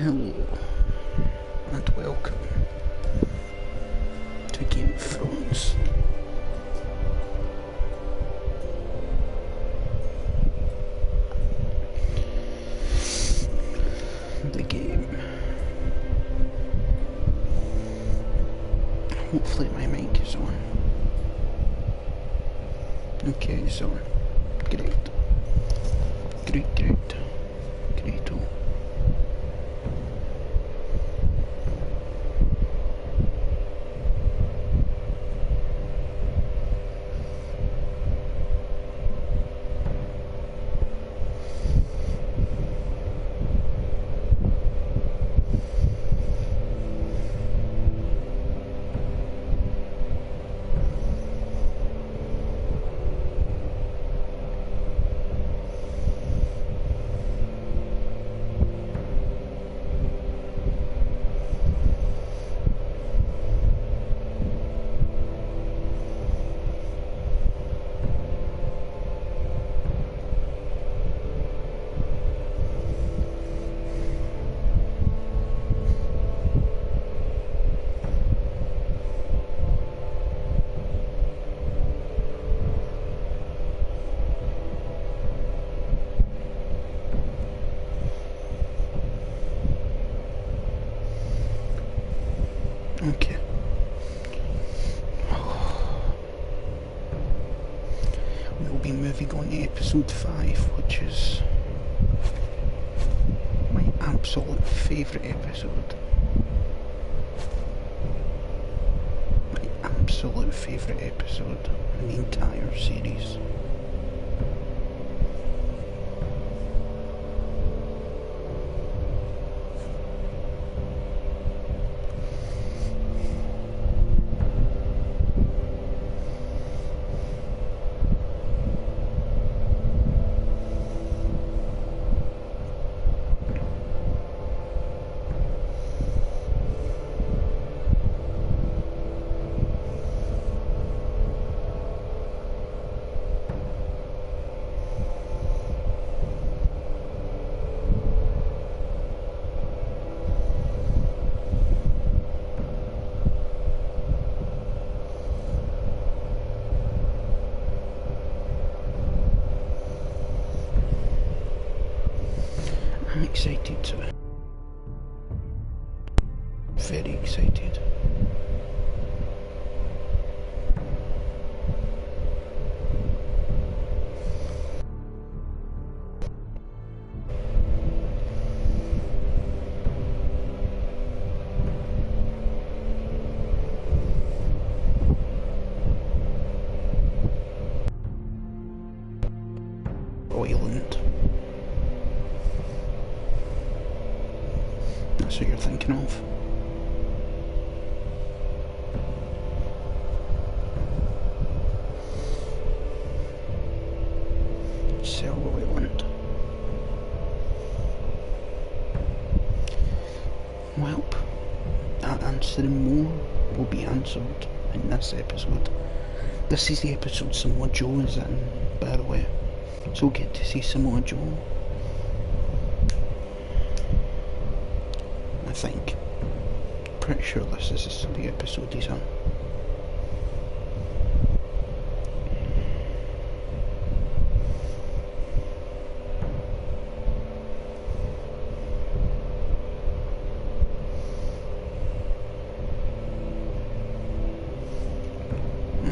Hello, and welcome to Game of Thrones. The game. Hopefully my mic is on. Okay, it's on. Great. Great. Okay. We'll be moving on to episode 5, which is my absolute favourite episode. My absolute favourite episode in the entire series. I'm excited, very excited. Island. That's what you're thinking of. Silver Island. Well, that answer and more will be answered in this episode. This is the episode Samoa Joe is in, by the way. So we'll get to see Samoa Joe. I think. Pretty sure this is the episode he's in.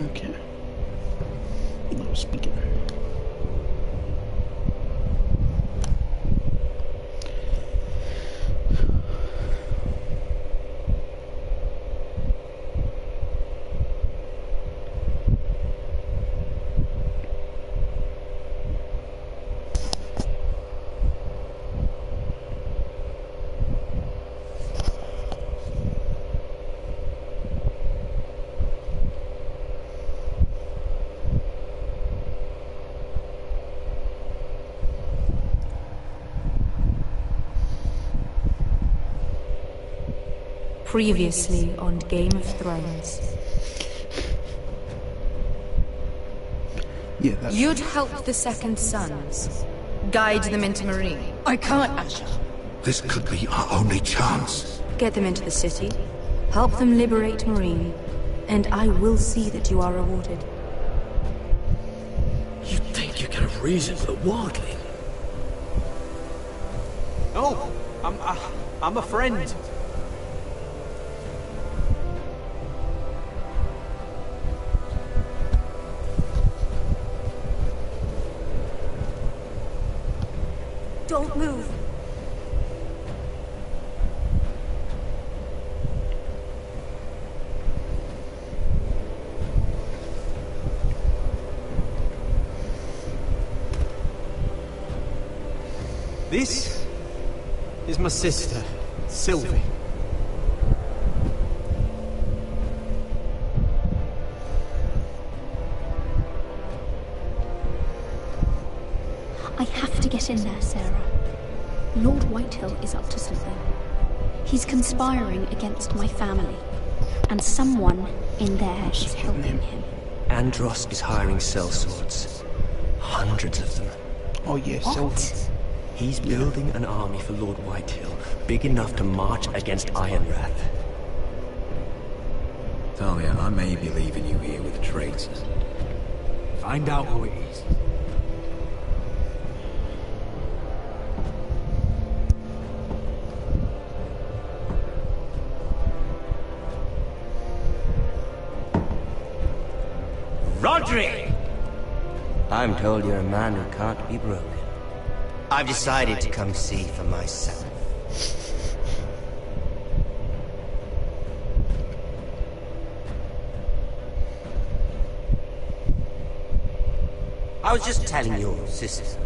Okay. Let's begin. Previously on Game of Thrones. Yeah, that's... You'd help the Second Sons. Guide them into Marine. I can't, Asha. This could be our only chance. Get them into the city, help them liberate Marine, and I will see that you are rewarded. You think you can reason with a wardling? No, I'm a friend. Don't move. This is my sister, Sylvie. I have to get in there, Sarah. Lord Whitehill is up to something. He's conspiring against my family, and someone in there is helping him. Andros is hiring sellswords. Hundreds of them. Oh yes, What? He's building an army for Lord Whitehill, big enough to march against Ironrath. Talia, I may be leaving you here with the traitors. Find out who it is. Roderick! I'm told you're a man who can't be broken. I've decided to come see for myself. I was just telling your sister.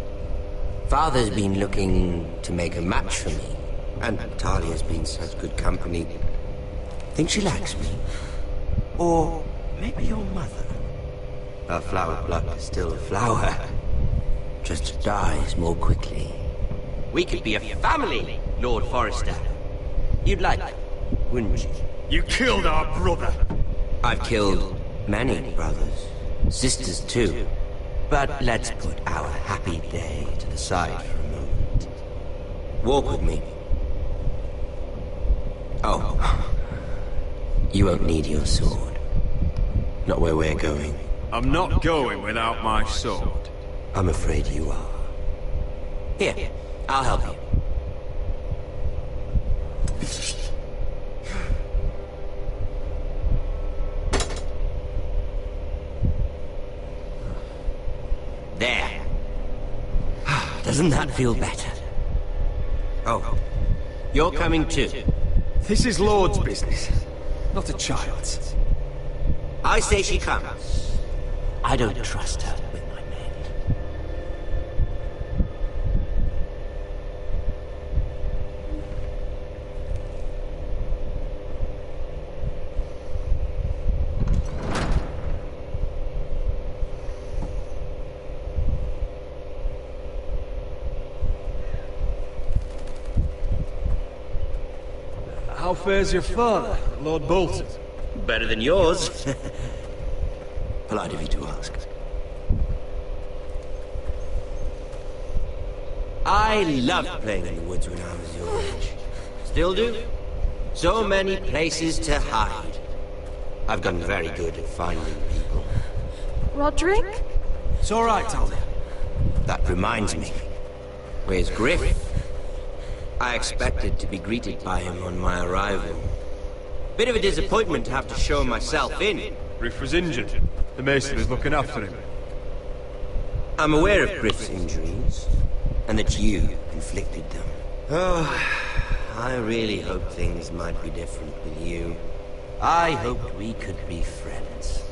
Father's been looking to make a match for me, and Talia's been such good company. Think she likes me? Or maybe your mother? Her flower pluck is still a flower. Just dies more quickly. We could be a family, Lord Forrester. You'd like it, wouldn't you? You killed our brother! I've killed many brothers, sisters too. But let's put our happy day to the side for a moment. Walk with me. Oh. You won't need your sword. Not where we're going. I'm not going without my sword. I'm afraid you are. Here, I'll help you. There. Doesn't that feel better? Oh, you're coming too. This is Lord's business, not a child's. I say she comes. I don't trust her with my men. How fares your father, Lord Bolton? Better than yours. Polite of you to ask. I loved playing in the woods when I was your age. Still do. So many places to hide. I've gotten very good at finding people. Roderick? It's all right, Talia. That reminds me. Where's Griff? I expected to be greeted by him on my arrival. Bit of a disappointment to have to show myself in. Griff was injured. The mason is looking after him. I'm aware of Griff's injuries, and that you inflicted them. Oh, I really hoped things might be different with you. I hoped we could be friends.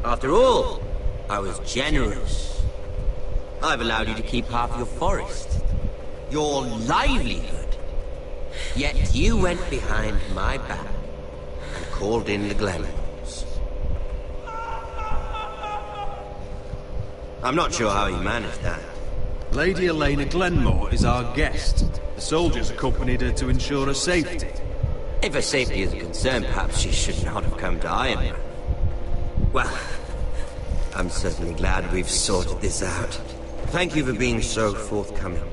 After all, I was generous. I've allowed you to keep half your forest, your livelihood. Yet you went behind my back and called in the Glenmores. I'm not sure how you managed that. Lady Elena Glenmore is our guest. The soldiers accompanied her to ensure her safety. If her safety is a concern, perhaps she should not have come to Ironrath. Well, I'm certainly glad we've sorted this out. Thank you for being so forthcoming.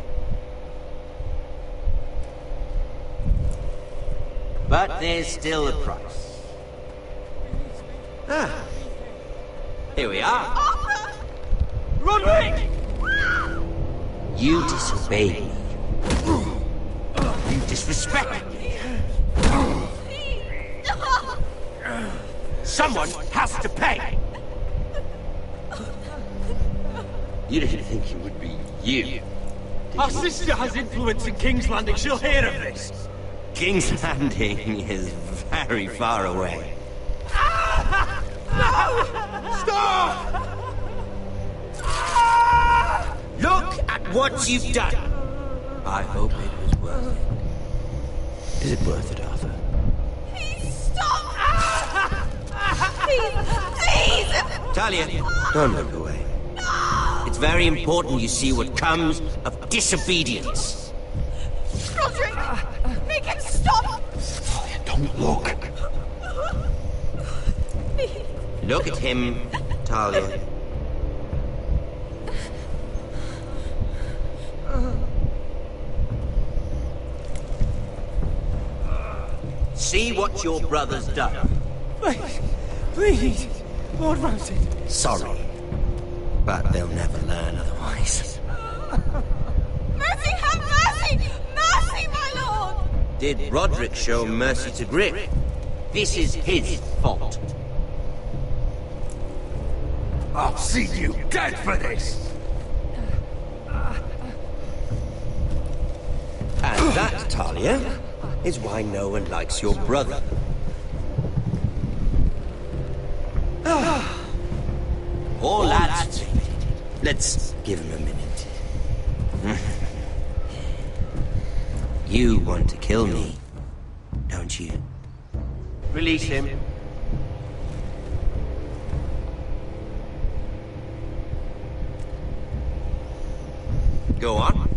But there's still a price. Ah. Here we are. Roderick! You disobeyed me. You disrespected me. Someone has to pay! You didn't think it would be you. Our sister has influence in King's Landing. She'll hear of this. King's Landing is very far away. Stop! Look at what you've done! I hope it was worth it. Is it worth it, Arthur? Please stop! Please! Talia, don't look away. It's very important you see what comes of disobedience. Roderick! Make him stop! Talia, don't look. Look at him, Talia. See what your brother's done. Please, Lord Ramsay. Sorry, but they'll never learn otherwise. Mercy, have mercy! Mercy, my lord! Did Roderick show mercy to Grip? This is his fault. I'll see you dead for this! And that, Talia, is why no one likes your brother. Poor lad. Let's give him a minute. You want to kill me, don't you? Release him. Go on.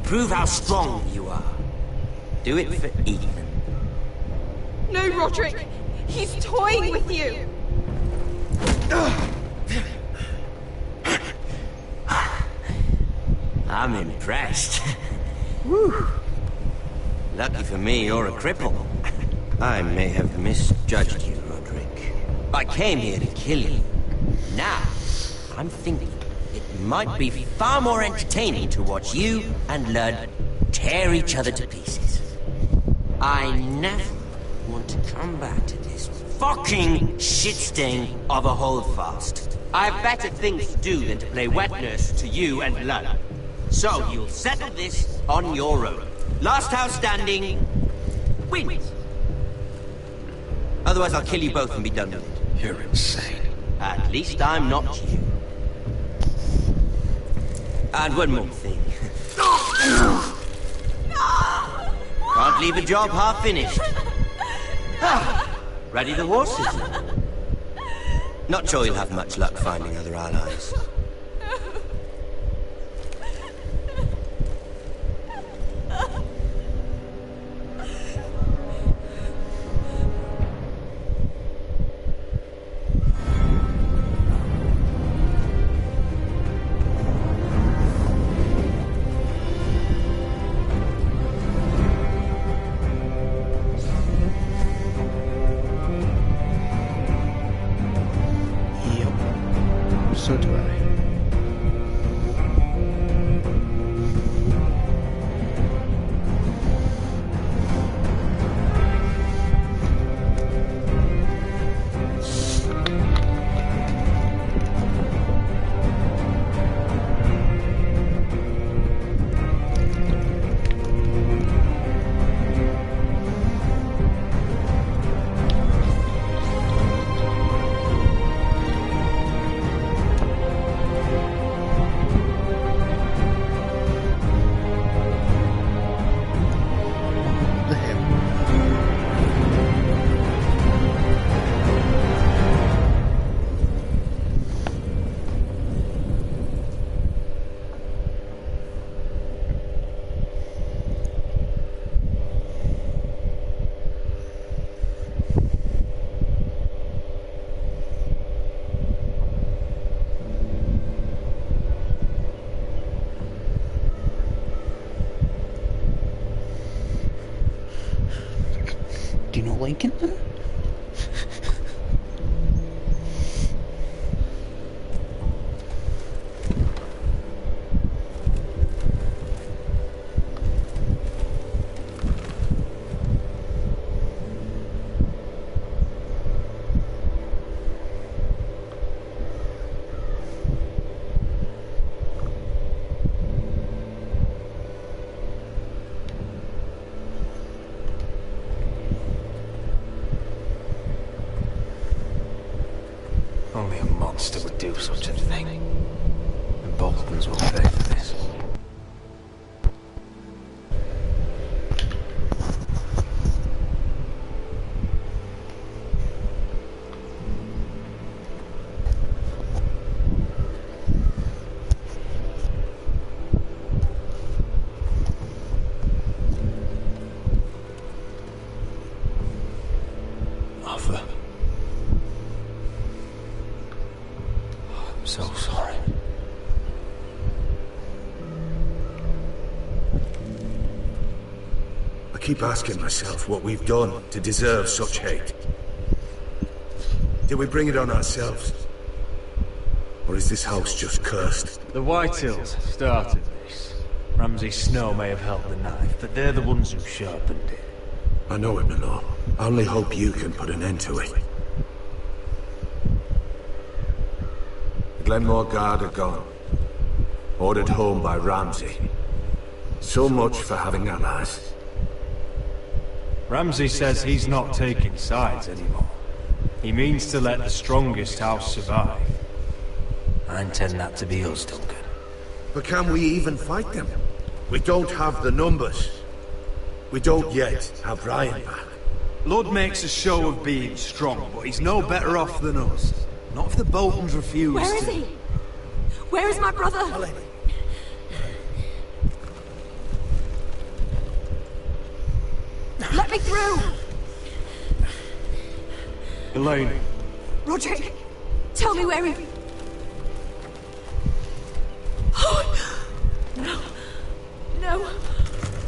Prove how strong you are. Do it for Ethan. No, Roderick! He's toying with you! I'm impressed. Whew. Lucky for me, you're a cripple. I may have misjudged you, Roderick. I came here to kill you. Now, I'm thinking it might be far more entertaining to watch you and Lud tear each other to pieces. I never want to come back to this fucking shit stain of a holdfast. I have better things to do than to play wet nurse to you and Lud. So you'll settle this on your own. Last house standing wins. Otherwise I'll kill you both and be done with it. You're insane. At least I'm not you. And one more thing. Can't leave a job half finished. Ready the horses? Not sure you'll have much luck finding other allies. So do I. Do you not like it then? Only a monster would do such a thing. And Boltons will pay for this. Arthur. I'm so sorry. I keep asking myself what we've done to deserve such hate. Did we bring it on ourselves? Or is this house just cursed? The Whitehills started this. Ramsay Snow may have held the knife, but they're the ones who sharpened it. I know it, my lord. I only hope you can put an end to it. The Glenmore Guard are gone. Ordered home by Ramsay. So much for having allies. Ramsay says he's not taking sides anymore. He means to let the strongest house survive. I intend that to be us, Duncan. But can we even fight them? We don't have the numbers. We don't yet have Ryan back. Lord makes a show of being strong, but he's no better off than us. Not if the Boltons refuse to. Where is he? Where is my brother? Let me through! Elaine. Roderick, tell me where he... Oh, no. No.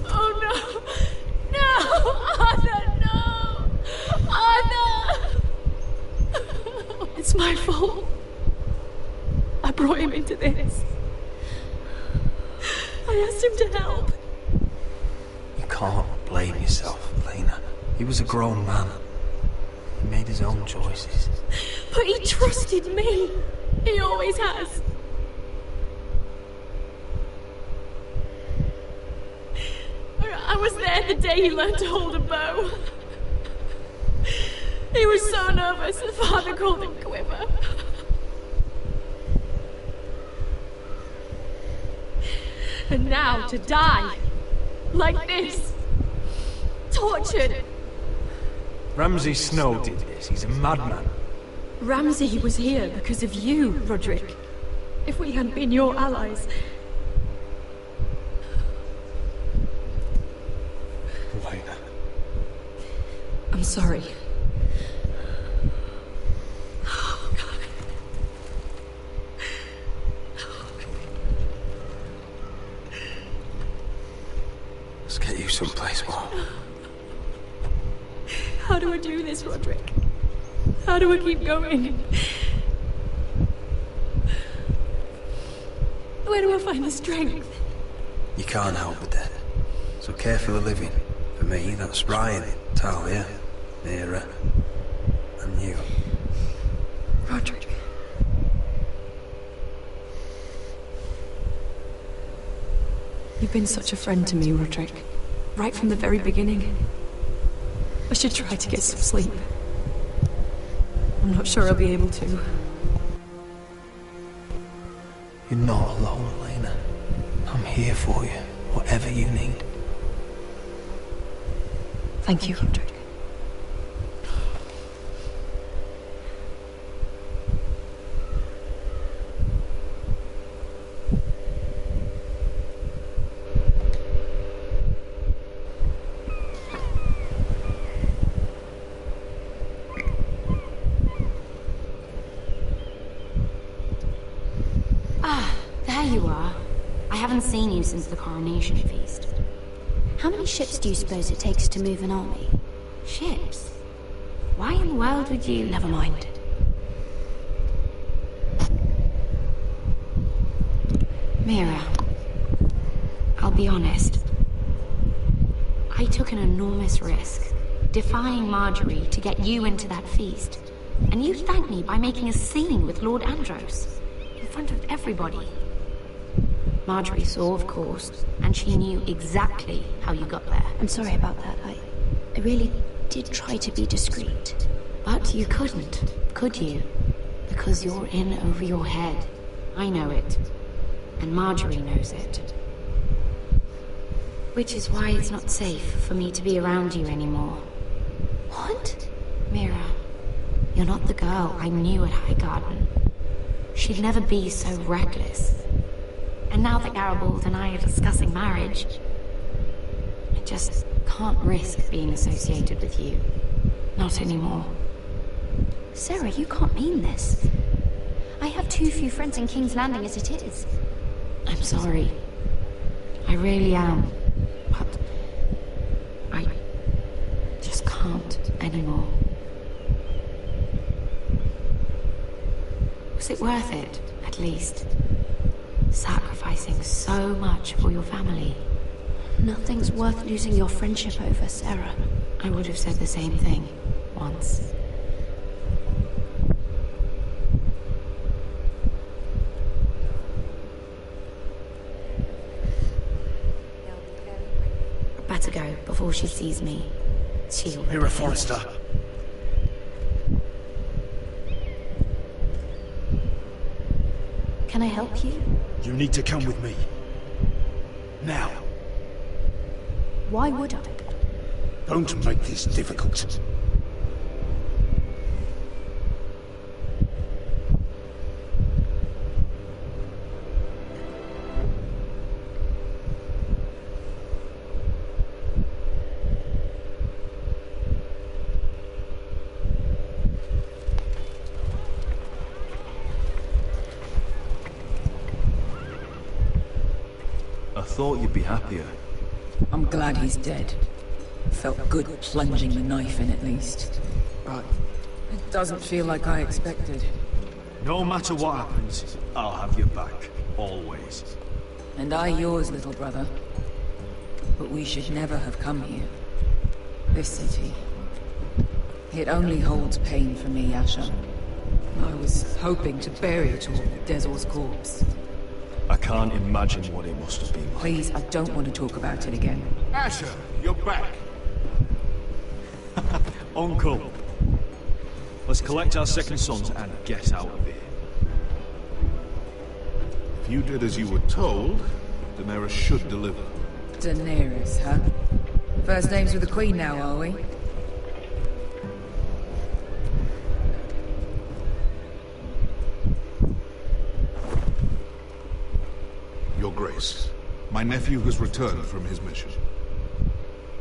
Oh, no. No! Arthur, no! Arthur! It's my fault. I brought him into this. I asked him to help. You can't blame yourself, Lena. He was a grown man. He made his own choices. But he trusted me. He always has. I was there the day he learned to hold a bow. He was so nervous, his father called him Quiver. And now to die. Like this. Tortured. Ramsay Snow did this. He's a madman. Ramsay was here because of you, Roderick. If we hadn't been your allies... Lena. I'm sorry. Let's get you someplace warm. How do I do this, Roderick? How do I keep going? Where do I find the strength? You can't help the dead. So care for the living. For me, that's Ryan, Talia, Mira, and you. Roderick. You've been such a friend to me, Roderick. Right from the very beginning. I should try to get some sleep. I'm not sure I'll be able to. You're not alone, Lena. I'm here for you, whatever you need. Thank you, Roderick. There you are. I haven't seen you since the coronation feast. How many ships do you suppose it takes to move an army? Ships? Why in the world would you... Never mind. Mira, I'll be honest. I took an enormous risk, defying Marjorie to get you into that feast. And you thanked me by making a scene with Lord Andros, in front of everybody. Marjorie saw, of course, and she knew exactly how you got there. I'm sorry about that. I really did try to be discreet. But you couldn't, could you? Because you're in over your head. I know it. And Marjorie knows it. Which is why it's not safe for me to be around you anymore. What? Mira, you're not the girl I knew at Highgarden. She'd never be so reckless. And now that Garibald and I are discussing marriage, I just can't risk being associated with you. Not anymore. Sarah, you can't mean this. I have too few friends in King's Landing as it is. I'm sorry. I really am. But I just can't anymore. Was it worth it, at least? Sacrificing so much for your family. Nothing's worth losing your friendship over, Sarah. I would have said the same thing once. Better go before she sees me. She'll... Mira Forrester. Can I help you? You need to come with me. Now. Why would I? Don't make this difficult. I thought you'd be happier. I'm glad he's dead. Felt good plunging the knife in at least. But it doesn't feel like I expected. No matter what happens, I'll have your back. Always. And I yours, little brother. But we should never have come here. This city. It only holds pain for me, Asher. I was hoping to bury it all with Dezor's corpse. I can't imagine what it must have been like. Please, I don't want to talk about it again. Asher, you're back. Uncle. Let's collect our second sons and get out of here. If you did as you were told, Daenerys should deliver. Daenerys, huh? First names with the Queen now, are we? Your Grace, my nephew has returned from his mission.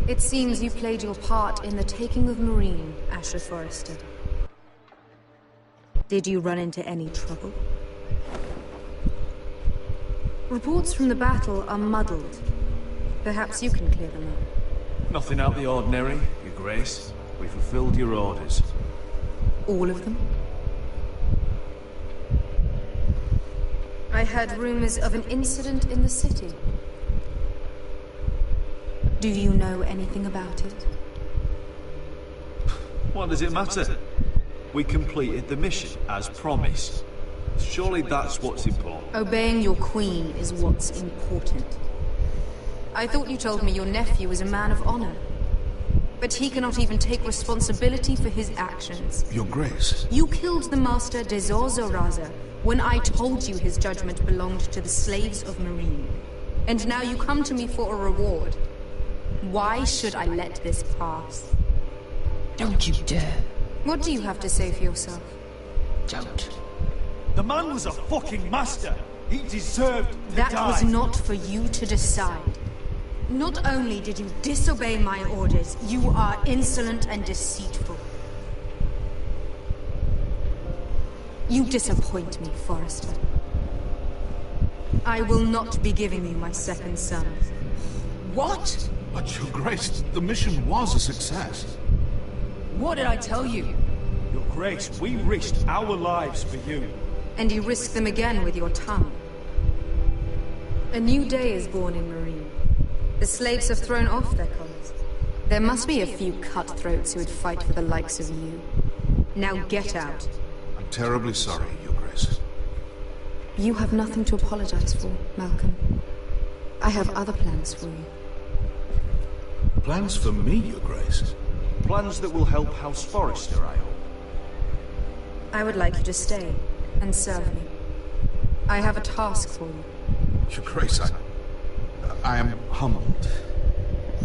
It seems you played your part in the taking of Marine, Asher Forrester. Did you run into any trouble? Reports from the battle are muddled. Perhaps you can clear them up. Nothing out of the ordinary, Your Grace. We fulfilled your orders. All of them? I heard rumors of an incident in the city. Do you know anything about it? What does it matter? We completed the mission, as promised. Surely that's what's important. Obeying your queen is what's important. I thought you told me your nephew was a man of honor. But he cannot even take responsibility for his actions. Your Grace. You killed the master Dezor Zoraza when I told you his judgment belonged to the slaves of Marine. And now you come to me for a reward. Why should I let this pass? Don't you dare. What do you have to say for yourself? Don't. The man was a fucking master. He deserved to That die. was not for you to decide. Not only did you disobey my orders, you are insolent and deceitful. You disappoint me, Forrester. I will not be giving you my second son. What? But Your Grace, the mission was a success. What did I tell you? Your Grace, we risked our lives for you. And you risk them again with your tongue. A new day is born in Marine. The slaves have thrown off their collars. There must be a few cutthroats who would fight for the likes of you. Now get out. I'm terribly sorry, Your Grace. You have nothing to apologize for, Malcolm. I have other plans for you. Plans for me, Your Grace? Plans that will help House Forrester, I hope. I would like you to stay and serve me. I have a task for you. Your Grace, I am humbled.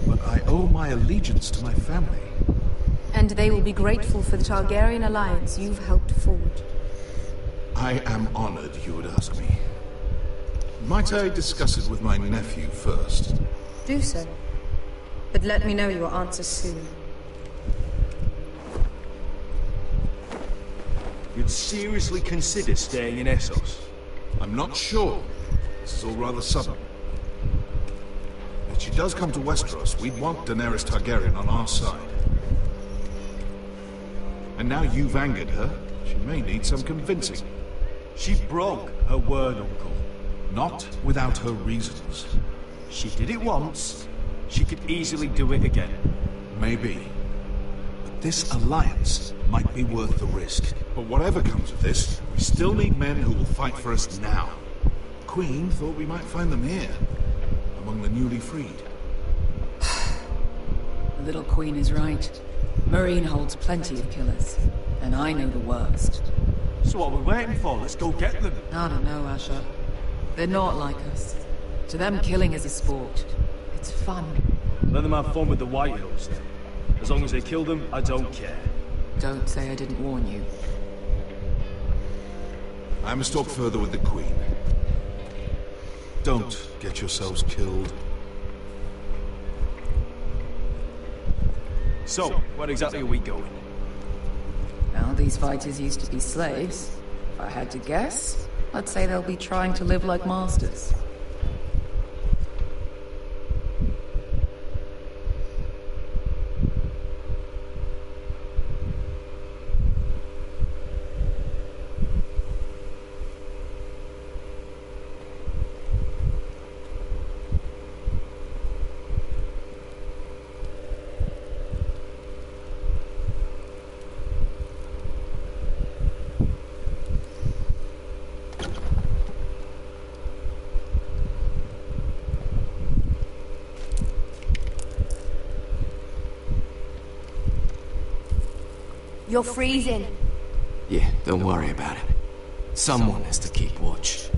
But I owe my allegiance to my family. And they will be grateful for the Targaryen alliance you've helped forge. I am honored you would ask me. Might I discuss it with my nephew first? Do so. But let me know your answer soon. You'd seriously consider staying in Essos? I'm not sure. This is all rather sudden. If she does come to Westeros, we'd want Daenerys Targaryen on our side. And now you've angered her, she may need some convincing. She broke her word, Uncle. Not without her reasons. She did it once. She could easily do it again. Maybe. But this alliance might be worth the risk. But whatever comes of this, we still need men who will fight for us now. Queen thought we might find them here, among the newly freed. The little queen is right. Marine holds plenty of killers, and I know the worst. So what are we waiting for? Let's go get them. I don't know, Asher. They're not like us. To them, killing is a sport. It's fun. Let them have fun with the White Hills, then. As long as they kill them, I don't care. Don't say I didn't warn you. I must talk further with the Queen. Don't get yourselves killed. So, where exactly are we going? Now, these fighters used to be slaves. If I had to guess, I'd say they'll be trying to live like masters. You're freezing. Yeah, don't worry about it. Someone has to keep watch.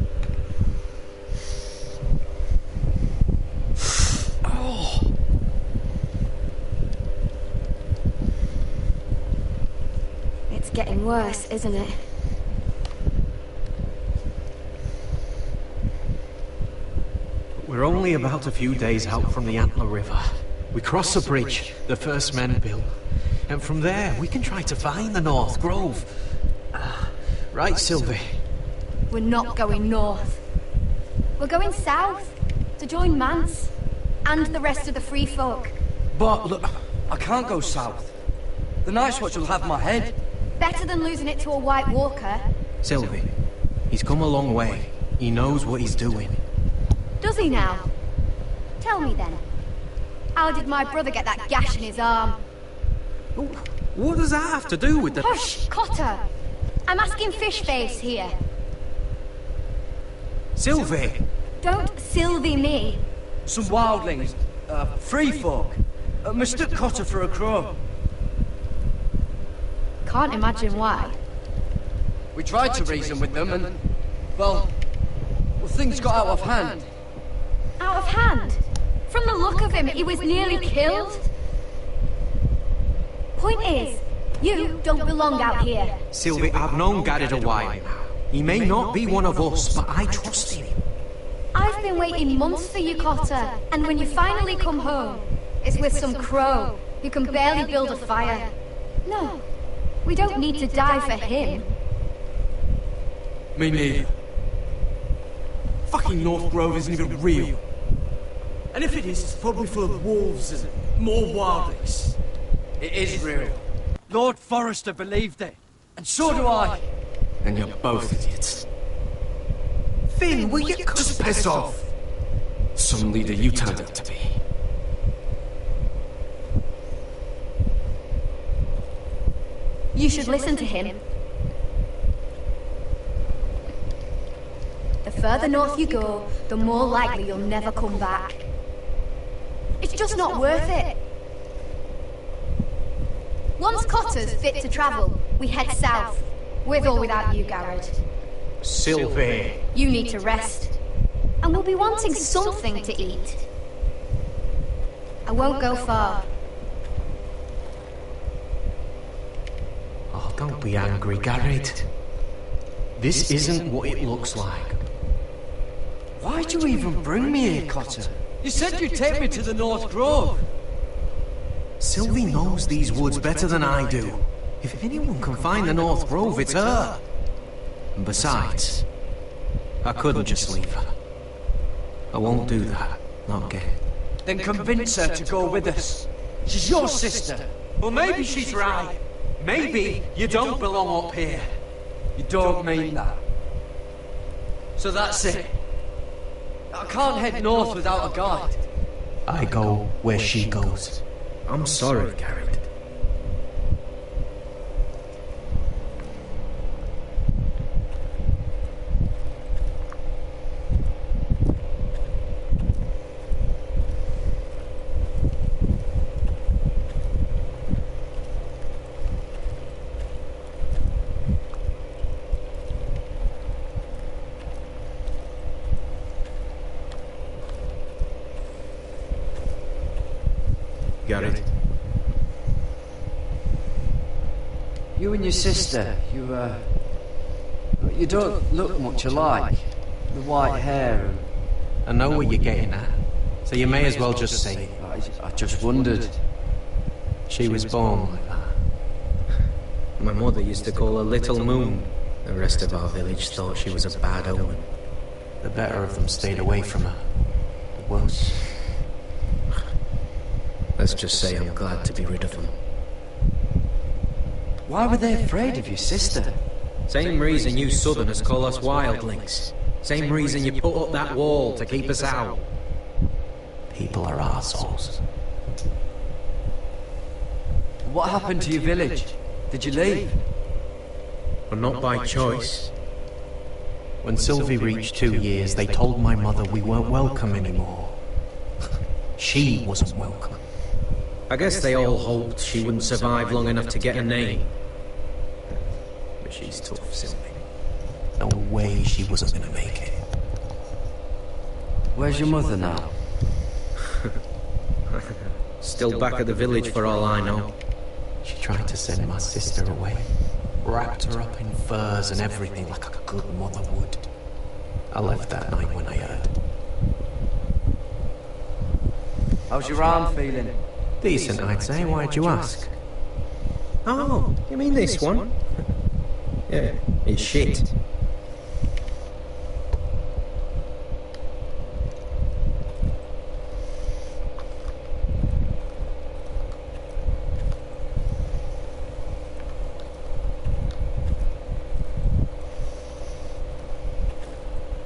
Oh. It's getting worse, isn't it? We're only about a few days out from the Antler River. We cross the bridge the first men built. And from there, we can try to find the North Grove. Right, Sylvie? We're not going north. We're going south, to join Mance, and the rest of the Free Folk. But, look, I can't go south. The Night's Watch will have my head. Better than losing it to a White Walker. Sylvie, he's come a long way. He knows what he's doing. Does he now? Tell me then. How did my brother get that gash in his arm? What does that have to do with the... Hush, Cotter! I'm asking Fishface here. Sylvie! Don't Sylvie me. Some wildlings, free folk, mistook Cotter for a crow. Can't imagine why. We tried to reason with them and, well, things got out of hand. Out of hand? From the look of him, he was nearly killed. Point is, you don't belong out here. Sylvie, I've known Garrett a while now. He may not be one of us, but I trust him. I've been waiting months for you, Cotter, and when you finally come home, it's with some crow who can barely build a fire. No, we don't need to die for him. Me neither. Fucking North Grove isn't even real. And if it is, it's probably full of wolves and more wildlings. It is real. Lord Forrester believed it. And so do I. And you're both idiots. Finn, will you just piss off? Some leader you turned out to be. You should listen to him. The further north you go, the more likely you'll never come back. It's just not worth it. Once Cotter's fit to travel, we head south. With or without you, Garrett. Sylvie. You need to rest. And we'll be wanting something to eat. I won't go far. Oh, don't be angry, Garrett. This isn't what it looks like. Why'd you even bring me here, Cotter? You said you'd take me to the North Grove. Sylvie knows these woods better than I do. If anyone can find the North Grove, it's her. And besides, I couldn't just leave her. I won't do that. Not again. Then convince her to go with us. She's your sister. Well, maybe she's right. Maybe you don't belong up here. You don't mean that. So that's it. I can't head north without a guide. I go where she goes. I'm sorry, Garrett. Garrett. You and your sister, you don't look much alike. The white hair and... I know what you're getting at, so you may as well just say it. I just wondered. She was born like that. My mother used to call her Little Moon. The rest of our village thought she was a bad omen. The better of them stayed away from her. The worse. Let's just say I'm glad to be rid of them. Why were they afraid of your sister? Same reason you Southerners call us wildlings. Same reason you put up that wall to keep us out. People are assholes. What happened to your village? Did you leave? Well, not by choice. When Sylvie reached 2 years, they told my mother we weren't welcome anymore. She wasn't welcome. I guess they all hoped she wouldn't survive long enough to get a name. But she's tough, Sylvie. No way she wasn't gonna make it. Where's your mother now? Still back at the village for all I know. She tried to send my sister away. Wrapped her up in furs and everything like a good mother would. I left that night when I heard. How's your arm feeling? Decent, I'd say. Why'd you ask? Oh, you mean this one? Yeah, it's shit.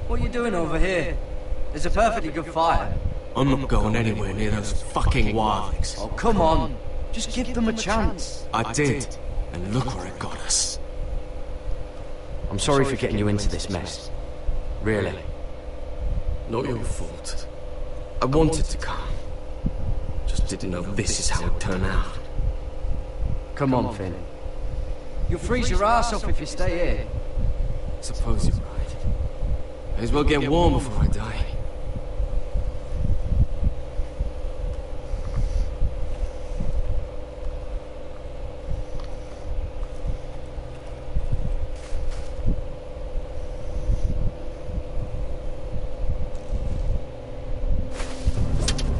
What are you doing over here? There's a perfectly good fire. I'm not going anywhere near those fucking wildlings. Oh, come on. Just give them a chance. I did, and look where it got us. I'm sorry for getting you into this mess. Really. Not your fault. I wanted to come. Just didn't know this is how it turned out. Come on, Finn. You'll freeze your ass off if you stay here. Suppose you're right. May as well get warm before I die.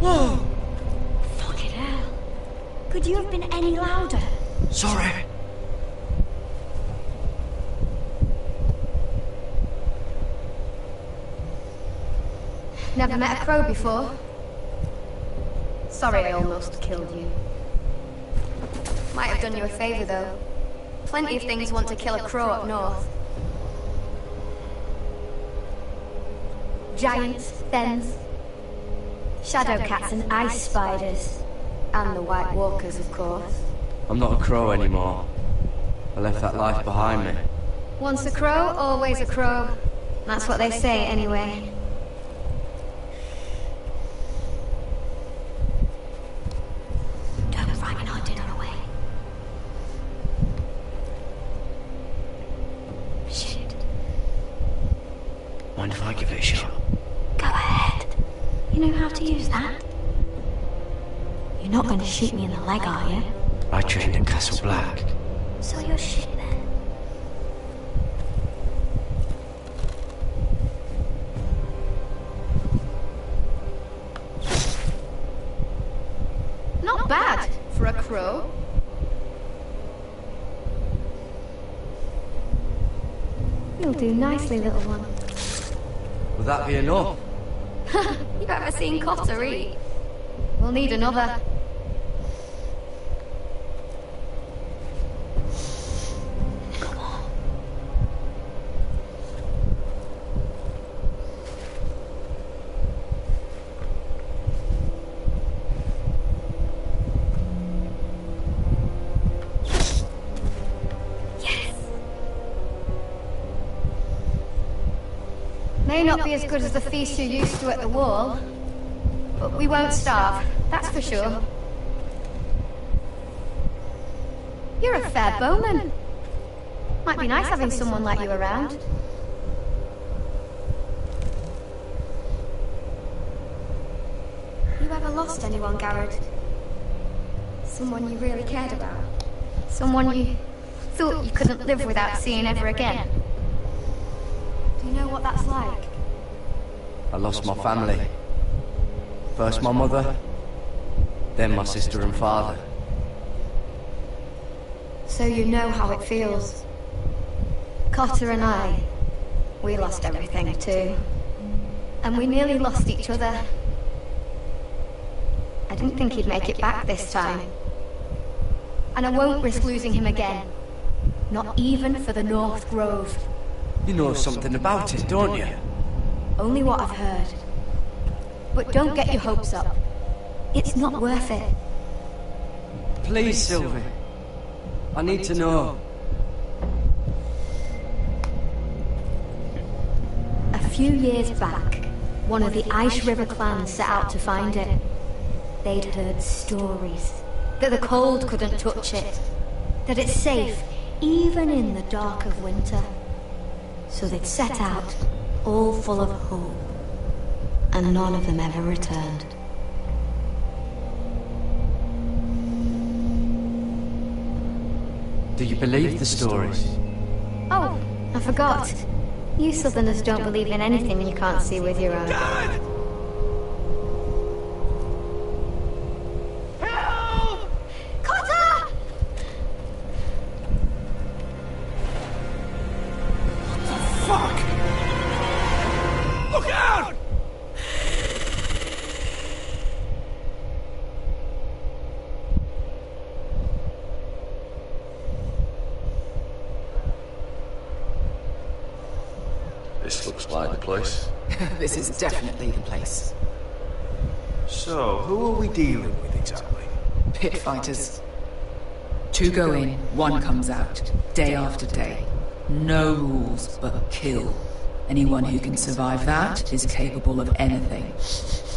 Whoa! Fucking hell. Could you have been any louder? Sorry. Never met a crow before. Sorry I almost killed you. Might have done you a favor, though. Plenty of things want to kill a crow up north. Giants, thens, shadow cats and ice spiders. And the White Walkers, of course. I'm not a crow anymore. I left that life behind me. Once a crow, always a crow. That's what they say, anyway. Don't frighten our dinner away. Shit. Mind if I give it a shot? Go ahead. You know how to use that? You're not going to shoot me in the leg, are you? I trained at Castle Black. So you're shit then. Not bad for a crow. You'll do nicely, little one. Would that be enough? You ever seen Cotter eat? We'll need another. May not be as good as the feast you're used to at the wall, but we won't starve, that's for sure. You're a fair bowman. Might be nice having someone like you around. You ever lost anyone, Garrett? Someone you really cared about? Someone you thought you couldn't live without seeing ever again? Do you know what that's like? I lost my family. First my mother, then my sister and father. So you know how it feels. Cotter and I, we lost everything too. And we nearly lost each other. I didn't think he'd make it back this time. And I won't risk losing him again. Not even for the North Grove. You know something about it, don't you? Only what I've heard. But don't get your hopes up. It's not worth it. Please, Sylvie. I need to know. A few years back, one of the Ice River clans set out to find it. They'd heard stories that the cold couldn't touch it, that it's safe even in the dark of winter. So they'd set out, all full of hope, and none of them ever returned. Do you believe the stories? Oh, I forgot. You Southerners don't believe in anything you can't see with your own. Help! Cotter! Fuck! Look out! This looks like the place. This is definitely the place. So, who are we dealing with exactly? Pit fighters. 2 go in, 1 comes out, day after day. No rules, but kill. Anyone who can survive that is capable of anything.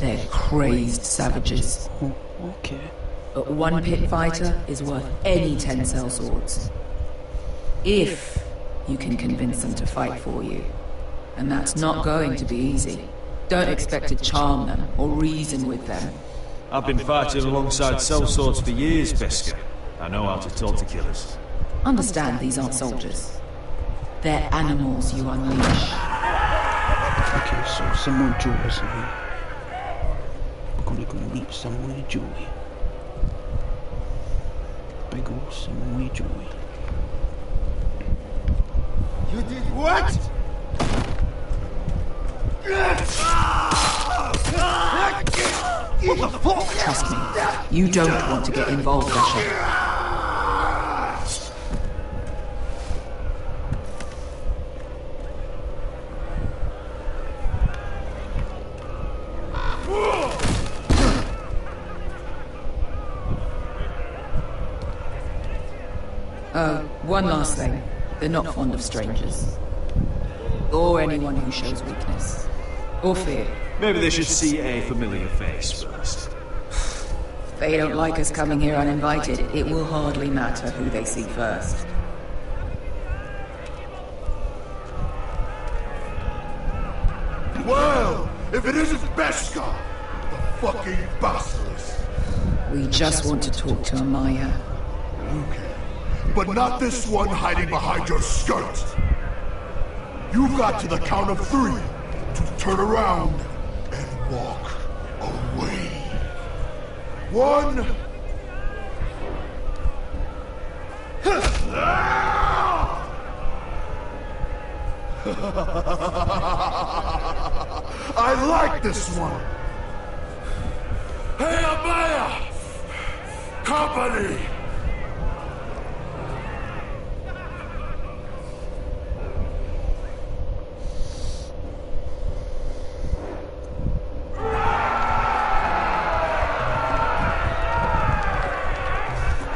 They're crazed savages. Oh, okay. But 1 pit fighter is worth any 10 sellswords. If you can convince them to fight for you. And that's not going to be easy. Don't expect to charm them or reason with them. I've been fighting alongside sellswords for years, Beskar. I know how to talk to killers. Understand these aren't soldiers. They're animals you unleash. Okay, so Samoa Joe is here. We're gonna go meet Samoa Joe. Big ol' Samoa Joe. You did what? What the fuck? Trust me, you don't want to get involved, Asher. One last thing. They're not fond of strangers. Or anyone who shows weakness. Or fear. Maybe they should see a familiar face first. If they don't like us coming here uninvited, it will hardly matter who they see first. Well, if it isn't Beskar, the fucking basilisk. We just want to talk to Amaya. Okay. But not this one hiding behind your skirt. You've got to the count of 3 to turn around and walk away. 1. I like this one. Hey, Amaya! Company!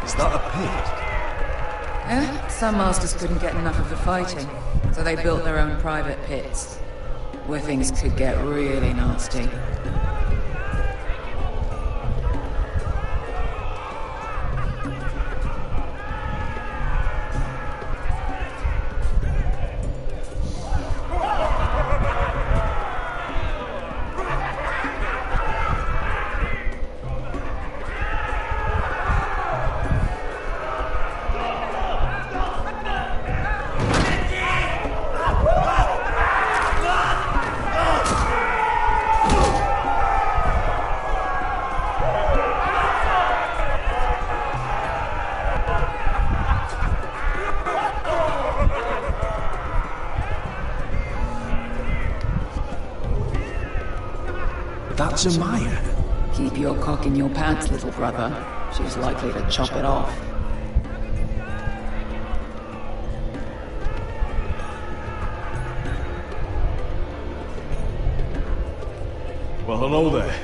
Is that a pit? Yeah, some masters couldn't get enough of the fighting, so they built their own private pits, where things could get really nasty. That's Amaya. Keep your cock in your pants, little brother. She's likely to chop it off. Well, hello there.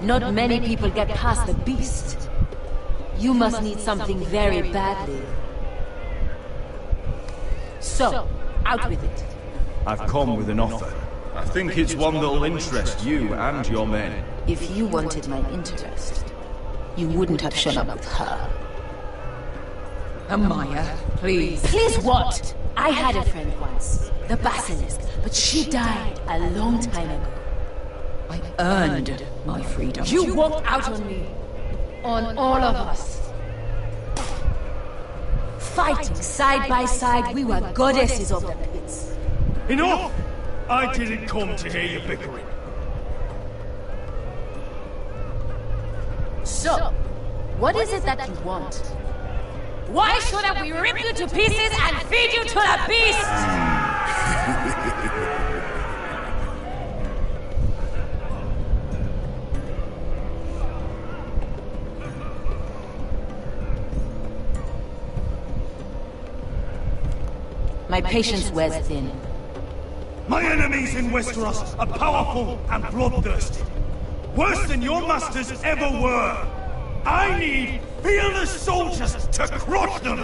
Not many people get past the beast. You must need something very badly. So, out with it. I've come with an offer. I think it's one that'll interest you and your men. If you wanted my interest, you wouldn't have shown up with her. Amaya, please. Please what? I had a friend once, the Basilisk, but she died a long time ago. I earned my freedom. You walked out on me. On all of us. Fighting side by side, we were goddesses of the pits. Enough! I didn't come to hear you bickering. So, what is it that you want? Why shouldn't we rip you to pieces and feed you to the beast? My patience wears thin. My enemies in Westeros are powerful and bloodthirsty. Worse than your masters ever were. I need fearless soldiers to crush them!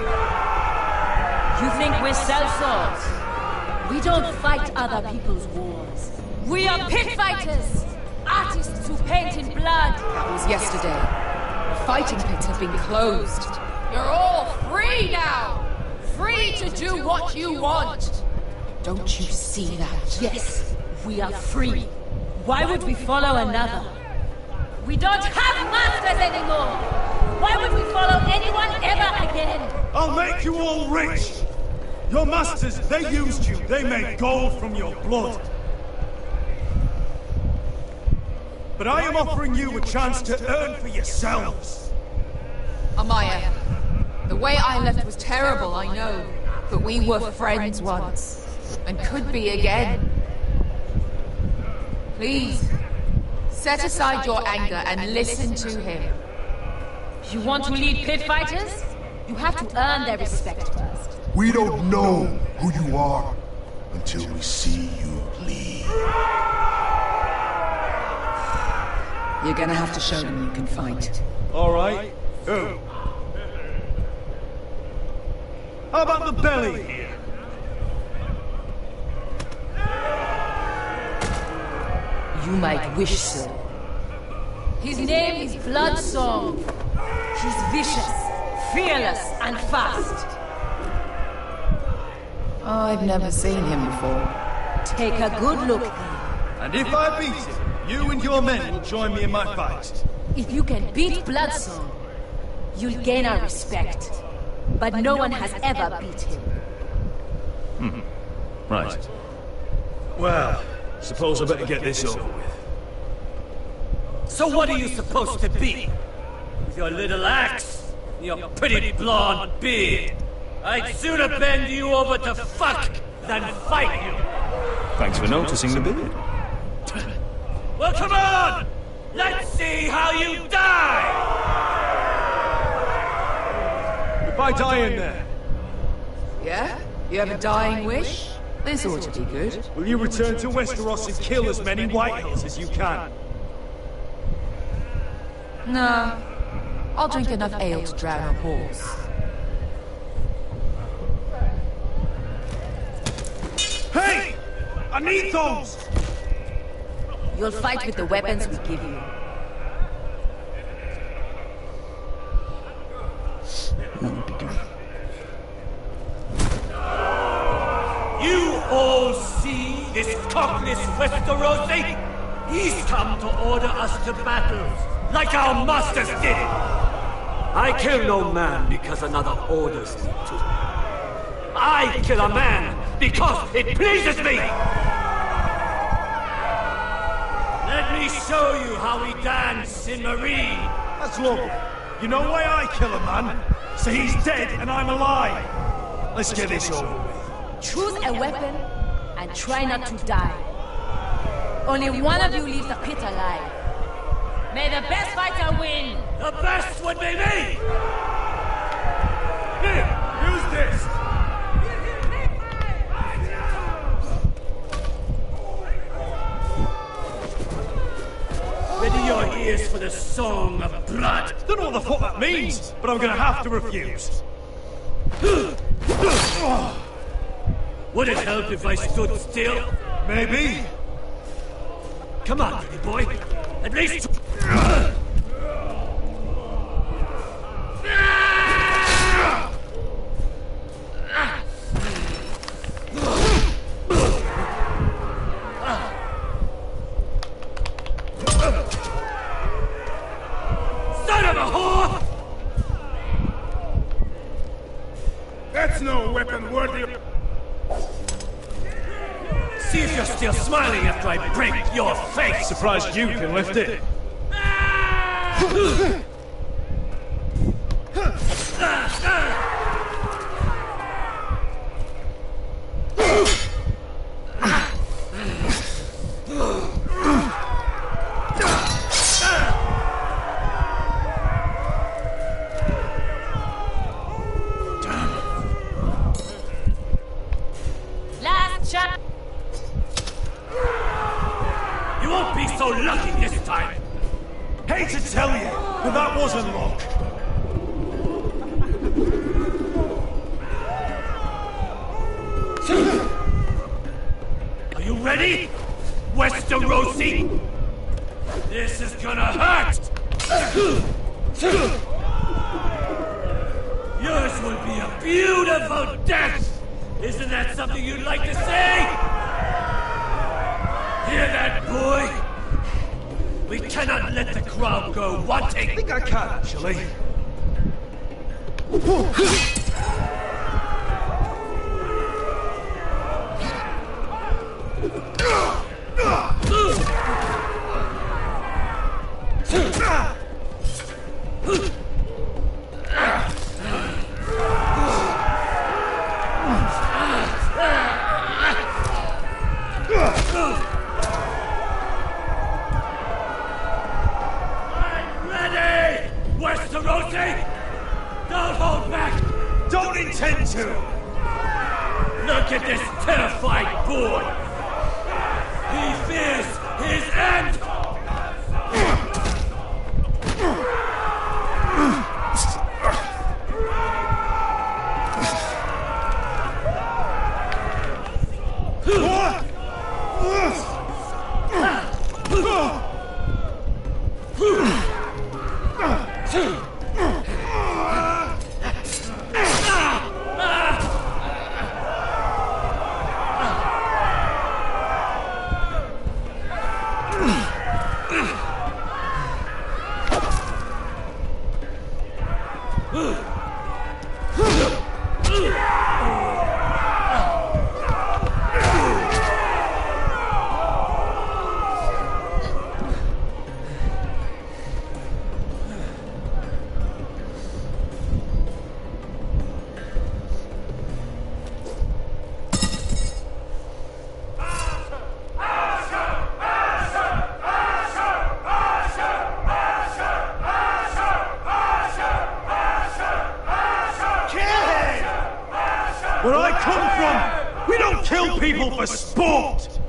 You think we're sellswords? We don't fight other people's wars. We are pit fighters! Artists who paint in blood! That was yesterday. The fighting pits have been closed. You're all free now! Free to do what you want! Don't you see that? Yes, we are free. Why would we follow another? We don't have masters anymore! Why would we follow anyone ever again? I'll make you all rich! Your masters, they used you. They made gold from your blood. But I am offering you a chance to earn for yourselves. Amaya, the way I left was terrible, I know. But we were friends once. And could be again. Please, set aside your anger and listen to him. You want to lead pit fighters? You have to earn their respect first. We don't know who you are until we see you bleed. You're gonna have to show them you can fight. All right. Who? How about the belly here? You might wish so. His name is Bloodsong. He's vicious, fearless, and fast. I've never seen him before. Take a good look. And if I beat him, you and your men will join me in my fight. If you can beat Bloodsong, you'll gain our respect. But no one has ever beat him. Right. Well, suppose I better get this over with. So what are you supposed to be? With your little axe and your pretty blonde beard? I'd sooner bend you over to fuck than fight you. Thanks for noticing the beard. Well, come on! Let's see how you die! If I die in there, Yeah? You have a dying wish? This ought to be good. will you return to Westeros and kill as many Whitehills as you can? No. I'll drink enough ale to drown a horse. Hey! I need those! You'll fight with the weapons we give you. That would be good. You all see this cockless Westerosi? He's come to order us to battle, like our masters did. I kill no man because another orders me to. I kill a man because it pleases me! Let me show you how we dance in Marine. That's lovely. You know why I kill a man? So he's dead and I'm alive. Let's get this over with. Choose a weapon and try not to die. Only one of you leaves the pit alive. May the best fighter win! The best would be me! Here, use this! Ready your ears for the song of blood. Don't know what the fuck that means, but I'm gonna have to refuse. Would it help if I stood still? Maybe. Come on, pretty boy. At least... Son of a whore! That's no weapon worthy of... See if you're still smiling after I break your face! Surprised you can lift it. Last shot! You won't be so lucky this time! Hate to tell you, but that wasn't luck. Are you ready? Westerosi? This is gonna hurt! Yours will be a beautiful death! Isn't that something you'd like to say? Hear that, boy? We cannot let the crowd go wanting! I think I can, actually. Ready! Westerosi! Don't hold back! Don't intend to! Look at this terrified boy! He fears his end! Where I come from, we don't kill people for sport!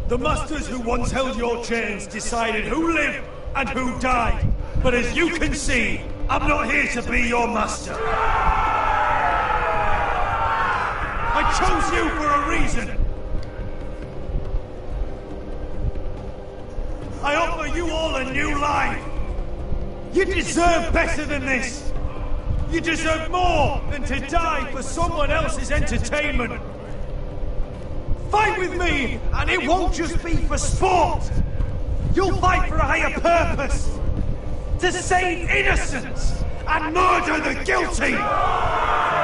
The masters who once held your chains decided who lived and who died. But as you can see, I'm not here to be your master. I chose you for a reason. I offer you all a new life. You deserve better than this. You deserve more than to die for someone else's entertainment. Fight with me, and it won't just be for sport. You'll fight for a higher purpose. To save innocents and murder the guilty.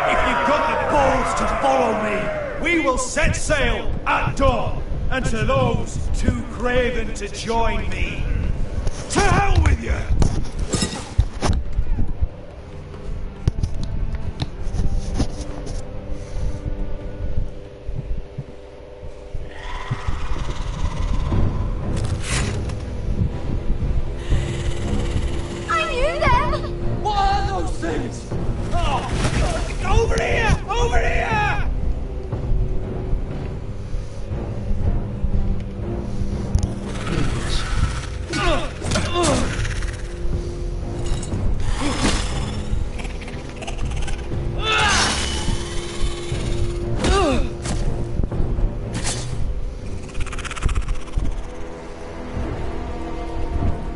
If you've got the balls to follow me, we will set sail at dawn. And to those too craven to join me, to hell with you! Over here! Over here!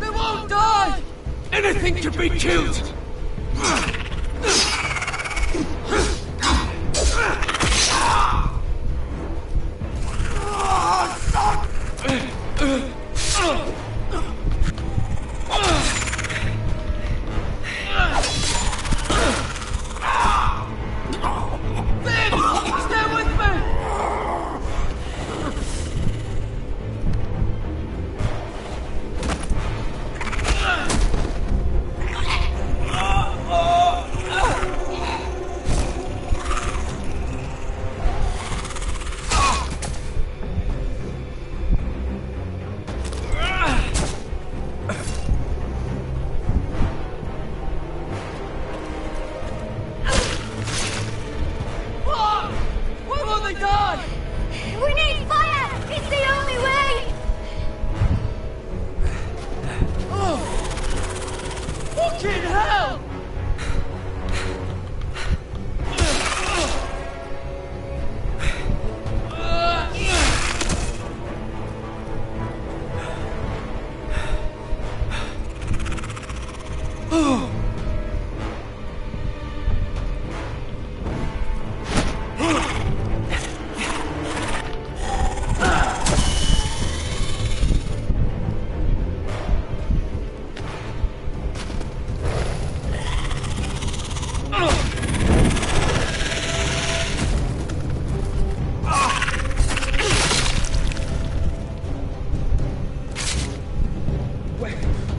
They won't die! Anything can be killed!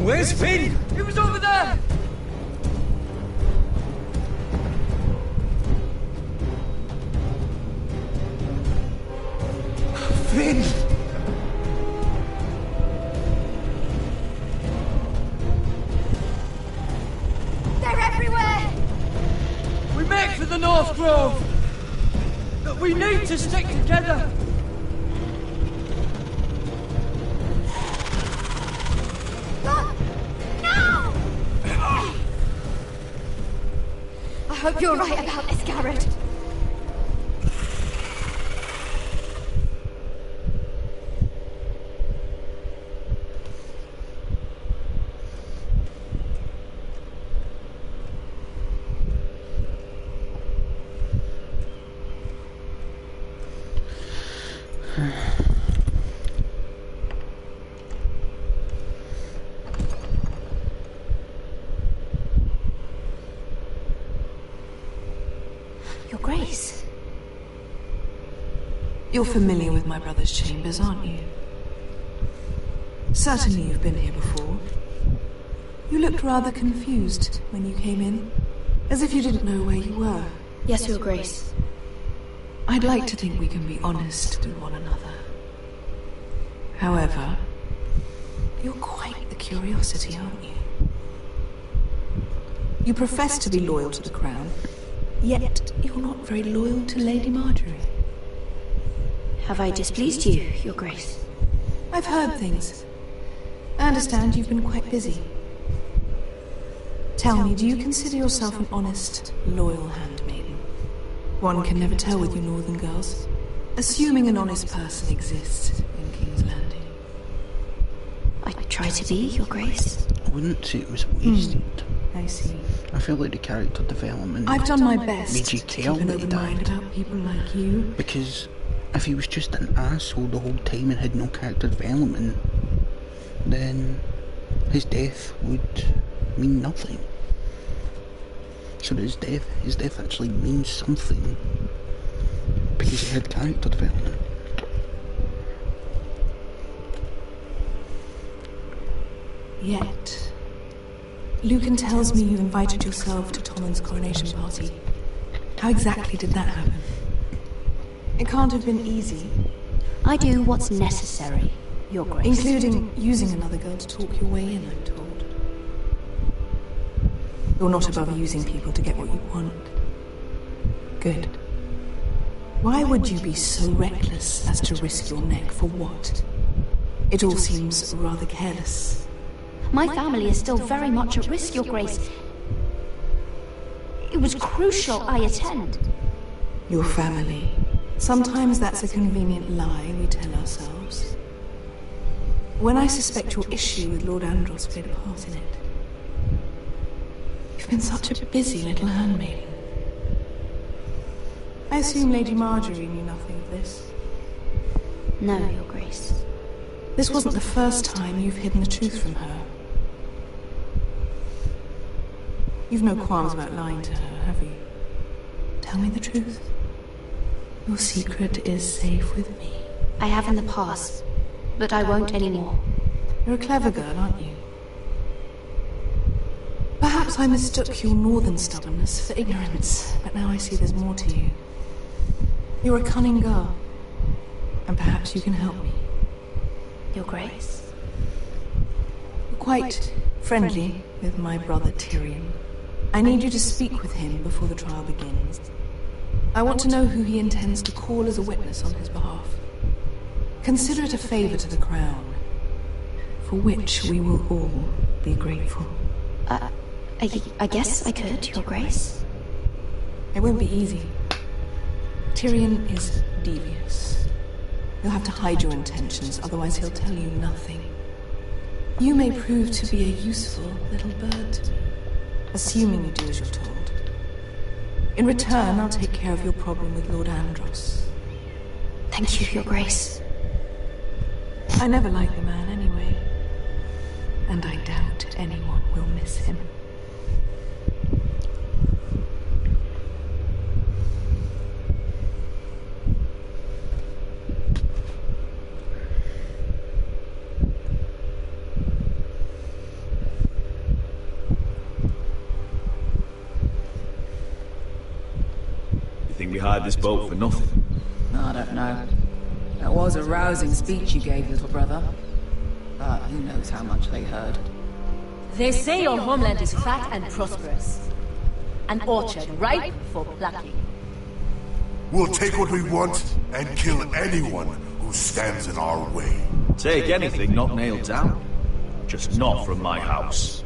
Where's Finn? He was over there! Finn! They're everywhere! We make for the North Grove! But we need to stick together! I hope you're right about this, Garrett. Your Grace. You're familiar with my brother's chambers, aren't you? Certainly you've been here before. You looked rather confused when you came in, as if you didn't know where you were. Yes, Your Grace. I'd like to think we can be honest with one another. However, you're quite the curiosity, aren't you? You profess to be loyal to the crown, yet you're not very loyal to Lady Marjorie. Have I displeased you, Your Grace? I've heard things. I understand you've been quite busy. Tell me, do you consider yourself an honest, loyal handmaiden? One can never tell with you northern girls. Assuming an honest person exists in King's Landing. I try to be, Your Grace. I wouldn't say it was wasted. I see. I feel like the character development I've done my best made you to care keep an that he open mind died. about people like you. Because if he was just an asshole the whole time and had no character development, then his death would mean nothing. So his death actually means something because he had character development. Yet, Lucan tells me you invited yourself to Tommen's coronation party. How exactly did that happen? It can't have been easy. I do what's necessary, Your Grace. Including using another girl to talk your way in, I'm told. You're not above using people to get what you want. Good. Why would you be so reckless as to risk your neck for what? It all seems rather careless. My family is still very much at risk, Your Grace. It was crucial I attend. Your family. Sometimes that's a convenient lie we tell ourselves. When I suspect your issue with Lord Andros played a part in it. You've been such a busy little handmaiden. I assume Lady Marjorie knew nothing of this. No, Your Grace. This wasn't the first time you've hidden the truth from her. You've no qualms about lying to her, have you? Tell me the truth. Your secret is safe with me. I have in the past, but I won't anymore. You're a clever girl, aren't you? Perhaps I mistook your northern stubbornness for ignorance, but now I see there's more to you. You're a cunning girl, and perhaps you can help me. Your Grace? You're quite friendly with my brother Tyrion. I need you to speak with him before the trial begins. I want to know who he intends to call as a witness on his behalf. Consider it a favor to the crown, for which we will all be grateful. I guess I could, Your Grace. It won't be easy. Tyrion is devious. You'll have to hide your intentions, otherwise he'll tell you nothing. You may prove to be a useful little bird to me, assuming you do as you're told. In return, I'll take care of your problem with Lord Andros. Thank you, Your Grace. I never liked the man anyway, and I doubt anyone will miss him. Think we hired this boat for nothing? I don't know. That was a rousing speech you gave, little brother. But who knows how much they heard. They say your homeland is fat and prosperous. An orchard ripe for plucking. We'll take what we want and kill anyone who stands in our way. Take anything not nailed down. Just not from my house.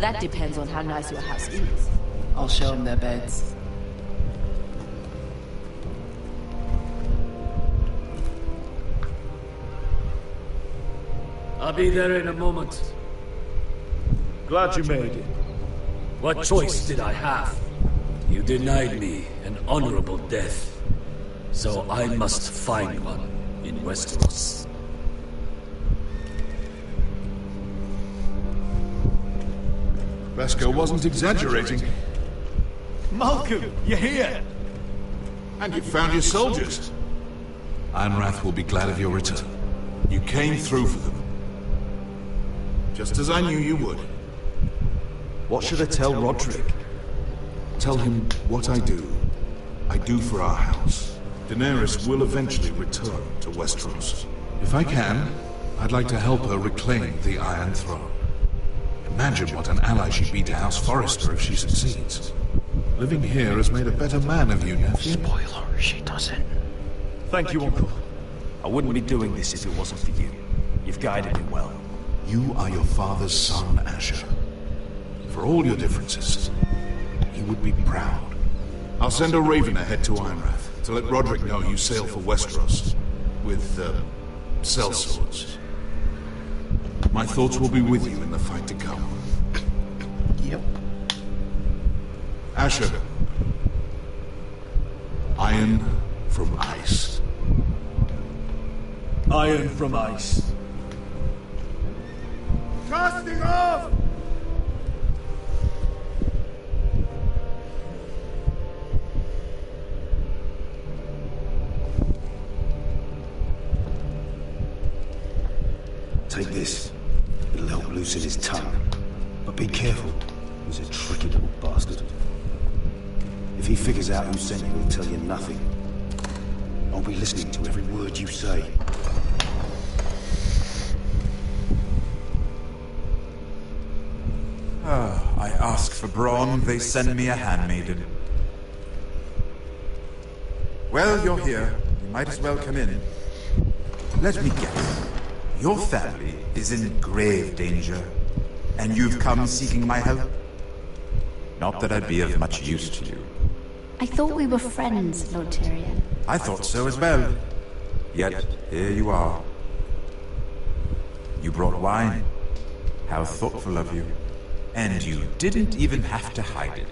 That depends on how nice your house is. I'll show them their beds. I'll be there in a moment. Glad you made it. What choice did I have? You denied me an honorable death. So I must find one in Westeros. Beskar wasn't exaggerating. Malcolm, you're here! And you found your soldiers. Ironrath will be glad of your return. You came through for them. Just as I knew you would. What should I tell Roderick? Tell him what I do for our house. Daenerys will eventually return to Westeros. If I can, I'd like to help her reclaim the Iron Throne. Imagine what an ally she'd be to House Forrester if she succeeds. Living here has made a better man of you, nephew. Spoiler, she doesn't. Thank you, Uncle. I wouldn't be doing this if it wasn't for you. You've guided me well. You are your father's son, Asher. For all your differences, he would be proud. I'll send a raven ahead to Ironrath to let Roderick know you sail for Westeros with, sellswords. My thoughts will be with you in the fight to come. Yep. Asher. Iron from ice. Iron from ice. Casting off! Take this. It'll help loosen his tongue. But be careful. He's a tricky little bastard. If he figures out who sent you, he'll tell you nothing. I'll be listening to every word you say. I ask for brawn, they send me a handmaiden. Well, you're here. You might as well come in. Let me guess. Your family is in grave danger, and you've come seeking my help? Not that I'd be of much use to you. I thought we were friends, Lord Tyrion. I thought so as well. Yet, here you are. You brought wine. How thoughtful of you. And you didn't even have to hide it.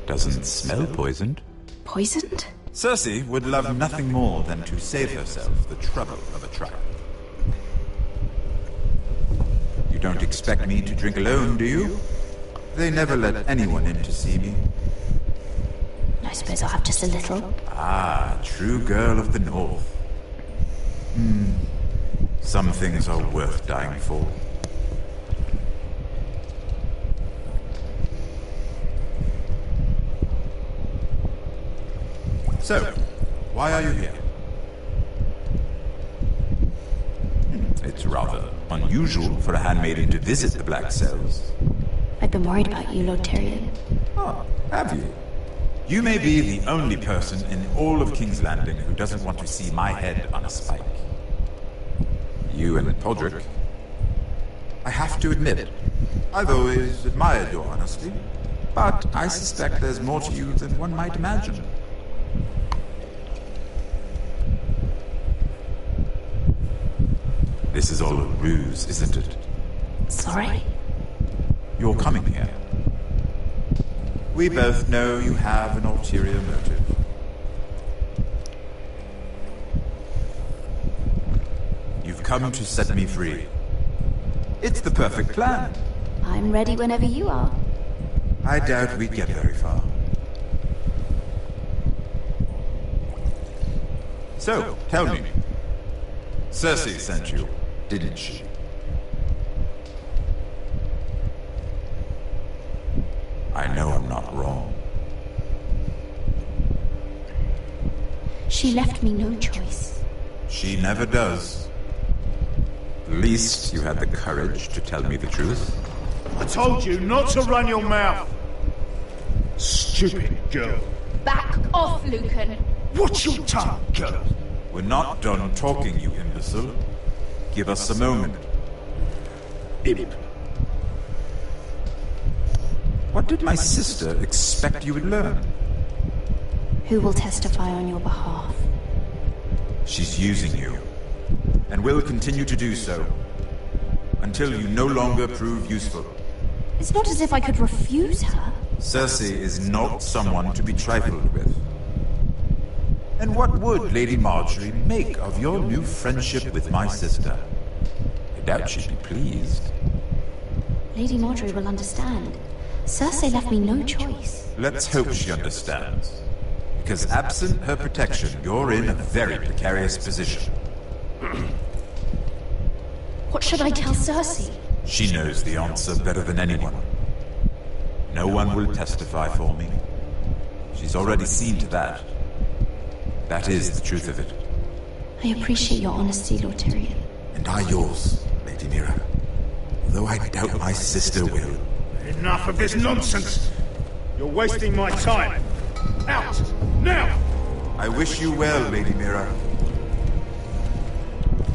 Doesn't smell poisoned. Poisoned? Cersei would love nothing more than to save herself the trouble of a trial. You don't expect me to drink alone, do you? They never let anyone in to see me. I suppose I'll have just a little. Ah, true girl of the North. Some things are worth dying for. So, why are you here? It's rather unusual for a handmaiden to visit the Black Cells. I've been worried about you, Lord Tyrion. Oh, have you? You may be the only person in all of King's Landing who doesn't want to see my head on a spike. You and Podrick. I have to admit, I've always admired your honesty, but I suspect there's more to you than one might imagine. This is all a ruse, isn't it? Sorry? You're coming here. We both know you have an ulterior motive. You've come to set me free. It's the perfect plan. I'm ready whenever you are. I doubt we'd get very far. So, tell me. Cersei sent you, didn't she? I know I'm not wrong. She left me no choice. She never does. At least you had the courage to tell me the truth. I told you not to run your mouth! Stupid girl. Back off, Lucan. Watch your tongue, girl. We're not done talking, you imbecile. Give us a moment. Imp. What did my sister expect you would learn? Who will testify on your behalf? She's using you, and will continue to do so, until you no longer prove useful. It's not as if I could refuse her. Cersei is not someone to be trifled with. And what would Lady Marjorie make of your new friendship with my sister? I doubt she'd be pleased. Lady Marjorie will understand. Cersei left me no choice. Let's hope she understands. Because absent her protection, you're in a very precarious position. What should I tell Cersei? She knows the answer better than anyone. No one will testify for me. She's already seen to that. That is the truth of it. I appreciate your honesty, Lord Tyrion. And I yours, Lady Mira. Though I doubt my sister will. Enough of this nonsense! You're wasting my time! Out! Now! I wish you well, Lady Mira.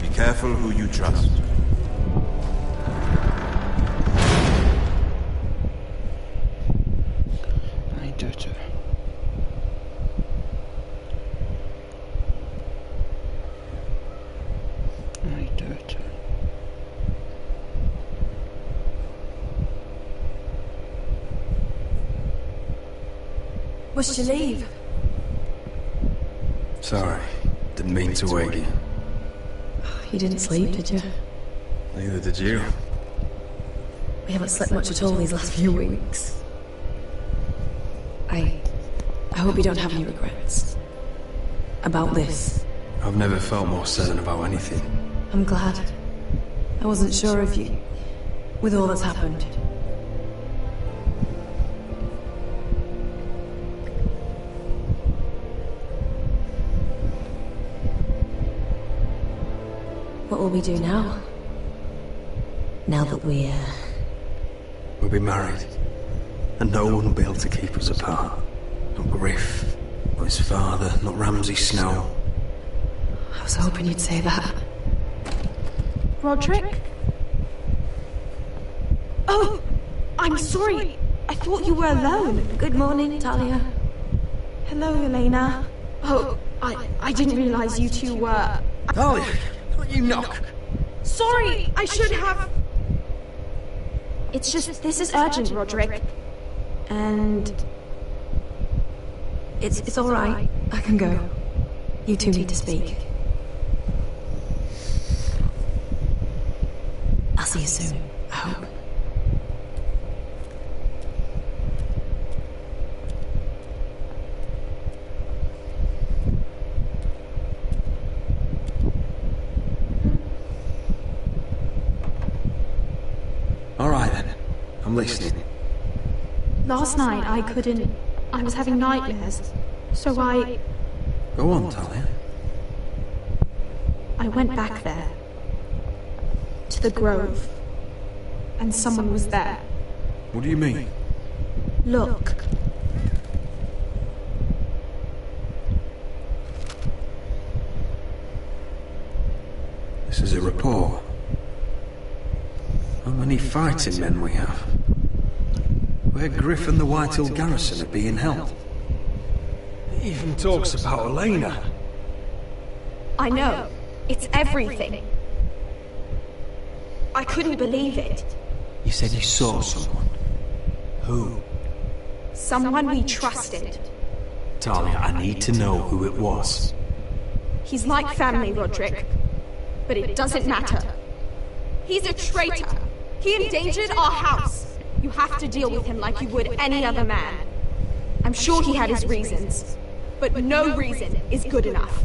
Be careful who you trust. I doubt it. I doubt it. Must you leave? Sorry, didn't mean to wake you. You didn't sleep, did you? Neither did you. We haven't slept much at all these last few weeks. I hope you don't have any regrets. About this. I've never felt more certain about anything. I'm glad. I wasn't sure if you... with all that's happened. What will we do now? Now that we'll be married. And no one will be able to keep us apart. Not Griff, not his father, not Ramsay Snow. I was hoping you'd say that. Roderick? Oh! I'm sorry. I thought you were alone. Good morning, Talia. Hello, Elena. Oh, I didn't realize you two were... Talia! Don't you knock! Sorry! I should have... It's just, this is urgent, Roderick. And... It's all right. I can go. You two need to speak. I'll see you soon, I hope. All right then. I'm listening. Last night I couldn't... I was having nightmares. So I... Go on, Talia. I went back there. To the grove. And someone was there. What do you mean? Look. This is a report. How many fighting men we have? Where Griff and the Whitehall garrison are being held. It even talks about Elena. I know. It's everything. I couldn't believe it. You said you saw someone. Who? Someone we trusted. Talia, I need to know who it was. He's like family, Roderick. But it doesn't matter. He's a traitor. He endangered our house. You have to deal with him like you would any other man. I'm sure he had his reasons, but no reason is good enough.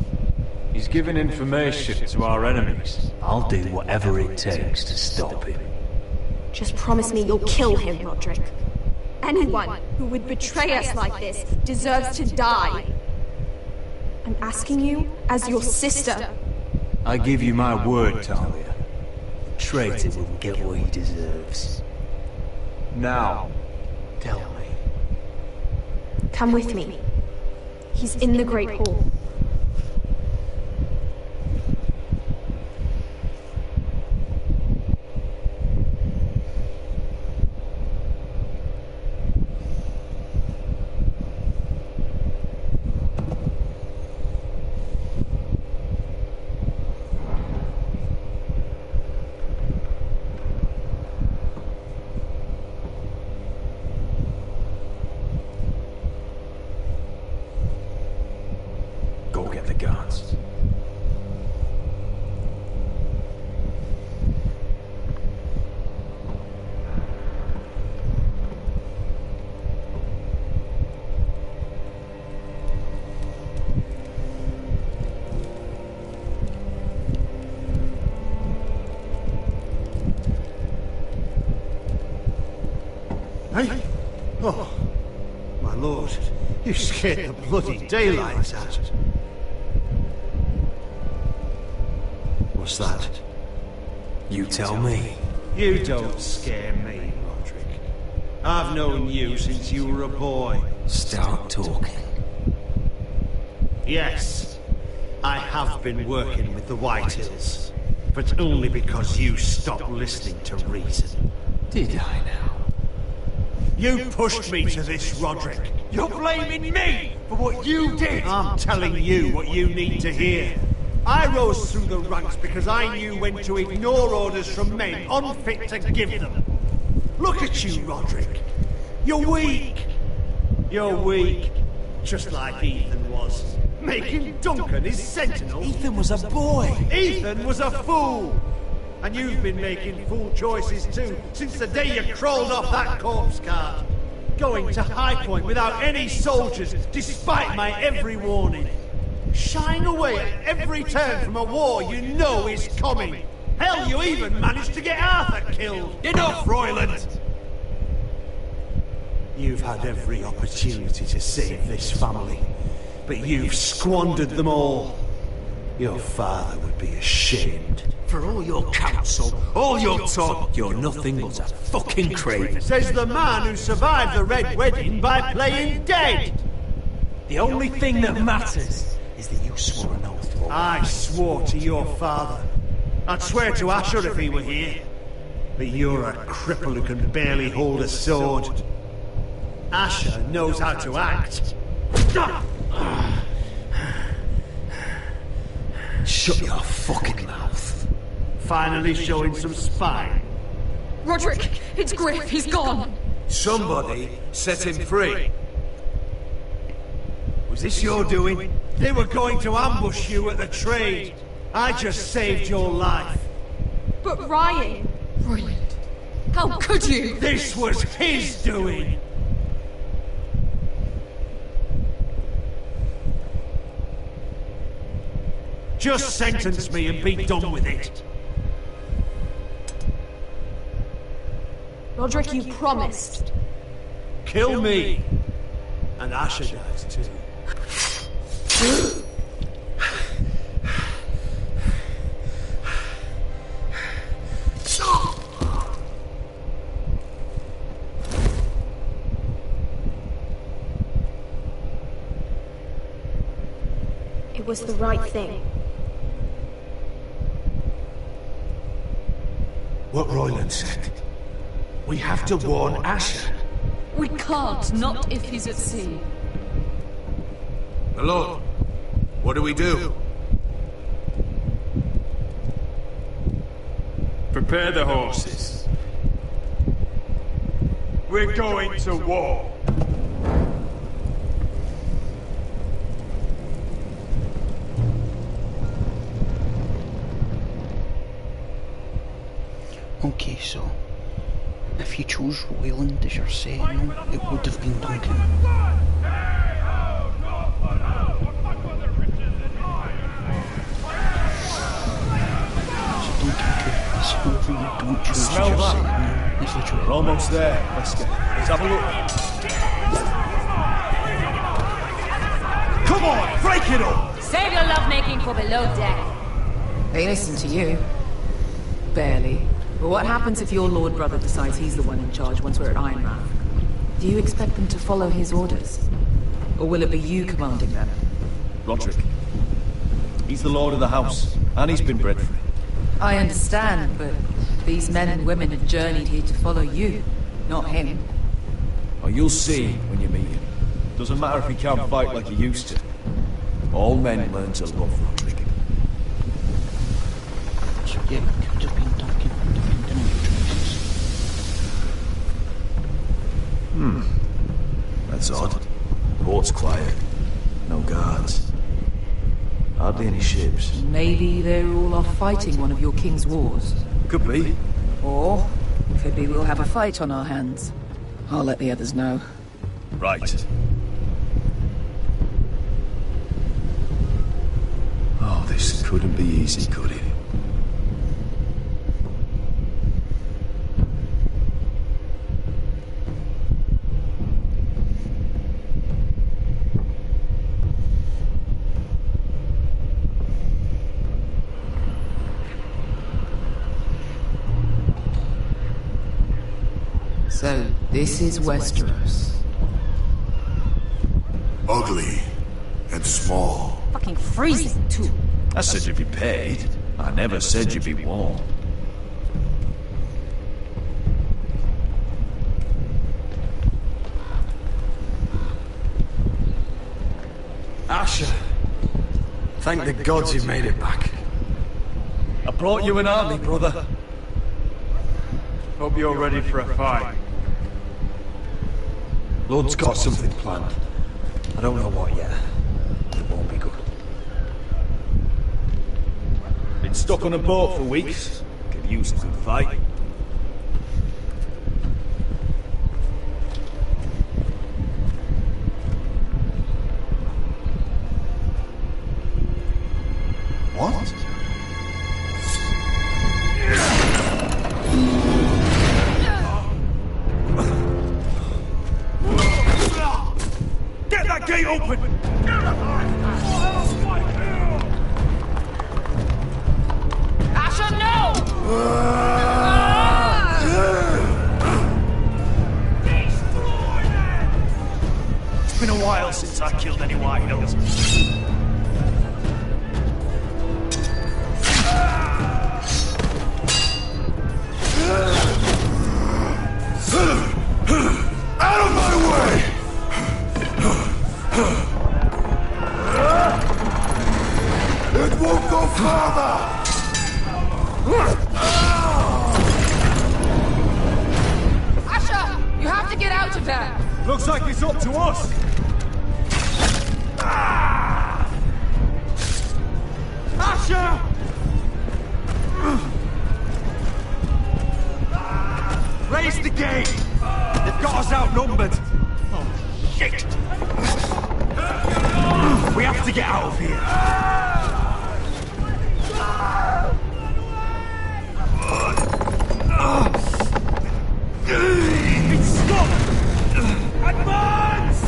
He's given information to our enemies. I'll do whatever it takes to stop him. Just promise me you'll kill him, Roderick. Anyone who would betray us like this deserves to die. I'm asking you as your sister. I give you my word, Talia. Traitor will get what he deserves. Now, tell me. Come with me. He's in the Great Hall. Go get the guards. Hey? Oh, my lord, you scared the bloody daylights out. What's that? You tell me. You don't scare me, Roderick. I've known you since you were a boy. Start talking. Yes, I have been working with the Whitehills, but only because you stopped listening to reason. Did I now? You pushed me to this, Roderick. You're blaming me for what you did. I'm telling you what you need to hear. I rose through the ranks because I knew when to ignore orders from men unfit to give them. Look at you, Roderick. You're weak. You're weak. Just like Ethan was. Making Duncan his sentinel. Ethan was a boy. Ethan was a fool. And you've been making fool choices too, since the day you crawled off that corpse cart. Going to High Point without any soldiers, despite my every warning. Shying away at every turn from a war you know is coming. Hell, you even managed to get Arthur killed. Enough, Royland! You've had every opportunity to save this family, but you've squandered them all. Your father would be ashamed. For all your counsel, all your talk, you're nothing but a fucking craven. Says the man who survived the Red Wedding by playing dead. The only thing that matters is that you swore an oath. I swore to your father. I'd swear to Asher if he were here. But you're a cripple who can barely hold a sword. Asher knows how to act. Shut your fucking mouth. Finally showing some spine. Roderick, it's Griff. He's gone. Somebody set him free. Was this your doing? They were going to ambush you at the trade. I just saved your life. But Ryan... Royland, how could you? This was his doing. Just sentence me and be done with it. Roderick, you promised. Kill me. And Asher dies too. It was the right thing. What Royland said. We have to warn Asher. We can't, not if he's at sea. My lord, what do we do? Prepare the horses. We're going to war. Okay, so If you chose Royland as your setting, it would have been Duncan. However you don't choose Smell your that? setting, it's literally We're almost there. Let's have a look. Come on, break it up! Save your lovemaking for below deck. They listen to you. Barely. But what happens if your Lord Brother decides he's the one in charge once we're at Ironrath? Do you expect them to follow his orders? Or will it be you commanding them? Roderick. He's the Lord of the house, and he's been bred for it. I understand, but these men and women have journeyed here to follow you, not him. Oh, you'll see when you meet him. Doesn't matter if he can't fight like he used to. All men learn to love Roderick. So yeah, it could have been Duncan, depending on your choices. That's odd. Port's quiet. No guards. Hardly any ships. Maybe they're all off fighting one of your king's wars. Could be. Or, could be we'll have a fight on our hands. I'll let the others know. Right. Oh, this couldn't be easy, could it? So, this is Westeros. Ugly and small. Fucking freezing, too. I said you'd be paid. I never said you'd be warm. Asher, thank the gods you've made it back. I brought you an army, brother. Hope you're ready for a fight. Lord's got something planned. I don't know what yet. It won't be good. Been stuck on a boat for weeks. Could use a good fight. What? Get that gate open! Asher, no! It's been a while since I killed any White Hills. Out of my way! It won't go farther! Asher, you have to get out of there! Looks like it's up to us! Asher! Raise the gate! They've got us outnumbered! Oh, shit! We have to get out of here! It's stopped! Advance!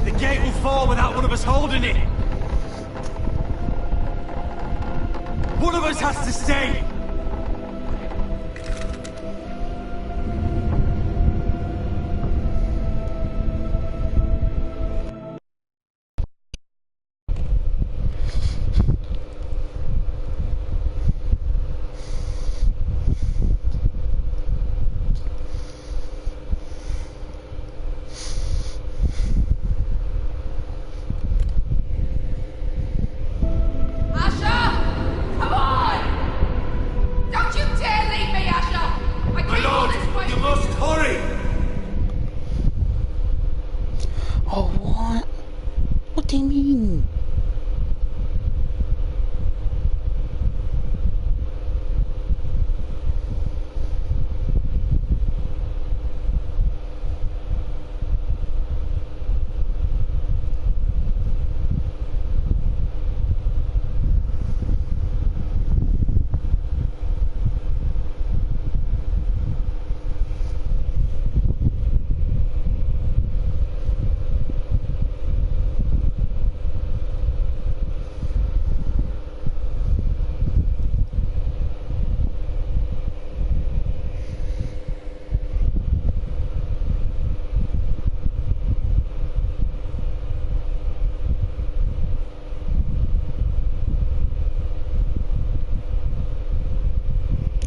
The gate will fall without one of us holding it! One of us has to stay!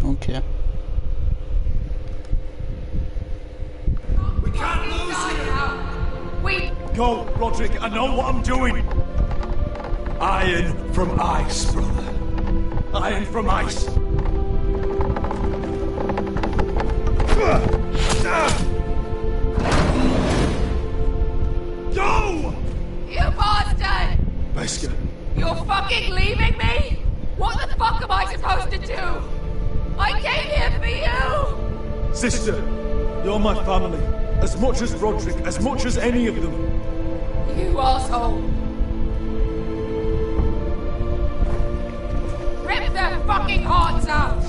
Okay. We can't lose him! Wait! Go, Roderick, I know what I'm doing! Iron from ice, brother. Iron from ice. Go! You bastard! Wesker. You're fucking leaving me? What the fuck am I supposed to do? I came here for you! Sister, you're my family. As much as Roderick, as much as any of them. You asshole! Rip their fucking hearts out!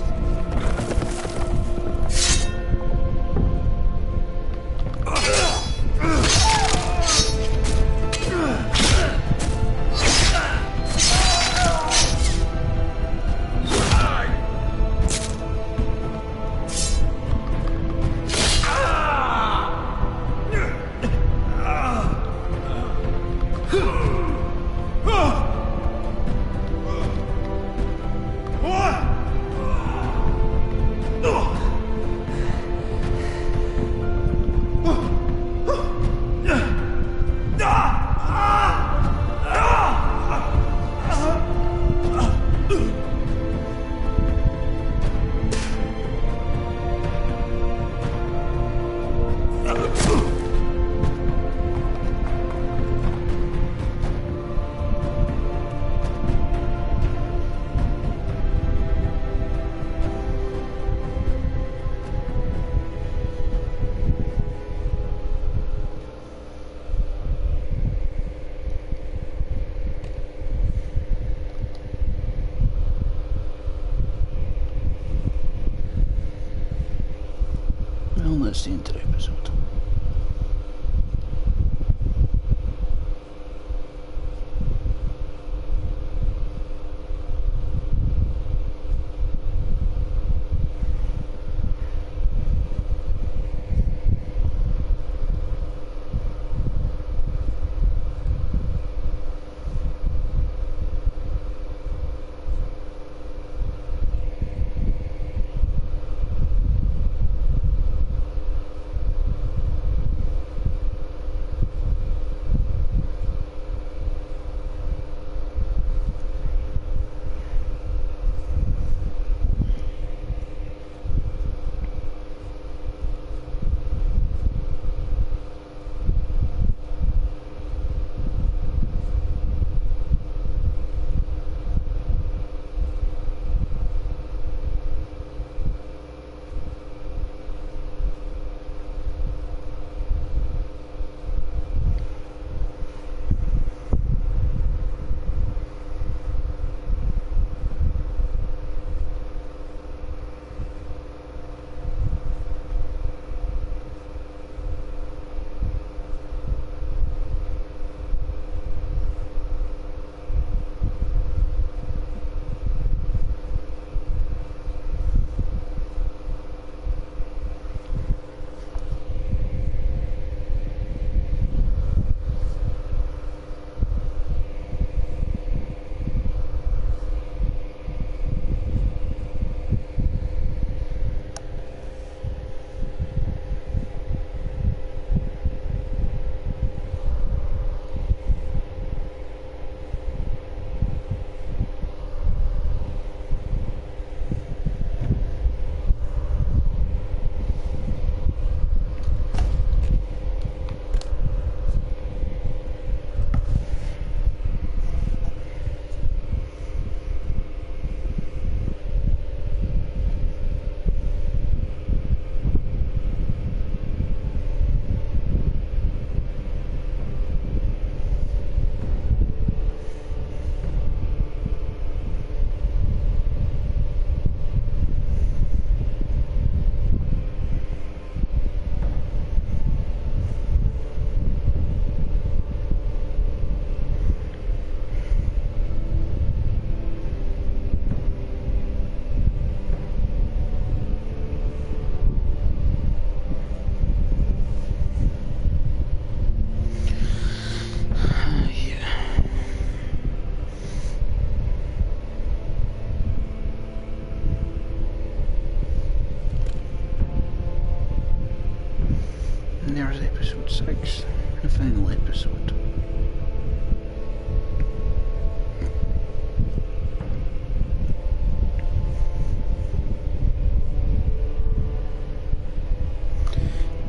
Well, that's the entire episode. there's episode 6, the final episode.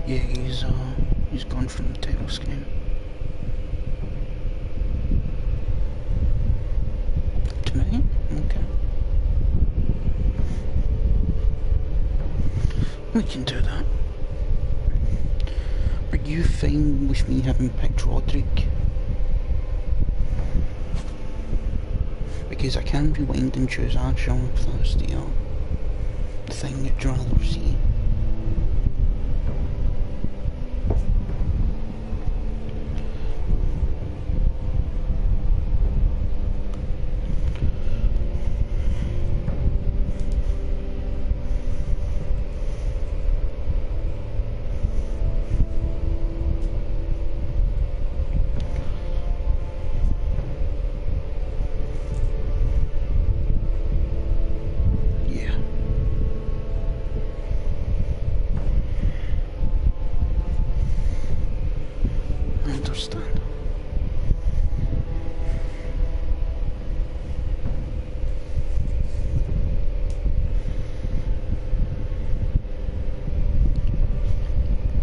Yeah, he's gone from the title screen. To me? Okay. We can do that. Are you fine with me having picked Roderick? Because I can rewind and choose Arshon if that's the thing you'd rather see.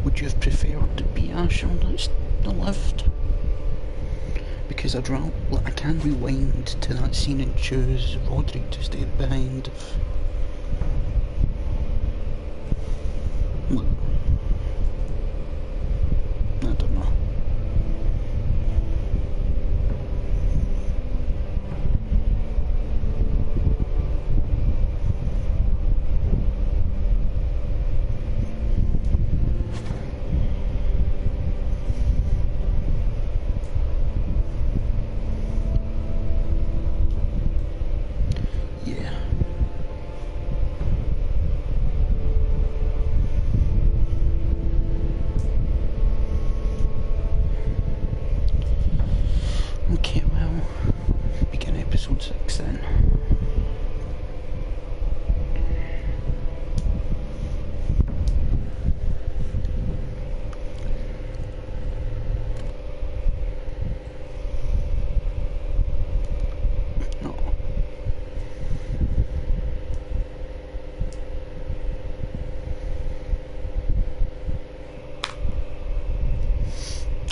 Would you have preferred to be Arshon that's the lift? Because I can rewind to that scene and choose Roderick to stay behind. Look, I don't know. Okay, well, begin episode 6 then. No.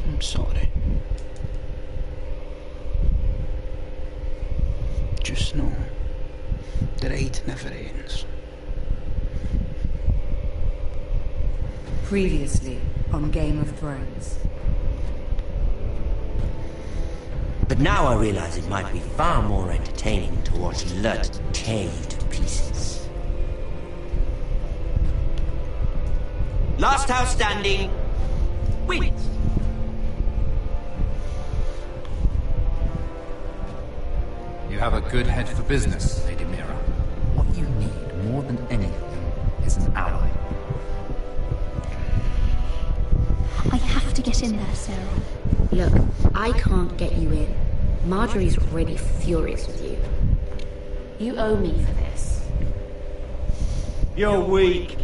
I'm sorry. Just know, the ride never ends. Previously on Game of Thrones. But now I realize it might be far more entertaining to watch Lut tear you to pieces. Last house standing wins. You have a good head for business, Lady Mira. What you need more than anything is an ally. I have to get in there, Sarah. Look, I can't get you in. Marjorie's already furious with you. You owe me for this. You're weak,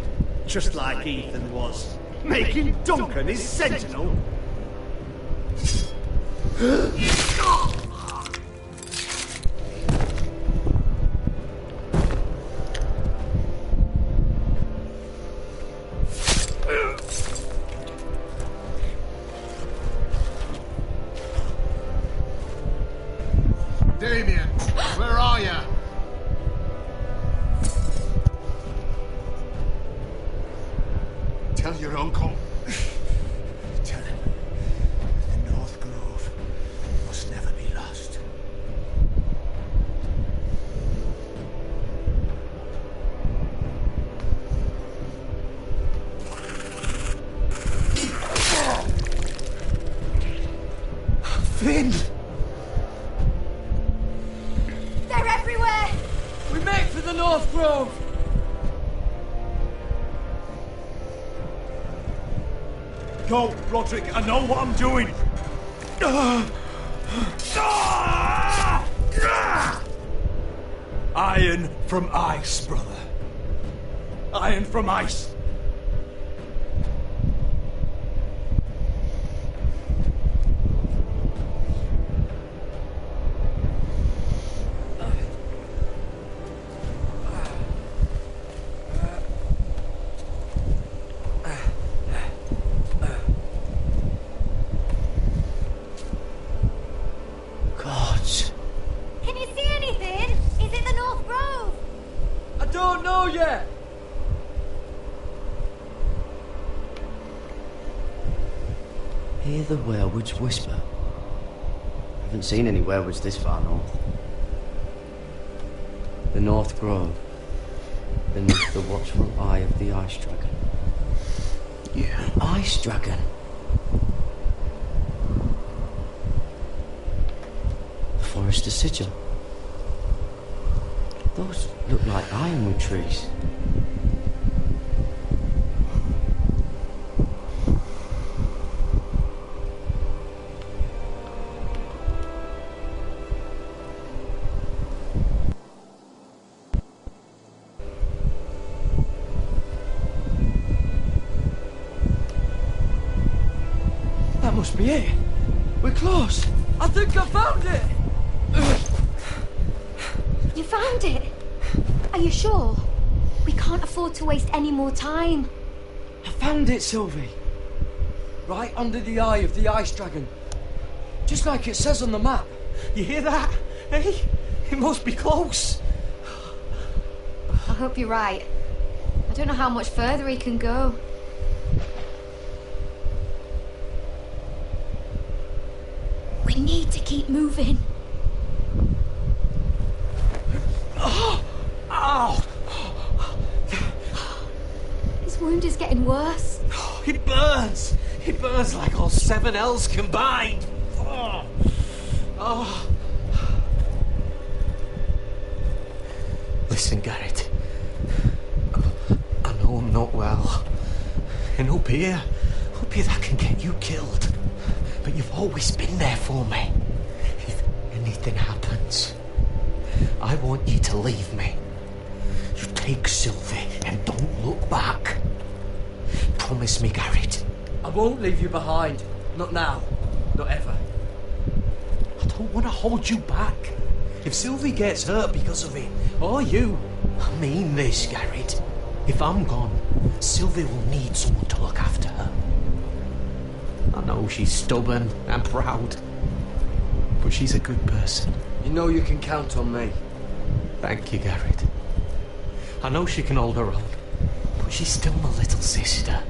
just like Ethan was, making Duncan his sentinel. Damien, where are you? Tell your uncle. Tell him the North Grove must never be lost. Finn! They're everywhere! We make for the North Grove! Go, Roderick, I know what I'm doing! Iron from ice, brother. Iron from ice. go yet! Hear the werewolves whisper. Haven't seen any werewolves this far north. The North Grove, beneath the watchful eye of the Ice Dragon. Yeah. Ice Dragon? The Forester's Sigil. Those look like ironwood trees. That must be it. We're close. I think I found it. You found it? Are you sure? We can't afford to waste any more time. I found it, Sylvie. Right under the eye of the Ice Dragon. Just like it says on the map. You hear that? Hey? It must be close. I hope you're right. I don't know how much further he can go. We need to keep moving. Ow! His wound is getting worse. It burns! It burns like all 7 L's combined! Oh. Oh. Listen, Garrett. I know I'm not well. And up here that can get you killed. But you've always been there for me. If anything happens, I want you to leave me. You take Sylvie and don't look back. Promise me, Garrett. I won't leave you behind. Not now. Not ever. I don't want to hold you back. If Sylvie gets hurt because of it, or you, I mean this, Garrett. If I'm gone, Sylvie will need someone to look after her. I know she's stubborn and proud, but she's a good person. You know you can count on me. Thank you, Garrett. I know she can hold her own, but she's still my little sister.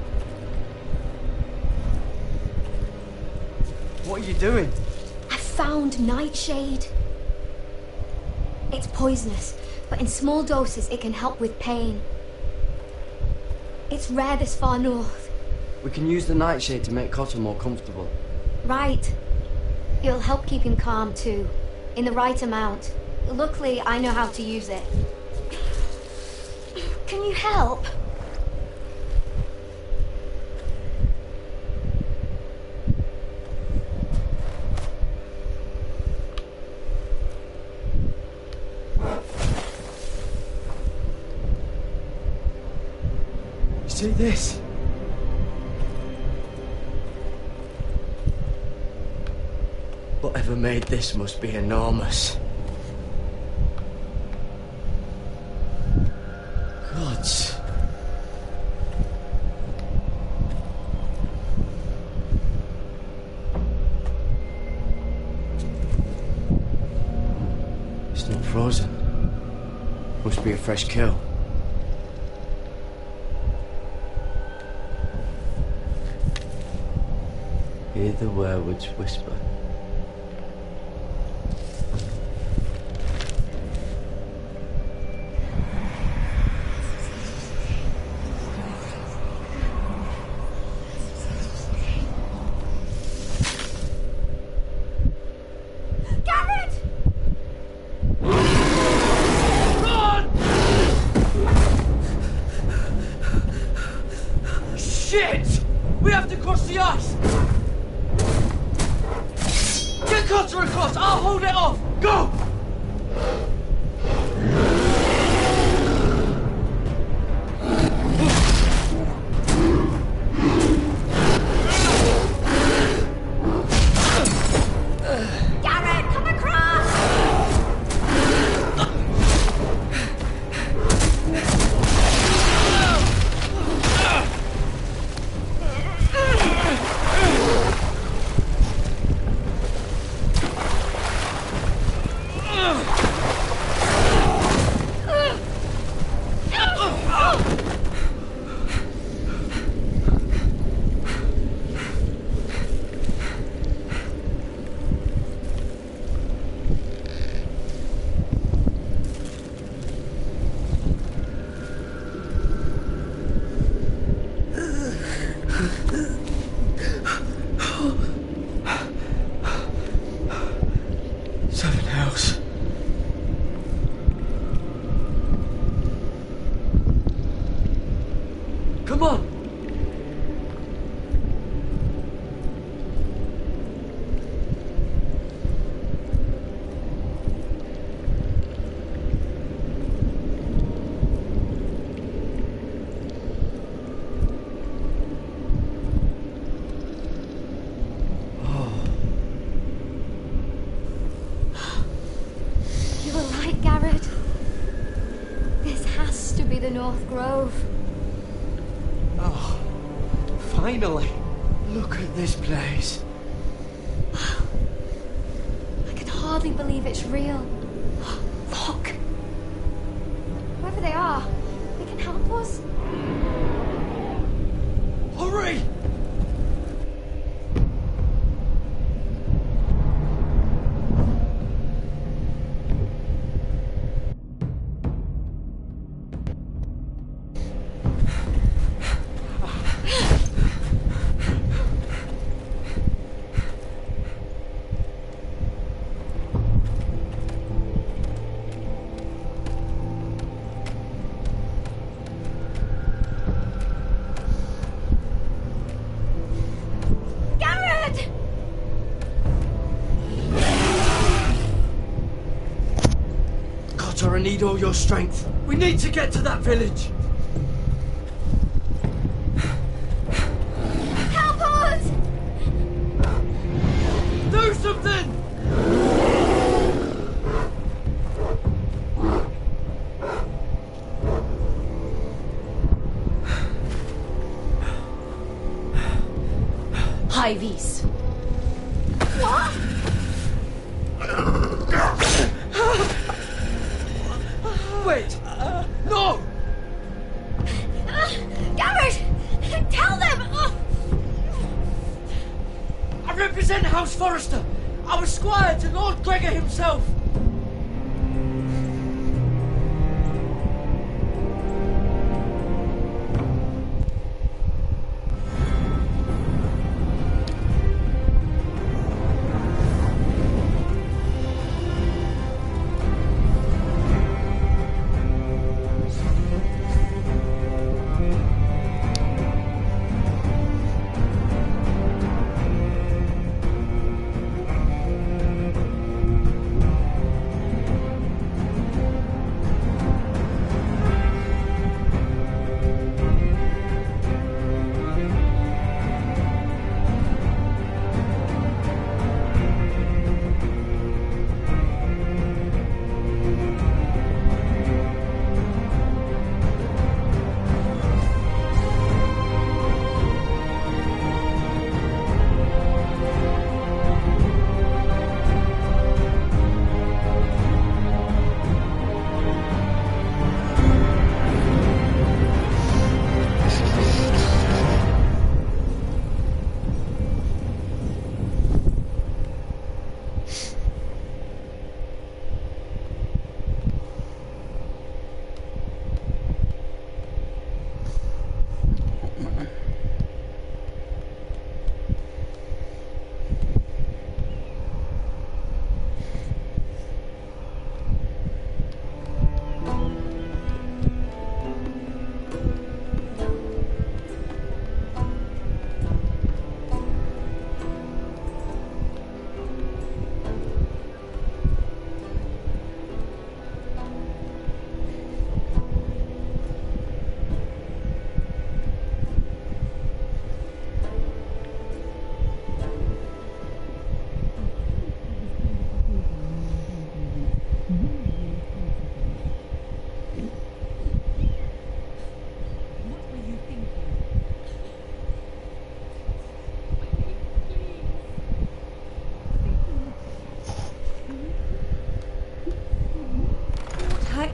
What are you doing? I found Nightshade. It's poisonous, but in small doses it can help with pain. It's rare this far north. We can use the Nightshade to make Cotter more comfortable. Right. It'll help keep him calm too, in the right amount. Luckily, I know how to use it. Can you help? You see this? Whatever made this must be enormous. Gods. It's not frozen. Must be a fresh kill. Hear the werewolves whisper. Shit! We have to cross the ice! Get Cotter across! I'll hold it off! Go! Garrett, come across! Come on! You were right, Garrett. This has to be the North Grove. Oh, finally! Look at this place. I can hardly believe it's real. Look! Whoever they are, they can help us. Hurry! Garrett! Cotter, I need all your strength. We need to get to that village. Help us! Do something! High vis. What? Wait! No! Garrett! Tell them! I represent House Forrester. I was squire to Lord Gregor himself.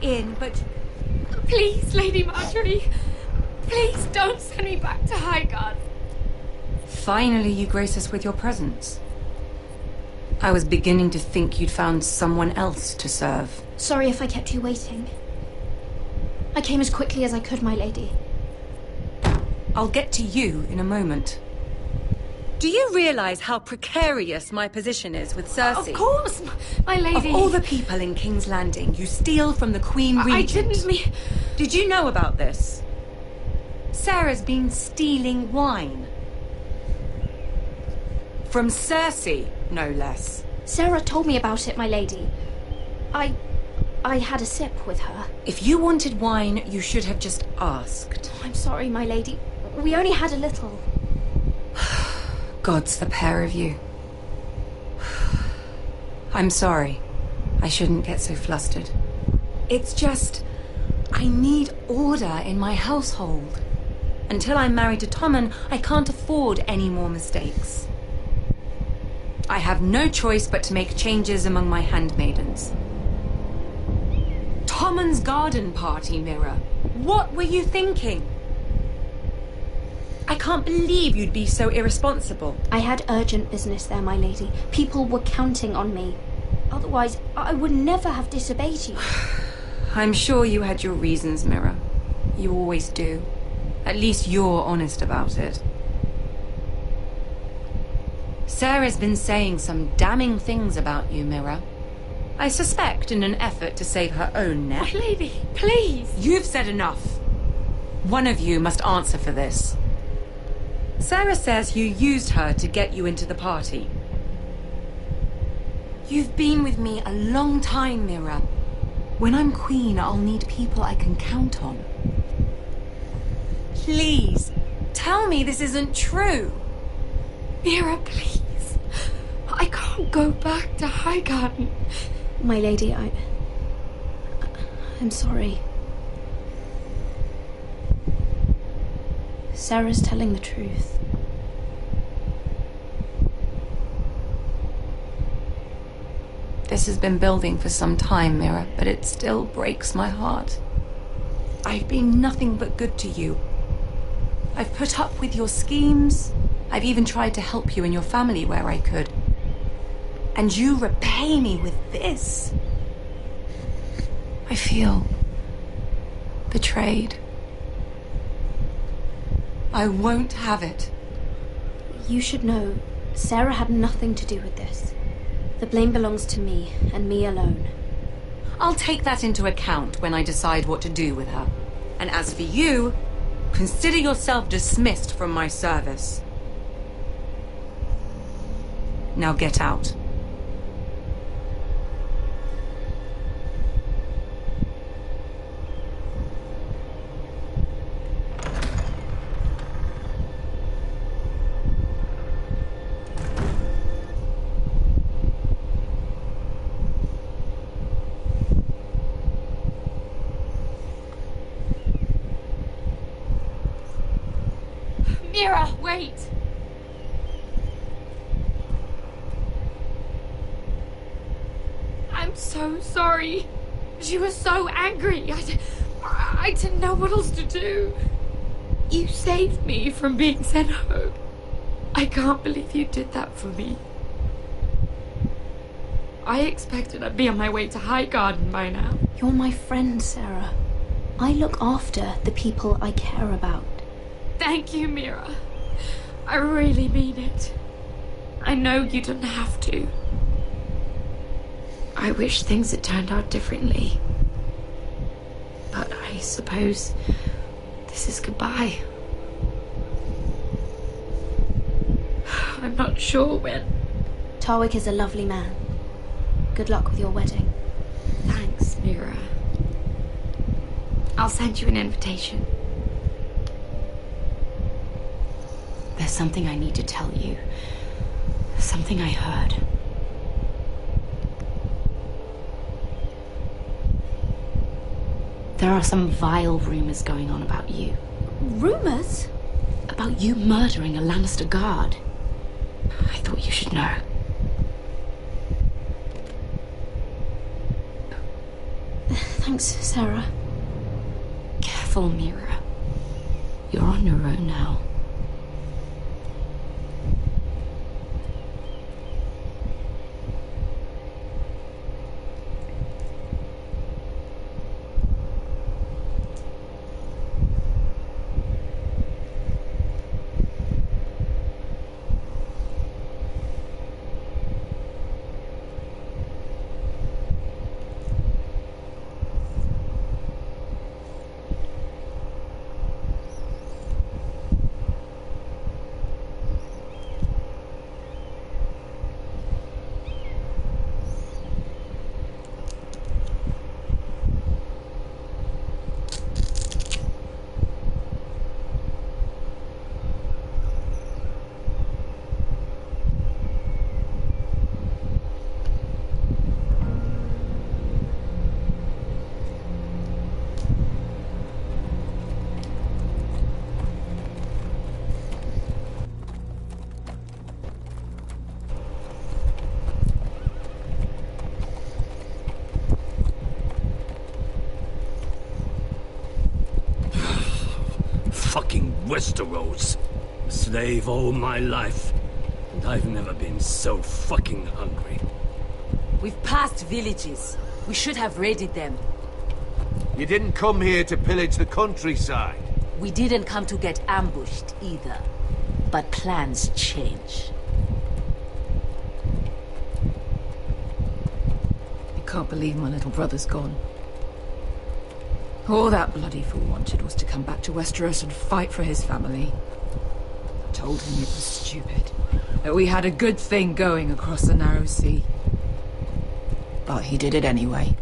In, but Please, Lady Marjorie. Please don't send me back to Highgarth. Finally, you grace us with your presence. I was beginning to think you'd found someone else to serve. Sorry if I kept you waiting. I came as quickly as I could, my lady. I'll get to you in a moment. Do you realize how precarious my position is with Cersei? Of course, my lady. Of all the people in King's Landing, you steal from the Queen Regent. I didn't mean... Did you know about this? Sarah's been stealing wine. From Cersei, no less. Sarah told me about it, my lady. I had a sip with her. If you wanted wine, you should have just asked. I'm sorry, my lady. We only had a little. Gods, the pair of you. I'm sorry. I shouldn't get so flustered. It's just, I need order in my household. Until I'm married to Tommen, I can't afford any more mistakes. I have no choice but to make changes among my handmaidens. Tommen's garden party, Mira. What were you thinking? I can't believe you'd be so irresponsible. I had urgent business there, my lady. People were counting on me. Otherwise, I would never have disobeyed you. I'm sure you had your reasons, Mira. You always do. At least you're honest about it. Sarah's been saying some damning things about you, Mira. I suspect in an effort to save her own neck. My lady, please! You've said enough. One of you must answer for this. Sarah says you used her to get you into the party. You've been with me a long time, Mira. When I'm queen, I'll need people I can count on. Please, tell me this isn't true. Mira, please. I can't go back to Highgarden. My lady, I'm sorry. Sarah's telling the truth. This has been building for some time, Mira, but it still breaks my heart. I've been nothing but good to you. I've put up with your schemes. I've even tried to help you and your family where I could. And you repay me with this. I feel betrayed. I won't have it. You should know, Sarah had nothing to do with this. The blame belongs to me, and me alone. I'll take that into account when I decide what to do with her. And as for you, consider yourself dismissed from my service. Now get out. Mira, wait! I'm so sorry. She was so angry. I didn't know what else to do. You saved me from being sent home. I can't believe you did that for me. I expected I'd be on my way to Highgarden by now. You're my friend, Sarah. I look after the people I care about. Thank you, Mira. I really mean it. I know you didn't have to. I wish things had turned out differently. But I suppose this is goodbye. I'm not sure when. Tarwick is a lovely man. Good luck with your wedding. Thanks, Mira. I'll send you an invitation. There's something I need to tell you. Something I heard. There are some vile rumors going on about you. Rumors? About you murdering a Lannister guard. I thought you should know. Thanks, Sarah. Careful, Mira. You're on your own now. fucking Westeros. A slave all my life, and I've never been so fucking hungry. We've passed villages. We should have raided them. You didn't come here to pillage the countryside. We didn't come to get ambushed either. But plans change. I can't believe my little brother's gone. All that bloody fool wanted was to come back to Westeros and fight for his family. I told him it was stupid, that we had a good thing going across the narrow sea. But he did it anyway.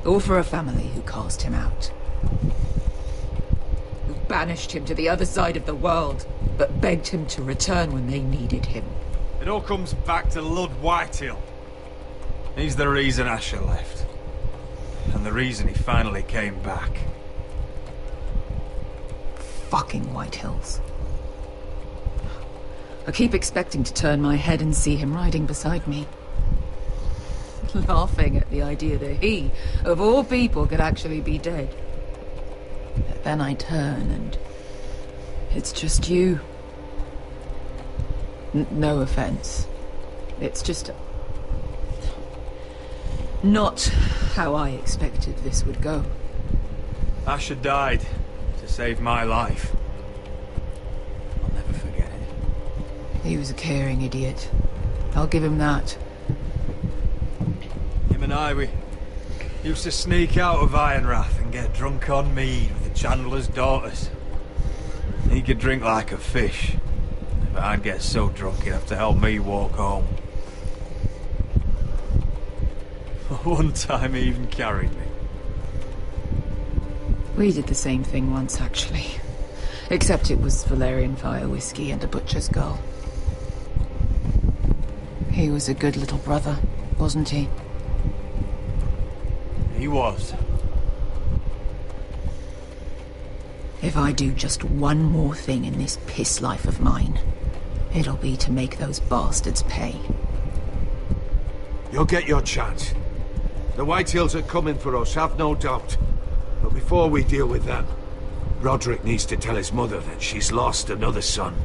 All for a family who cast him out. Who banished him to the other side of the world, but begged him to return when they needed him. It all comes back to Lord Whitehill. He's the reason Asher left. And the reason he finally came back. Fucking Whitehills. I keep expecting to turn my head and see him riding beside me. Laughing at the idea that he, of all people, could actually be dead. But then I turn and... it's just you. No offense. It's just... not how I expected this would go. Asher died to save my life. I'll never forget it. He was a caring idiot. I'll give him that. Him and I, we used to sneak out of Ironrath and get drunk on mead with the Chandler's daughters. He could drink like a fish, but I'd get so drunk he'd have to help me walk home. One time he even carried me. We did the same thing once, actually. Except it was Valerian fire whiskey and a butcher's girl. He was a good little brother, wasn't he? He was. If I do just one more thing in this piss life of mine, it'll be to make those bastards pay. You'll get your chance. The Whitehills are coming for us, have no doubt. But before we deal with them, Roderick needs to tell his mother that she's lost another son.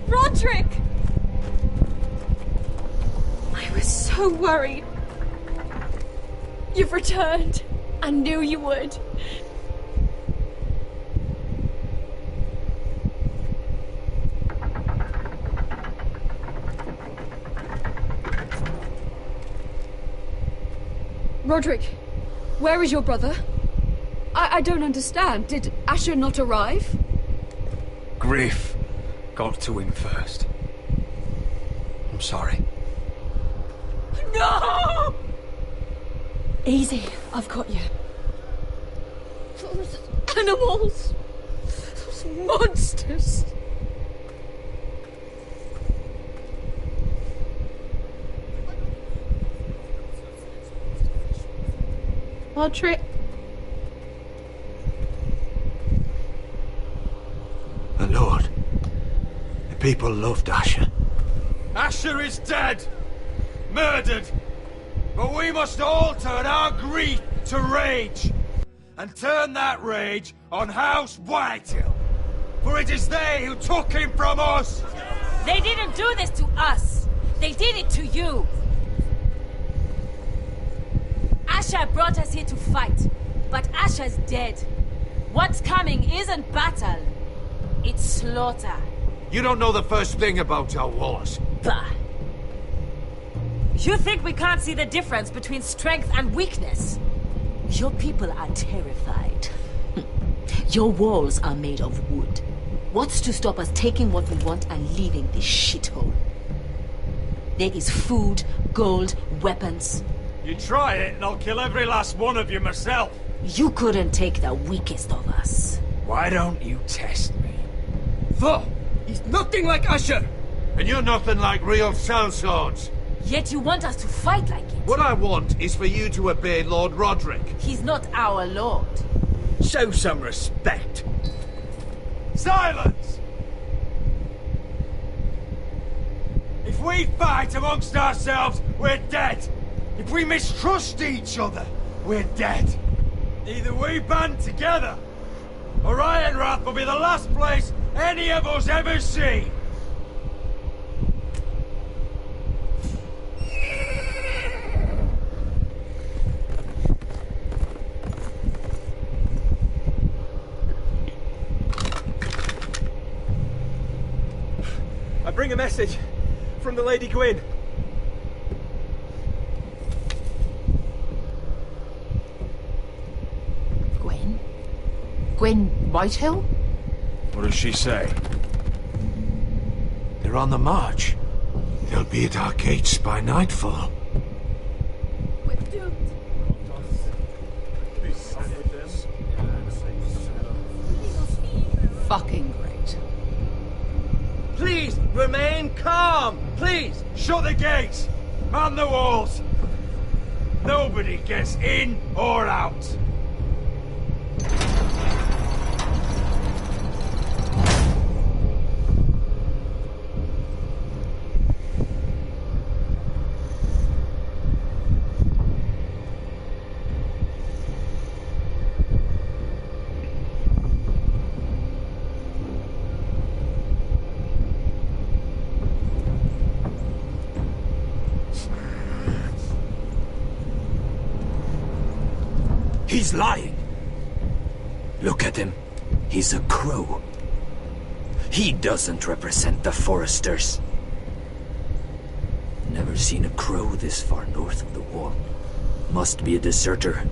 Roderick! I was so worried. You've returned. I knew you would. Roderick, where is your brother? I don't understand. Did Asher not arrive? Griff got to him first. I'm sorry. No! Easy, I've got you. Those animals. Those monsters. Roderick. The Lord. The people loved Asher. Asher is dead! Murdered! But we must all turn our grief to rage! And turn that rage on House Whitehill! For it is they who took him from us! They didn't do this to us! They did it to you! Asher brought us here to fight, but Asher's dead. What's coming isn't battle, it's slaughter. You don't know the first thing about our wars. Bah! You think we can't see the difference between strength and weakness? Your people are terrified. Your walls are made of wood. What's to stop us taking what we want and leaving this shithole? There is food, gold, weapons. You try it, and I'll kill every last one of you myself. You couldn't take the weakest of us. Why don't you test me? Though, he's nothing like Asher. And you're nothing like real sellswords. Yet you want us to fight like it. What I want is for you to obey Lord Roderick. He's not our lord. Show some respect. Silence! If we fight amongst ourselves, we're dead. If we mistrust each other, we're dead. Either we band together, or Ironrath will be the last place any of us ever see. I bring a message from the Lady Gwyn. Gwyn? Gwyn Whitehill? What does she say? They're on the march. They'll be at our gates by nightfall. We're doomed. Fucking great. Please, remain calm! Please! Shut the gates! Man the walls! Nobody gets in or out! He's lying. Look at him. He's a crow. He doesn't represent the Foresters. Never seen a crow this far north of the wall. Must be a deserter.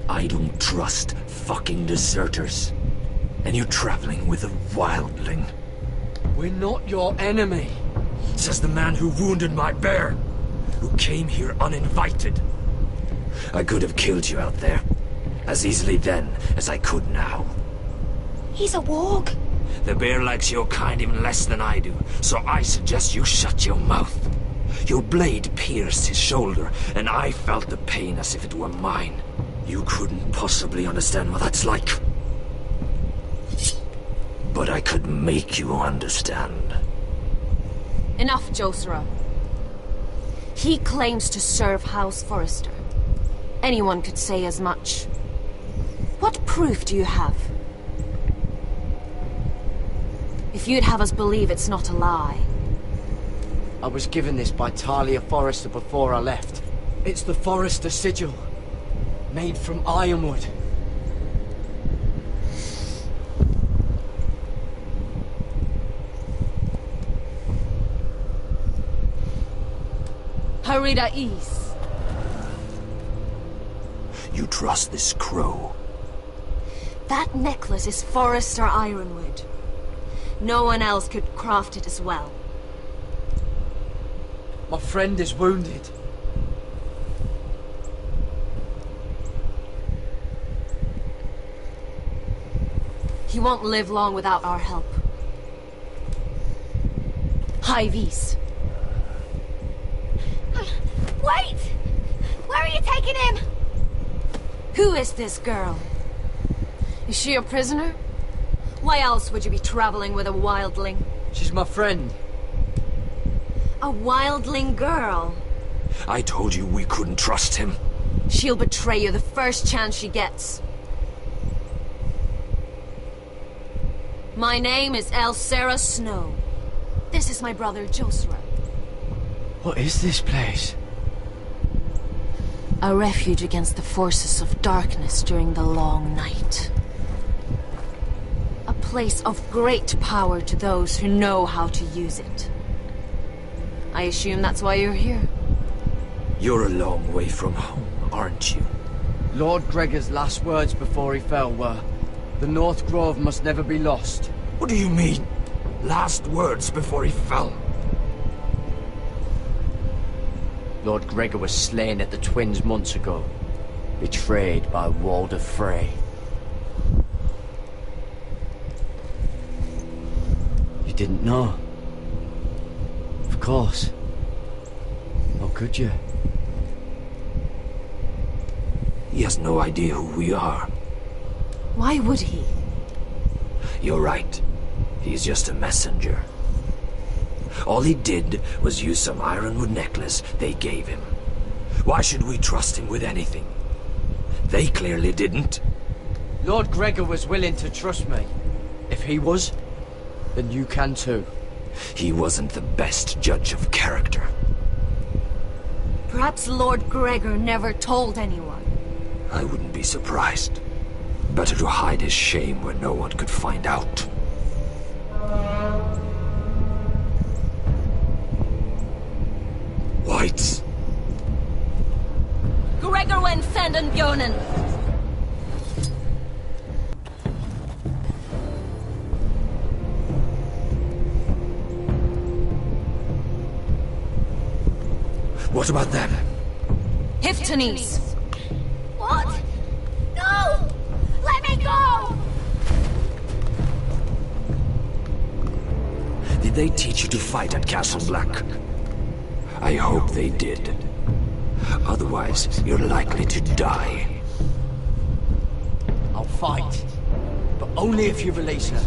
I don't trust fucking deserters. And you're traveling with a wildling. We're not your enemy. Says the man who wounded my bear. Who came here uninvited. I could have killed you out there. As easily then as I could now. He's a warg. The bear likes your kind even less than I do, so I suggest you shut your mouth. Your blade pierced his shoulder, and I felt the pain as if it were mine. You couldn't possibly understand what that's like. But I could make you understand. Enough, Josra. He claims to serve House Forrester. Anyone could say as much. What proof do you have? If you'd have us believe it's not a lie. I was given this by Talia Forrester before I left. It's the Forrester sigil. Made from ironwood. Harida East. You trust this crow? That necklace is Forrester ironwood. No one else could craft it as well. My friend is wounded. He won't live long without our help. Hyvis. Wait! Where are you taking him? Who is this girl? Is she a prisoner? Why else would you be traveling with a wildling? She's my friend. A wildling girl? I told you we couldn't trust him. She'll betray you the first chance she gets. My name is Elsera Snow. This is my brother Josra. What is this place? A refuge against the forces of darkness during the long night. A place of great power to those who know how to use it. I assume that's why you're here. You're a long way from home, aren't you? Lord Gregor's last words before he fell were, "The North Grove must never be lost." What do you mean? Last words before he fell? Lord Gregor was slain at the Twins months ago. Betrayed by Walder Frey. You didn't know? Of course. How could you? He has no idea who we are. Why would he? You're right. He's just a messenger. All he did was use some ironwood necklace they gave him. Why should we trust him with anything? They clearly didn't. Lord Gregor was willing to trust me. If he was, then you can too. He wasn't the best judge of character. Perhaps Lord Gregor never told anyone. I wouldn't be surprised. Better to hide his shame where no one could find out. Whites. Gregor went senden Björnen. What about them? Hiftanes. What? No! Let me go! Did they teach you to fight at Castle Black? I hope they did. Otherwise, you're likely to die. I'll fight. But only if you release her.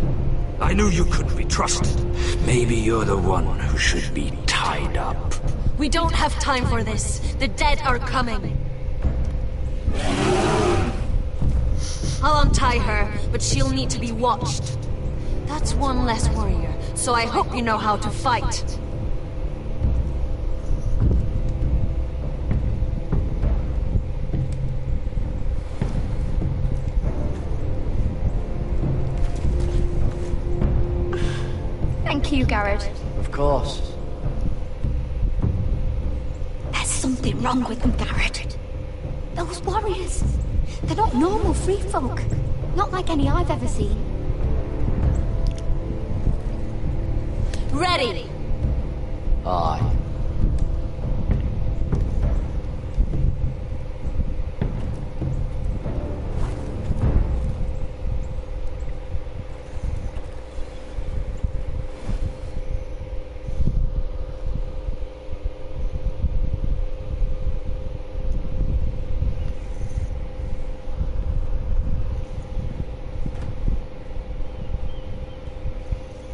I knew you couldn't be trusted. Maybe you're the one who should be tied up. We don't have time for this. The dead are coming. I'll untie her, but she'll need to be watched. That's one less warrior, so I hope you know how to fight. Thank you, Garrett. Of course. There's something wrong with them, Garrett. Those warriors, they're not normal free folk. Not like any I've ever seen. Ready! Aye.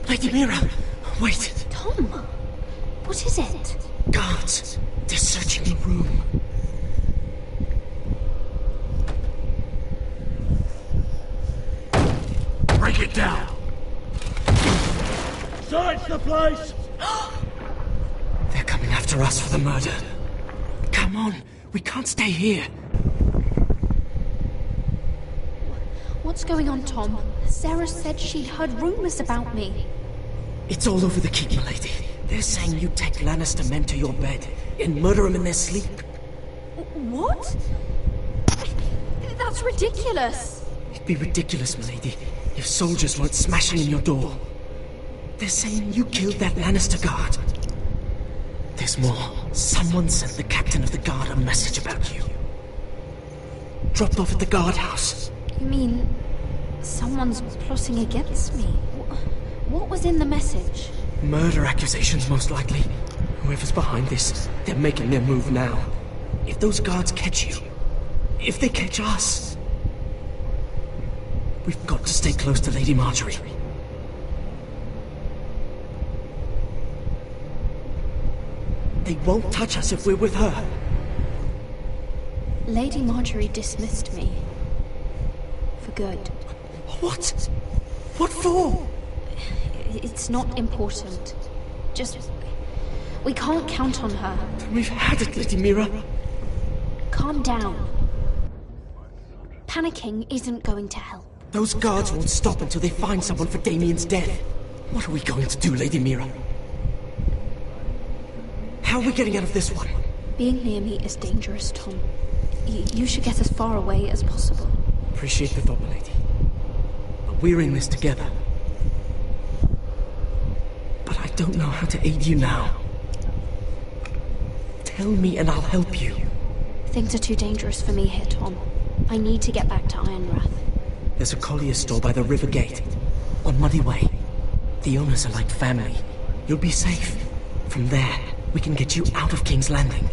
Lady Mira, wait. Tom, what is it? Guards, they're searching the room. Break it down! Search the place! They're coming after us for the murder. Come on, we can't stay here. What's going on, Tom? Sarah said she'd heard rumors about me. It's all over the keep, milady. They're saying you take Lannister men to your bed and murder them in their sleep. What? That's ridiculous. It'd be ridiculous, milady, if soldiers weren't smashing in your door. They're saying you killed that Lannister guard. There's more. Someone sent the captain of the guard a message about you. Dropped off at the guardhouse. You mean someone's plotting against me? What was in the message? Murder accusations, most likely. Whoever's behind this, they're making their move now. If those guards catch you, if they catch us, we've got to stay close to Lady Marjorie. They won't touch us if we're with her. Lady Marjorie dismissed me. For good. What? What for? It's not important. Just... we can't count on her. We've had it, Lady Mira. Calm down. Panicking isn't going to help. Those guards won't stop until they find someone for Damien's death. What are we going to do, Lady Mira? How are we getting out of this one? Being near me is dangerous, Tom. You should get as far away as possible. Appreciate the thought, milady. But we're in this together. But I don't know how to aid you now. Tell me and I'll help you. Things are too dangerous for me here, Tom. I need to get back to Ironrath. There's a collier store by the river gate. On Muddy Way. The owners are like family. You'll be safe. From there, we can get you out of King's Landing.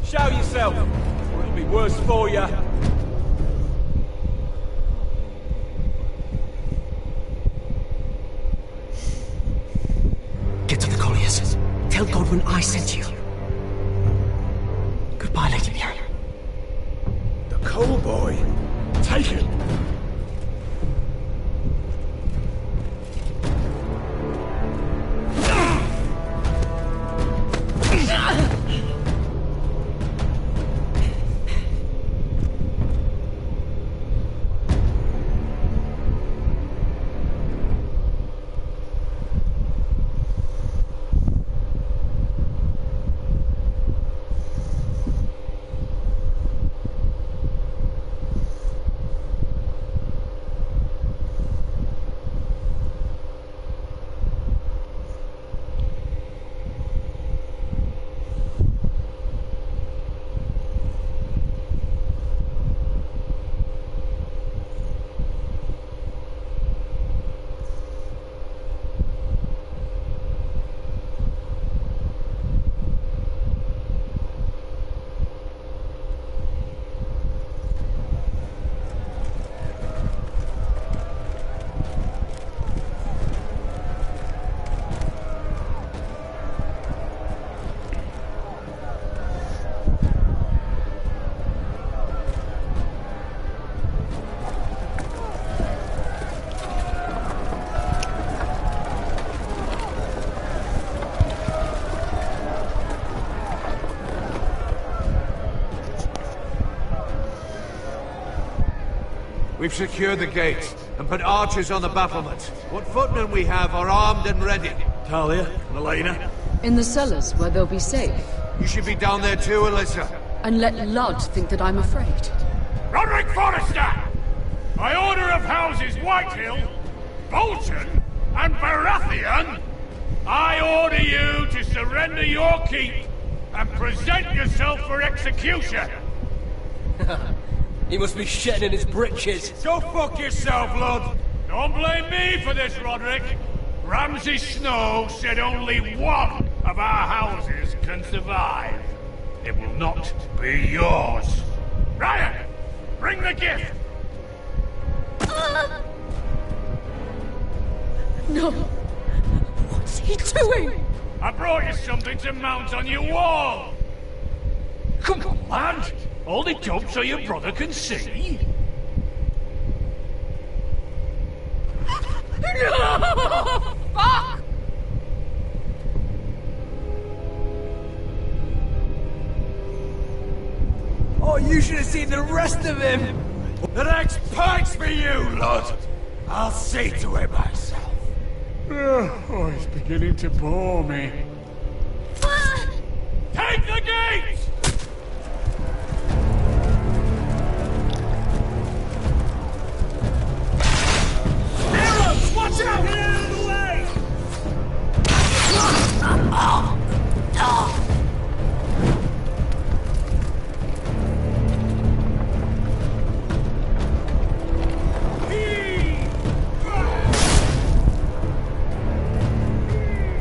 Show yourself, or it'll be worse for you. Get to the colliers. Tell Godwin I sent you. Goodbye, Lady Mira. The coal boy. Take it. We've secured the gate and put archers on the battlement. What footmen we have are armed and ready. Talia, Elena. In the cellars, where they'll be safe. You should be down there too, Alyssa. And let Ludd think that I'm afraid. Roderick Forrester! By order of Houses Whitehill, Bolton, and Baratheon, I order you to surrender your keep and present yourself for execution! He must be shedding his britches. Go fuck yourself, lad! Don't blame me for this, Roderick. Ramsay Snow said only one of our houses can survive. It will not be yours. Ryan, bring the gift! No! What's he doing? I brought you something to mount on your wall! Come on, lad! Hold it up so your brother can see. No! Fuck! Oh, you should have seen the rest of him! The next pike's for you, lad! I'll see to it myself. Oh, it's beginning to bore me. Take the gate! Arrows! Watch out! Get out of the way!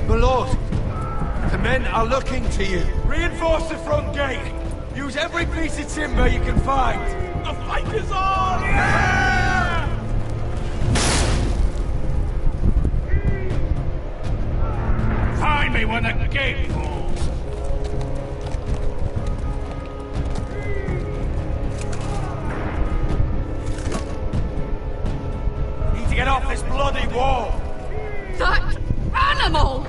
My lord, the men are looking to you. Reinforce the front gate! Use every piece of timber you can find! The fight is on! Yeah! Find me when the gate falls. Need to get off this bloody wall! That animal!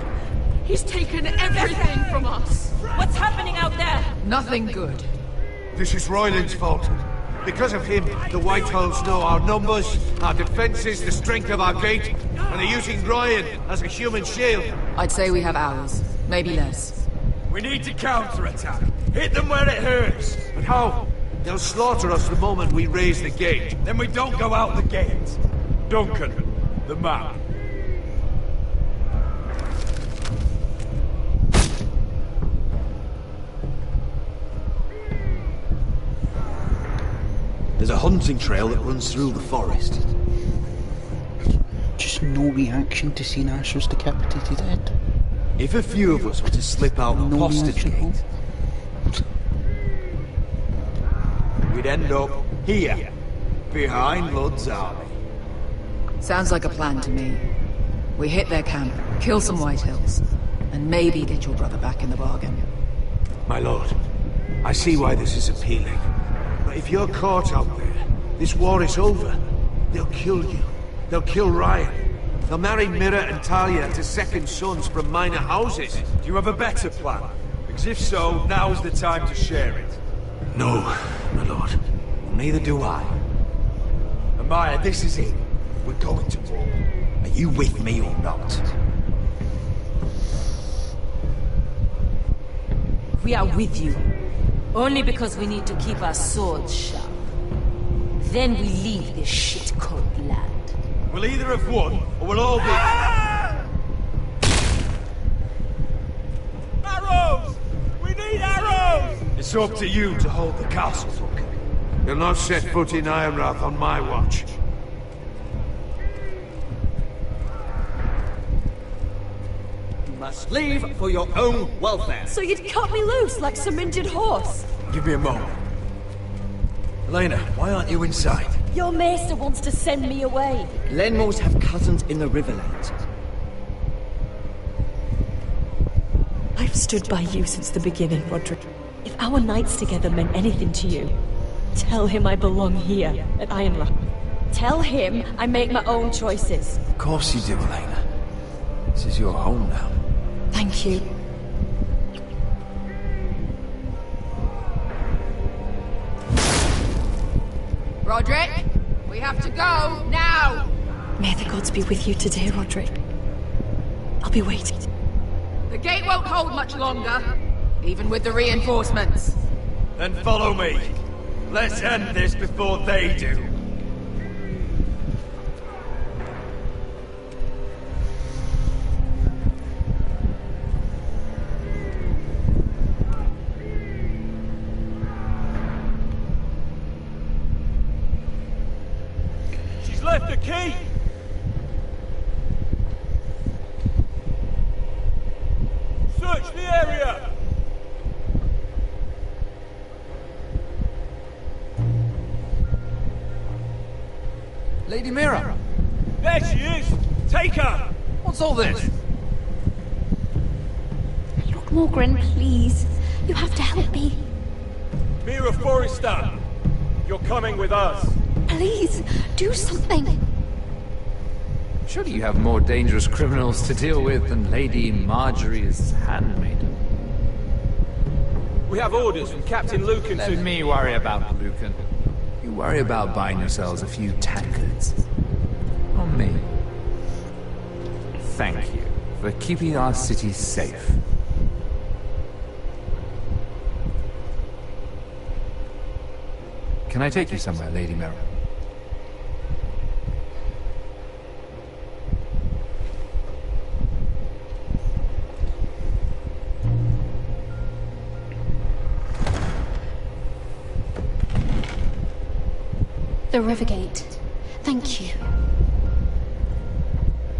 He's taken everything from us. What's happening out there? Nothing good. This is Royland's fault. Because of him, the Whitehills know our numbers, our defenses, the strength of our gate, and they're using Ryan as a human shield. I'd say we have hours, maybe less. We need to counterattack. Hit them where it hurts. But how? They'll slaughter us the moment we raise the gate. Then we don't go out the gate. Duncan, the map. There's a hunting trail that runs through the forest. Just no reaction to seeing Asher's decapitated head. If a few of us were to slip out the postern gate, we'd end up here, behind Lud's army. Sounds like a plan to me. We hit their camp, kill some White Hills, and maybe get your brother back in the bargain. My lord, I see why this is appealing. But if you're caught out there, this war is over. They'll kill you. They'll kill Ryan. They'll marry Mira and Talia to second sons from minor houses. Do you have a better plan? Because if so, now's the time to share it. No, my lord. Neither do I. Amaya, this is it. We're going to war. Are you with me or not? We are with you. Only because we need to keep our swords sharp. Then we leave this shit-cold land. We'll either have won, or we'll all be... Arrows! We need arrows! It's up to you to hold the castle, Duncan. You'll not set foot in Ironrath on my watch. You must leave for your own welfare. So you'd cut me loose like some injured horse? Give me a moment. Elena, why aren't you inside? Your maester wants to send me away. Glenmores have cousins in the Riverlands. I've stood by you since the beginning, Roderick. If our nights together meant anything to you, tell him I belong here at Ironrath. Tell him I make my own choices. Of course you do, Elena. This is your home now. Thank you. Roderick, we have to go, now! May the gods be with you today, Roderick. I'll be waiting. The gate won't hold much longer, even with the reinforcements. Then follow me. Let's end this before they do. She's left the key! Search the area! Lady Mira! There she is! Take her! What's all this? Lord Morgren, please. You have to help me. Mira Forrester! You're coming with us! Please, do something. Surely you have more dangerous criminals to deal with than Lady Marjorie's handmaiden. We have orders from Captain Lucan Let me worry about Lucan. You worry about buying yourselves a few tankards. On me. Thank you for keeping our city safe. Can I take you somewhere, Lady Mira? The Rivergate. Thank you.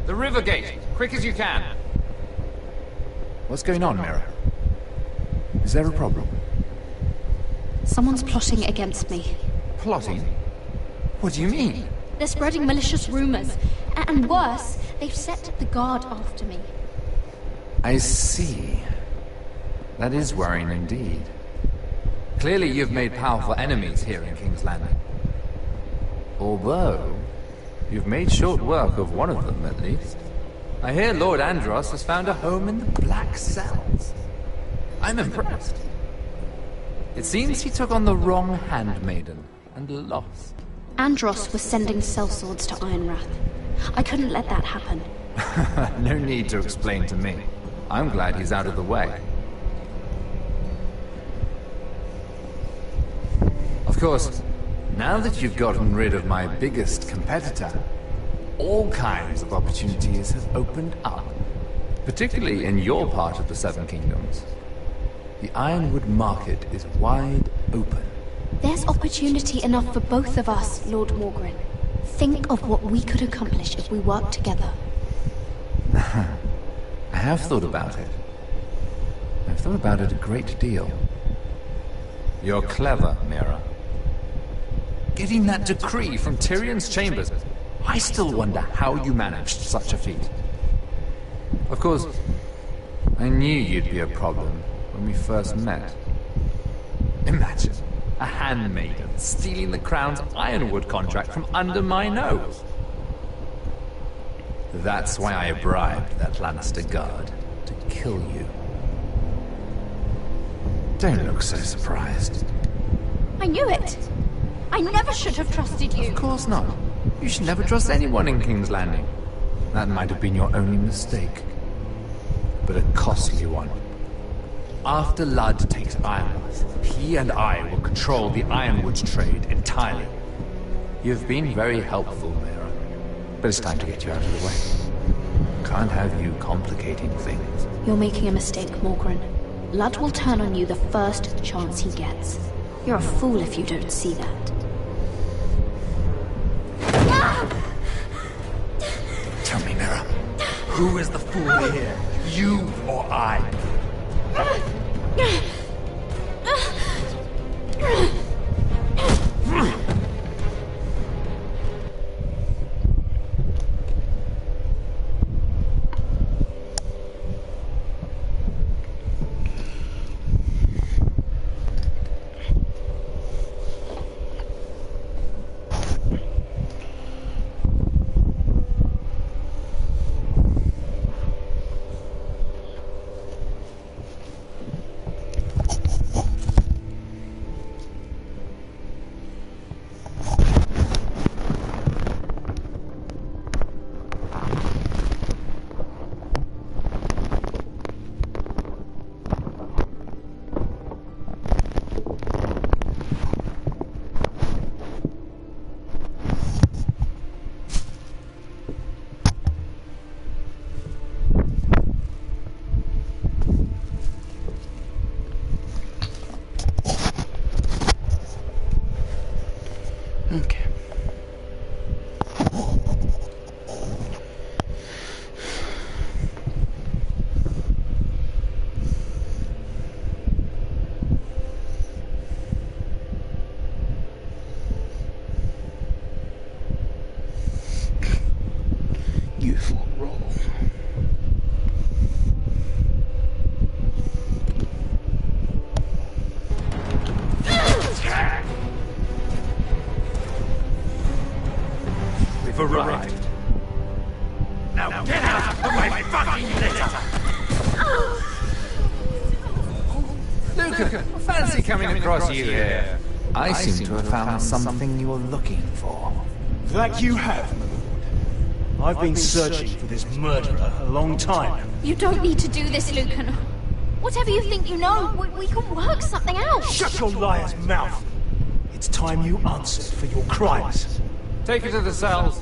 The river gate! Quick as you can! What's going on, Mira? Is there a problem? Someone's plotting against me. Plotting? What do you mean? They're spreading malicious rumors. And worse, they've set the guard after me. I see. That is worrying indeed. Clearly you've made powerful enemies here in King's Landing. Although, you've made short work of one of them, at least. I hear Lord Andros has found a home in the Black Cells. I'm impressed. It seems he took on the wrong handmaiden and lost. Andros was sending sellswords to Ironrath. I couldn't let that happen. No need to explain to me. I'm glad he's out of the way. I've course, now that you've gotten rid of my biggest competitor, all kinds of opportunities have opened up, particularly in your part of the Seven Kingdoms. The Ironwood market is wide open. There's opportunity enough for both of us, Lord Morgren. Think of what we could accomplish if we worked together. I have thought about it. I've thought about it a great deal. You're clever, Mira. Getting that decree from Tyrion's chambers, I still wonder how you managed such a feat. Of course, I knew you'd be a problem when we first met. Imagine a handmaiden stealing the crown's Ironwood contract from under my nose. That's why I bribed that Lannister guard to kill you. Don't look so surprised. I knew it! I never should have trusted you! Of course not. You should never trust anyone in King's Landing. That might have been your only mistake. But a costly one. After Ludd takes Ironworth, he and I will control the Ironwood trade entirely. You've been very helpful, Mira. But it's time to get you out of the way. Can't have you complicating things. You're making a mistake, Morgren. Ludd will turn on you the first chance he gets. You're a fool if you don't see that. Tell me, Mira, who is the fool here? You or I? Okay. Youthful roll. We've arrived. Now get out of my fucking litter! Lucan, fancy coming across you here. I seem to have found something you're looking for. That you have, my lord. I've been searching for this murderer a long time. You don't need to do this, Lucan. Whatever you think you know, we can work something out. Shut your liar's mouth! It's time you answered for your crimes. Take her to the cells.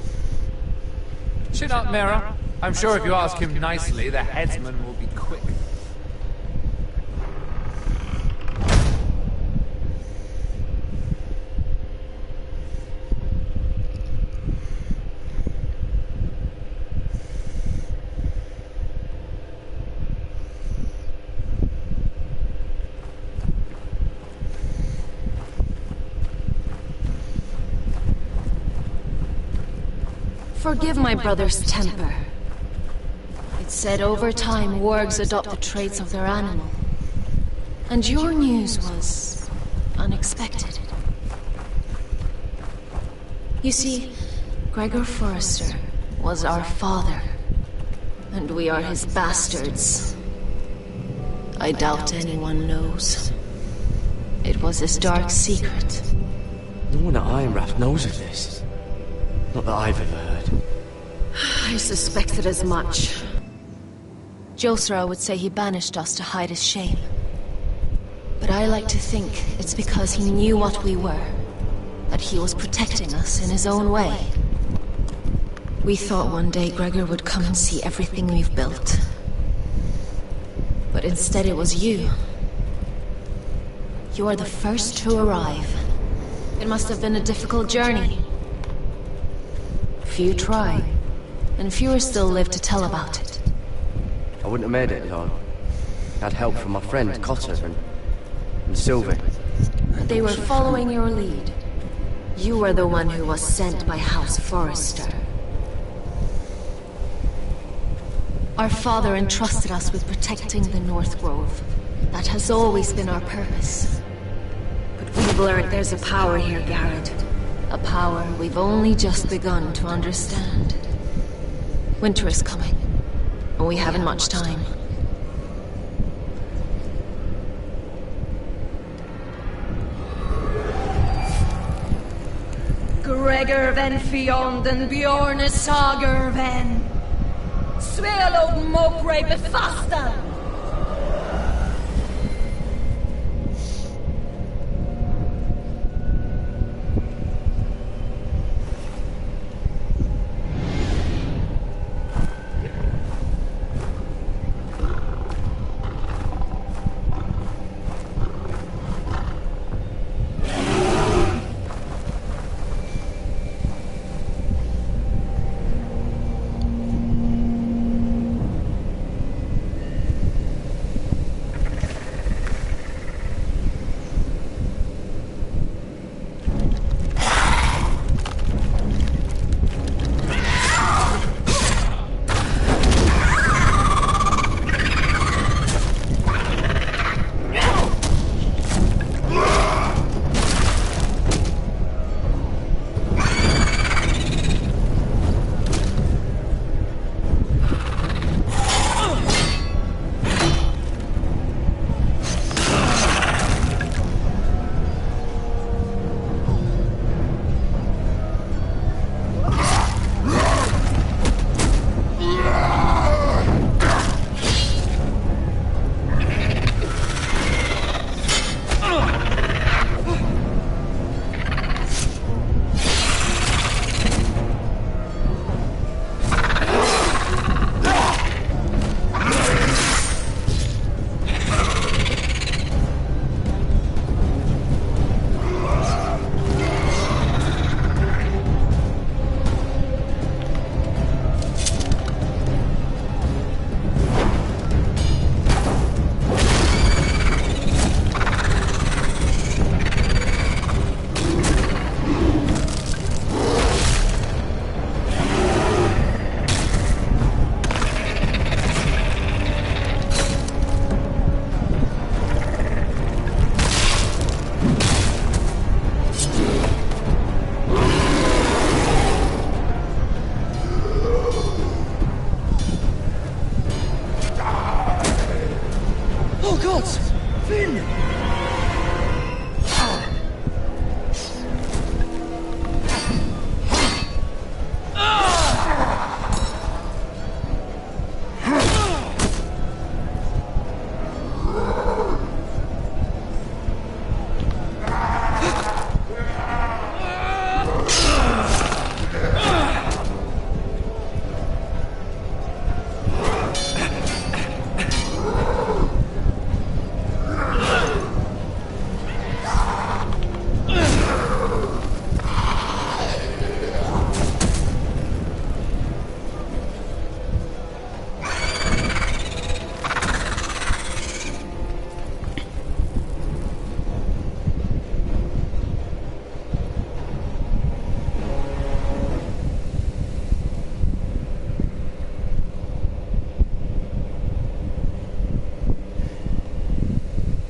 Chin up, Mira. I'm sure if you ask him nicely, the headsman will be quick. Forgive my brother's temper. It's said over time wargs adopt the traits of their animal. And your news was unexpected. You see, Gregor Forrester was our father, and we are his bastards. I doubt anyone knows. It was his dark secret. No one at Ironrath knows of this. Not that I've ever heard. I suspected as much. Josra would say he banished us to hide his shame. But I like to think it's because he knew what we were, that he was protecting us in his own way. We thought one day Gregor would come and see everything we've built. But instead it was you. You are the first to arrive. It must have been a difficult journey. Few try, and fewer still live to tell about it. I wouldn't have made it, Lord. I had help from my friend Cotter and Sylvie. They were following your lead. You were the one who was sent by House Forrester. Our father entrusted us with protecting the North Grove. That has always been our purpose. But we've learned there's a power here, Garrett. A power we've only just begun to understand. Winter is coming, and we haven't much time. Gregor ven fionden Bjorne sager ven. Swelod mokre befastan.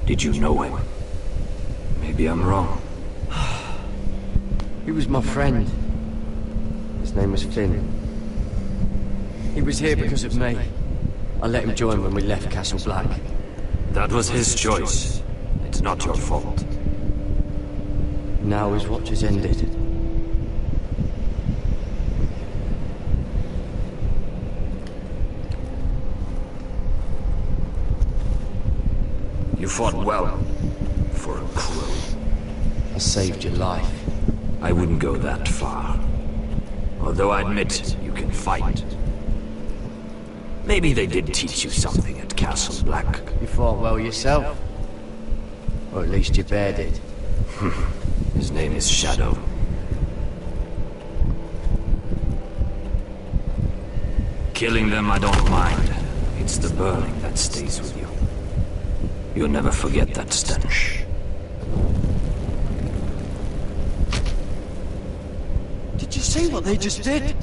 Did you know him? Maybe I'm wrong. He was my friend. His name was Finn. He was here because of me. I let him join when we left Castle Black. That was his choice. It's not your fault. Now his watch has ended. You fought well for a crew. I saved your life. I wouldn't go that far. Although I admit you can fight. Maybe they did teach you something at Castle Black. You fought well yourself. Or at least your bear did. His name is Shadow. Killing them I don't mind. It's the burning that stays with you. You'll never forget that stench. Did you see what they just did?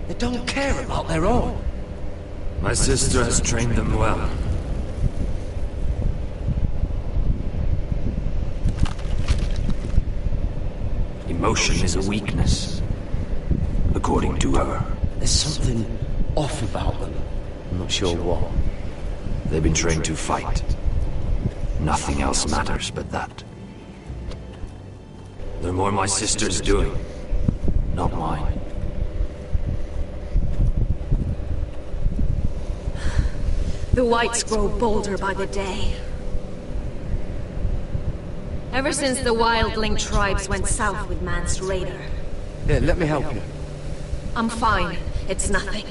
They don't care about their own. My sister has trained them well. Emotion is a weakness, according to her. There's something off about them. I'm not sure what. They've been trained to fight. Nothing else matters but that. The more my sister's doing, not mine. The whites grow bolder by the day. Ever since the wildling tribes went south with Mance Raider. Here, let me help you. I'm fine. It's nothing.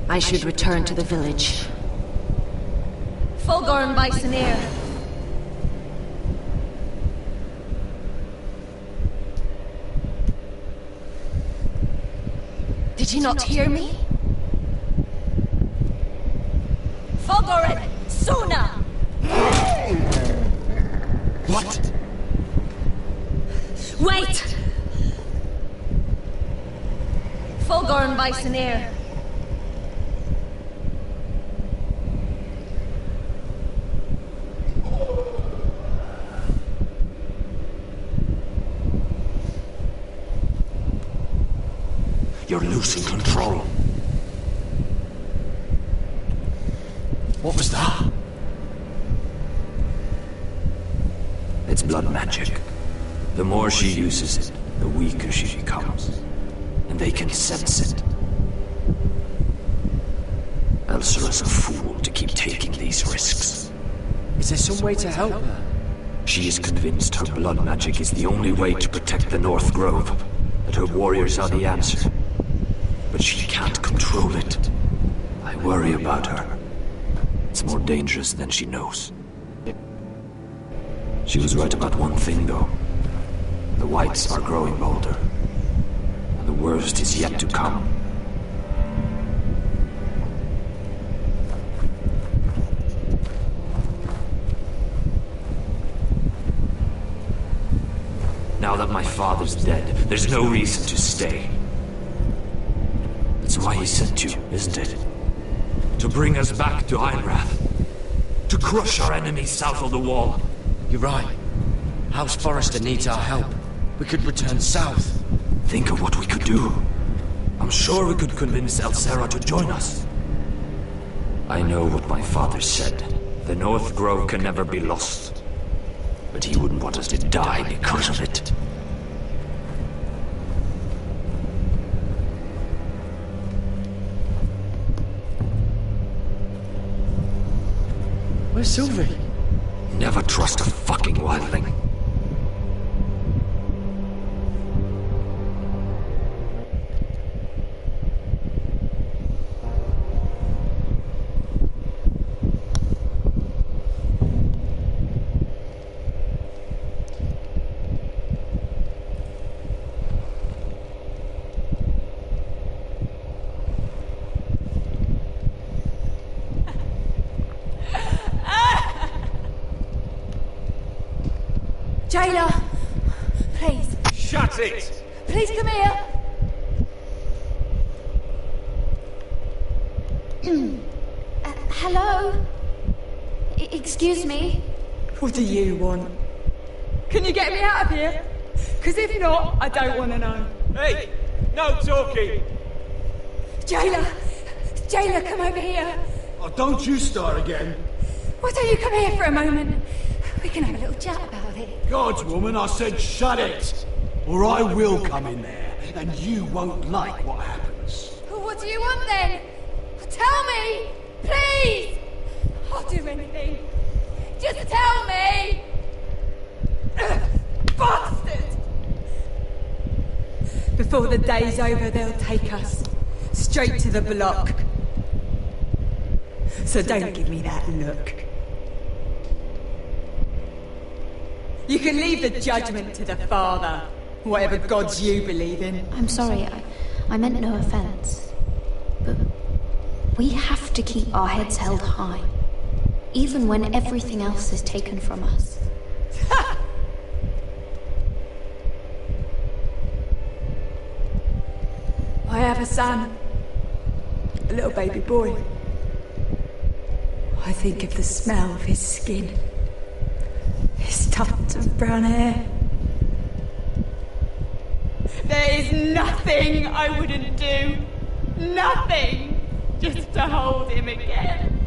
I should return to the village. Fulgorn Bisoneer. Did you not hear me? Fulgorn! Suna! What? Wait! Fulgorn Bisoneer. You're losing control. What was that? It's blood magic. The more she uses it, the weaker she becomes. And they can sense it. Elsera's a fool to keep taking these risks. Is there some way to help her? She is convinced her blood magic is the only way to protect the North Grove, that her warriors are the answer. But she can't control it. I worry about her. It's more dangerous than she knows. She was right about one thing, though. The whites are growing bolder. And the worst is yet to come. Now that my father's dead, there's no reason to stay. That's why he sent you, isn't it? To bring us back to Ironrath. To crush our enemies south of the wall. You're right. House Forrester needs our help. We could return south. Think of what we could do. I'm sure we could convince Elsera to join us. I know what my father said. The North Grove can never be lost. But he wouldn't want us to die because of it. Where's Sylvie? Never trust a fucking wildling. Jailer! Please. Shut it! Please come here! Hello? Excuse me? What do you want? Can you get me out of here? Because if not, I don't want to know. Hey! No talking! Jailer! Jailer, come over here! Oh, don't you start again. Why don't you come here for a moment? We can have a little chat about it. Gods, woman, I said shut it! Or I will come in there, and you won't like what happens. Well, what do you want then? Tell me! Please! I'll do anything. Just tell me! Bastard! Before the day's over, they'll take us straight to the block. So don't give me that look. You can leave the judgment to the Father, whatever gods you believe in. I'm sorry, I meant no offense. But we have to keep our heads held high, even when everything else is taken from us. I have a son, a little baby boy. I think of the smell of his skin, his tuft of brown hair. There is nothing I wouldn't do. Nothing! Just to hold him again.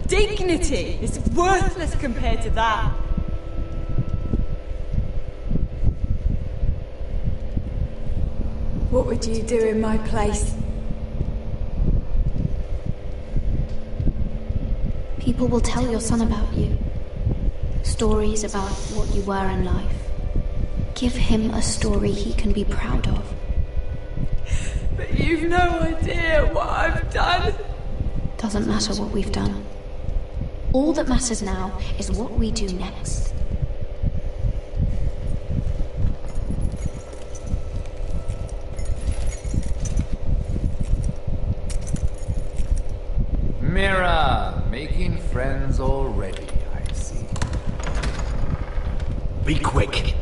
Dignity is worthless compared to that. What would you do in my place? People will tell your son about you. Stories about what you were in life. Give him a story he can be proud of. But you've no idea what I've done. Doesn't matter what we've done. All that matters now is what we do next. Mira, making friends already, I see. Be quick.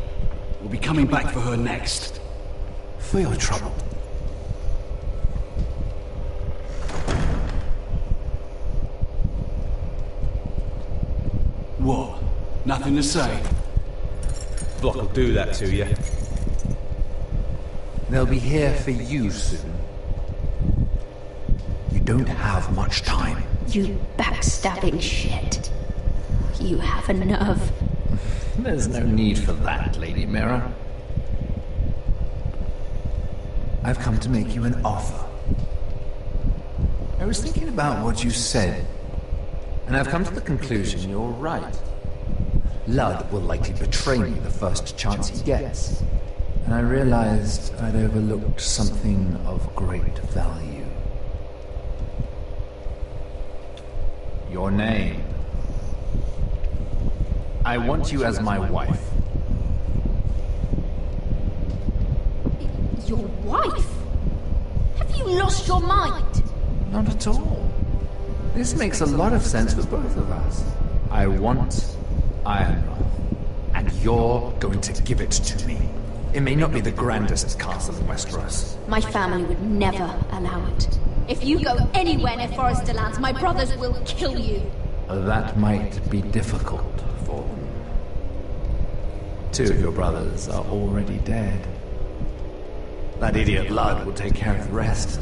We'll be coming back for her next. For your trouble. What? Nothing to say? Block will do that to you. They'll be here for you soon. You don't have much time. You backstabbing shit. You have a nerve. There's no need for that, Lady Mira. I've come to make you an offer. I was thinking about what you said, and I've come to the conclusion you're right. Ludd will likely betray me the first chance he gets, and I realized I'd overlooked something of great value. Your name. I want you as my wife. Your wife? Have you lost your mind? Not at all. This makes a lot of sense for both of us. I want Ironrath, and you're going to give it to me. It may not be the grandest castle in Westeros. My family would never allow it. If you go anywhere near Forester lands, my brothers will kill you. That might be difficult for them. 2 of your brothers are already dead. That idiot Ludd will take care of the rest.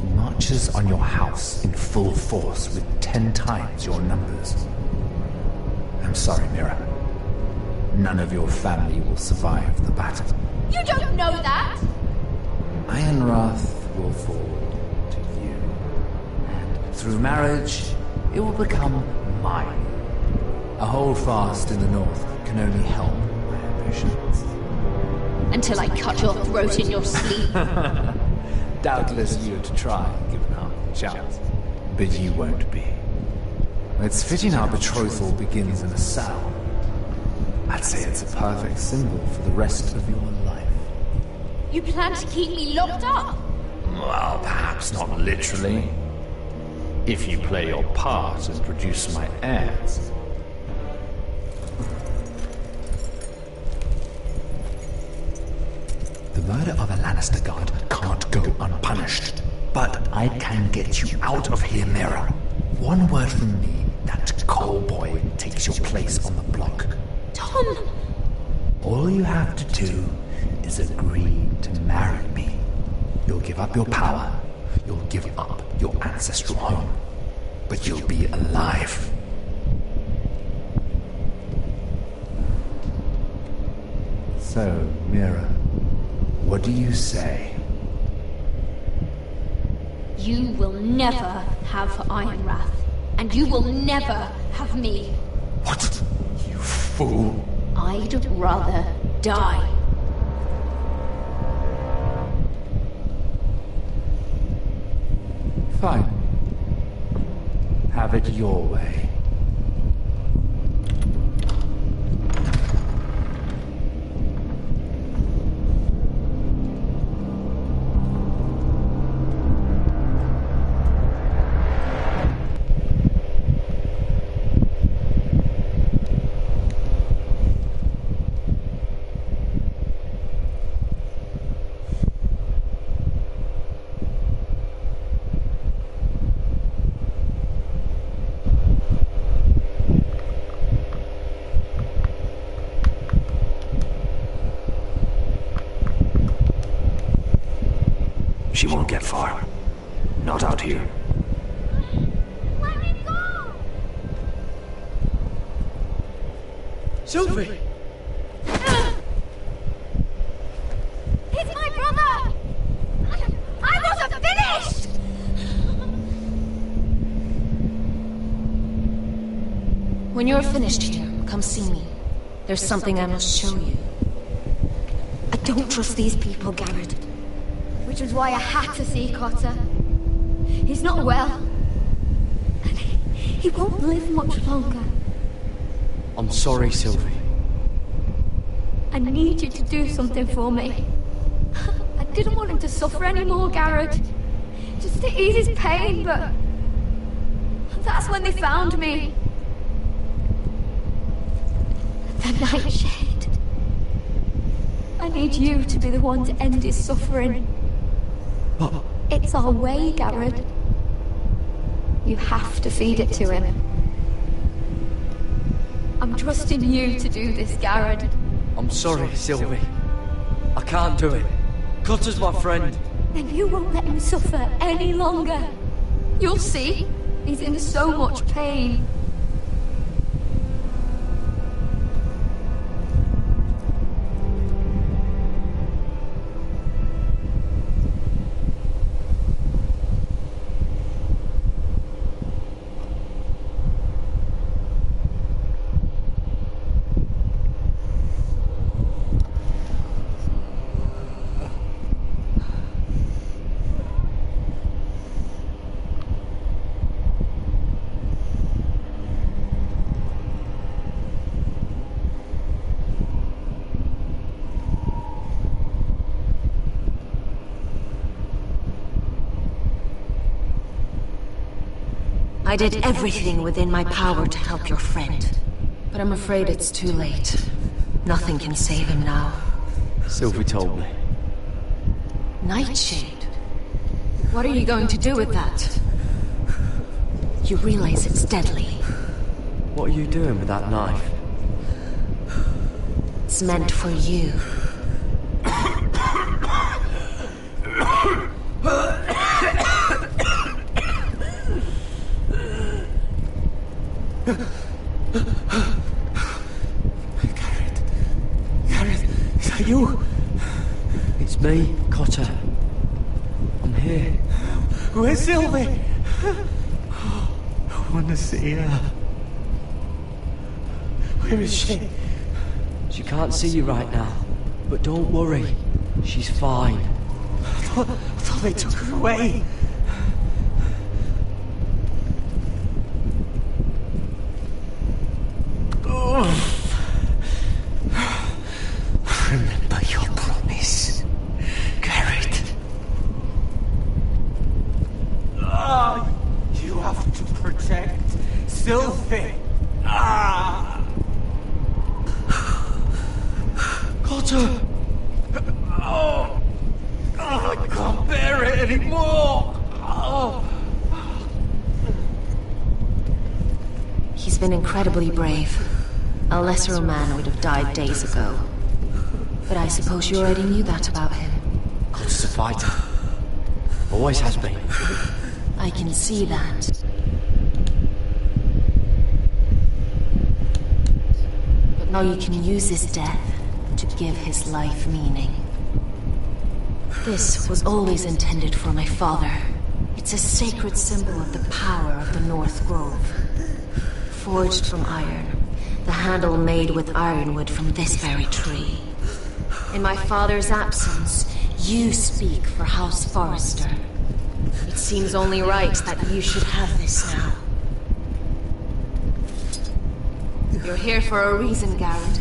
He marches on your house in full force with 10 times your numbers. I'm sorry, Mira. None of your family will survive the battle. You don't know that! Ironrath will fall to you. And through marriage, it will become mine. A holdfast in the north can only help my ambitions. Until I cut your throat in your sleep. Doubtless you'd try, given our chance. But you won't be. It's fitting our betrothal begins in a cell. I'd say it's a perfect symbol for the rest of your life. You plan to keep me locked up? Well, perhaps not literally. If you play your part and produce my heirs. The murder of a Lannister guard can't go unpunished. But I can get you out of here, Mira. One word from me, that coal boy takes your place on the block. Tom! All you have to do is agree to marry me. You'll give up your power. You'll give up your ancestral home. But you'll be alive. So, Mira, what do you say? You will never have Ironrath, and you will never have me. What? You fool! I I'd rather die. Fine. Have it your way. She won't get far. Not out here. Let me go! Sylvie! He's my brother! I wasn't finished! When you're finished here, come see me. There's something I must show you. I don't trust these people, Garrett. Which was why I had to see Cotter. He's not well. And he won't live much longer. I'm sorry, Sylvie. I need you to do something for me. I didn't want him to suffer anymore, Garrett. Just to ease his pain, but... That's when they found me. The nightshade. I need you to be the one to end his suffering. It's our way, Garrett. You have to feed it to him. I'm trusting you to do this, Garrett. I'm sorry, Sylvie. I can't do it. Cutter's my friend. Then you won't let him suffer any longer. You'll see. He's in so much pain. I did everything within my power to help your friend. But I'm afraid it's too late. Nothing can save him now. Sylvie told me. Nightshade? What are you going to do with that? You realize it's deadly. What are you doing with that knife? It's meant for you. Garrett, is that you? It's me, Cotter. I'm here. Where's Sylvie? I want to see her. Where is she? She can't see you right now, but don't worry. She's fine. I thought they took her away. Remember your promise, Garrett. You have to protect Sylvie. Cotter! I can't bear it anymore. He's been incredibly brave. A lesser man would have died days ago. But I suppose you already knew that about him. Cotter's a fighter. Always has been. I can see that. But now you can use his death to give his life meaning. This was always intended for my father. It's a sacred symbol of the power of the North Grove. Forged from iron, The handle made with ironwood from this very tree. In my father's absence, you speak for House Forrester. It seems only right that you should have this now. You're here for a reason, Garrett.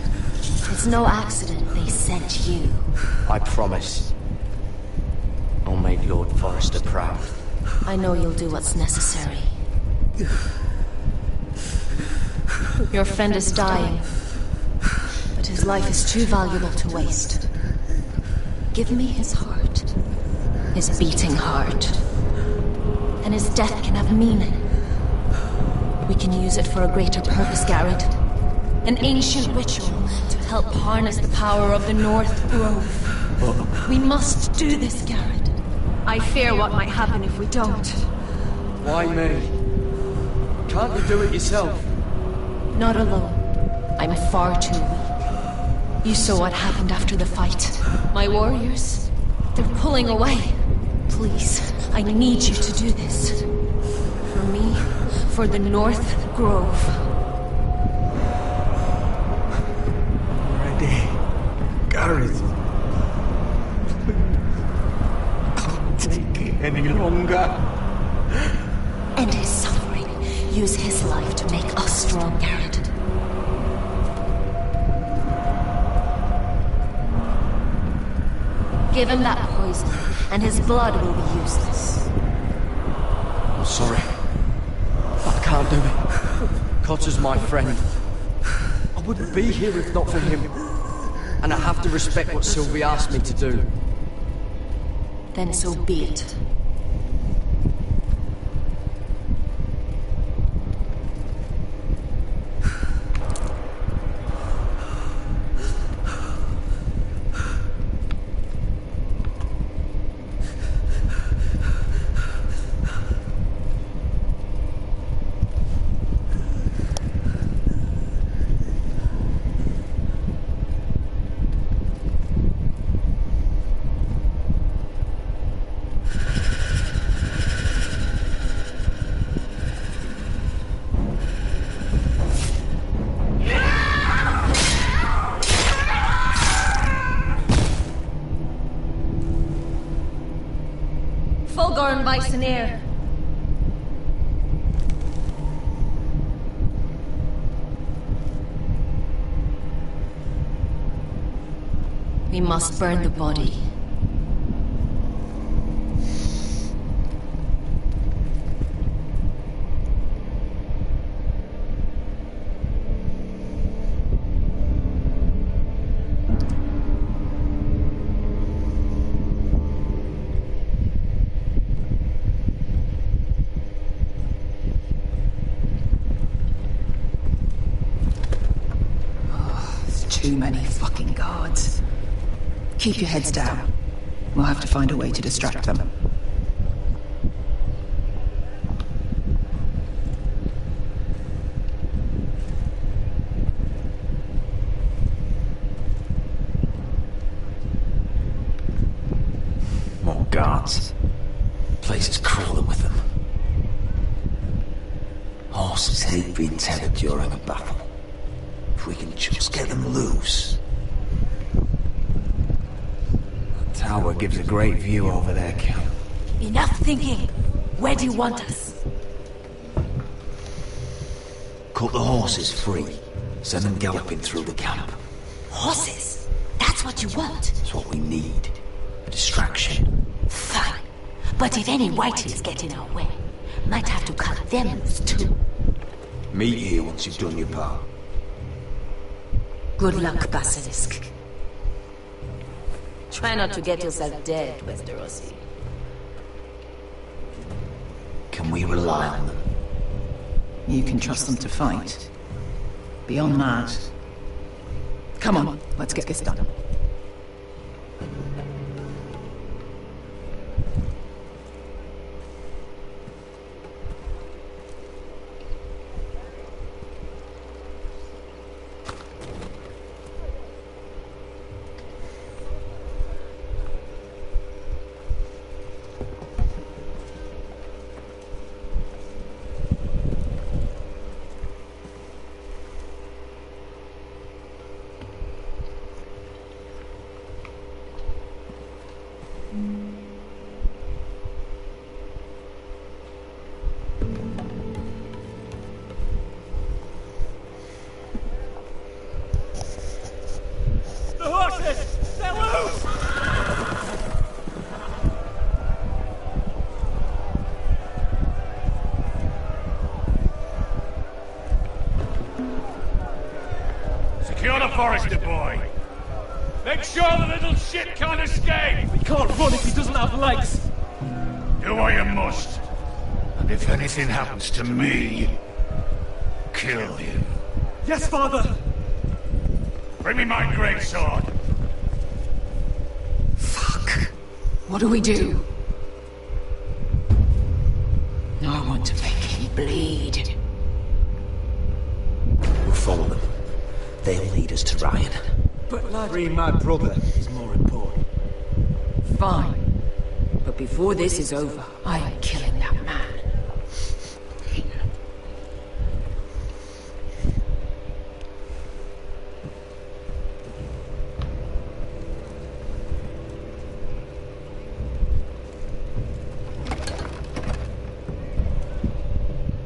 It's no accident they sent you. I promise. I'll make Lord Forrester proud. I know you'll do what's necessary. Your friend is dying, but his life is too valuable to waste. Give me his heart, his beating heart, and his death can have meaning. We can use it for a greater purpose, Garrett. An ancient ritual to help harness the power of the North Grove. We must do this, Garrett. I fear what might happen if we don't. Why me? Can't you do it yourself? Not alone. I'm far too weak. You saw what happened after the fight. My warriors, they're pulling away. Please, I need you to do this. For me, for the North Grove. Ready. Garrett. Can't take it any longer. End his suffering. Use his life to make us strong, Garrett. Give him that poison, and his blood will be useless. I'm sorry. I can't do it. Cotter's my friend. I wouldn't be here if not for him. And I have to respect what Sylvie asked me to do. Then so be it. Bisonair. We must burn the body. Too many fucking guards. Keep your heads down. We'll have to find a way to distract them. More guards. Place is crawling with them. Horses hate being tethered during a battle. If we can just get them loose. The tower gives a great view over their camp. Enough thinking. Where do you want us? Cut the horses free. Send them galloping through the camp. Horses? That's what you want? It's what we need. A distraction. Fine. But if any whiteys get in our way, might have to cut them loose too. Meet here once you've done your part. Good luck, Basilisk. Try not to get yourself dead, Westerosi. Can we rely on them? You can trust them to fight. Beyond that... Come on, let's get this done. The horses! They're loose! Secure the forester, boy. Make sure the little shit can't escape. He can't run if he doesn't have legs. Do what you must. And if anything happens to me, kill him. Yes, father. Bring me my greatsword. What do we do? I want to make him bleed. We'll follow them. They'll lead us to Ryan. But lad, freeing my brother is more important. Fine. But before this is over, I am killing that man.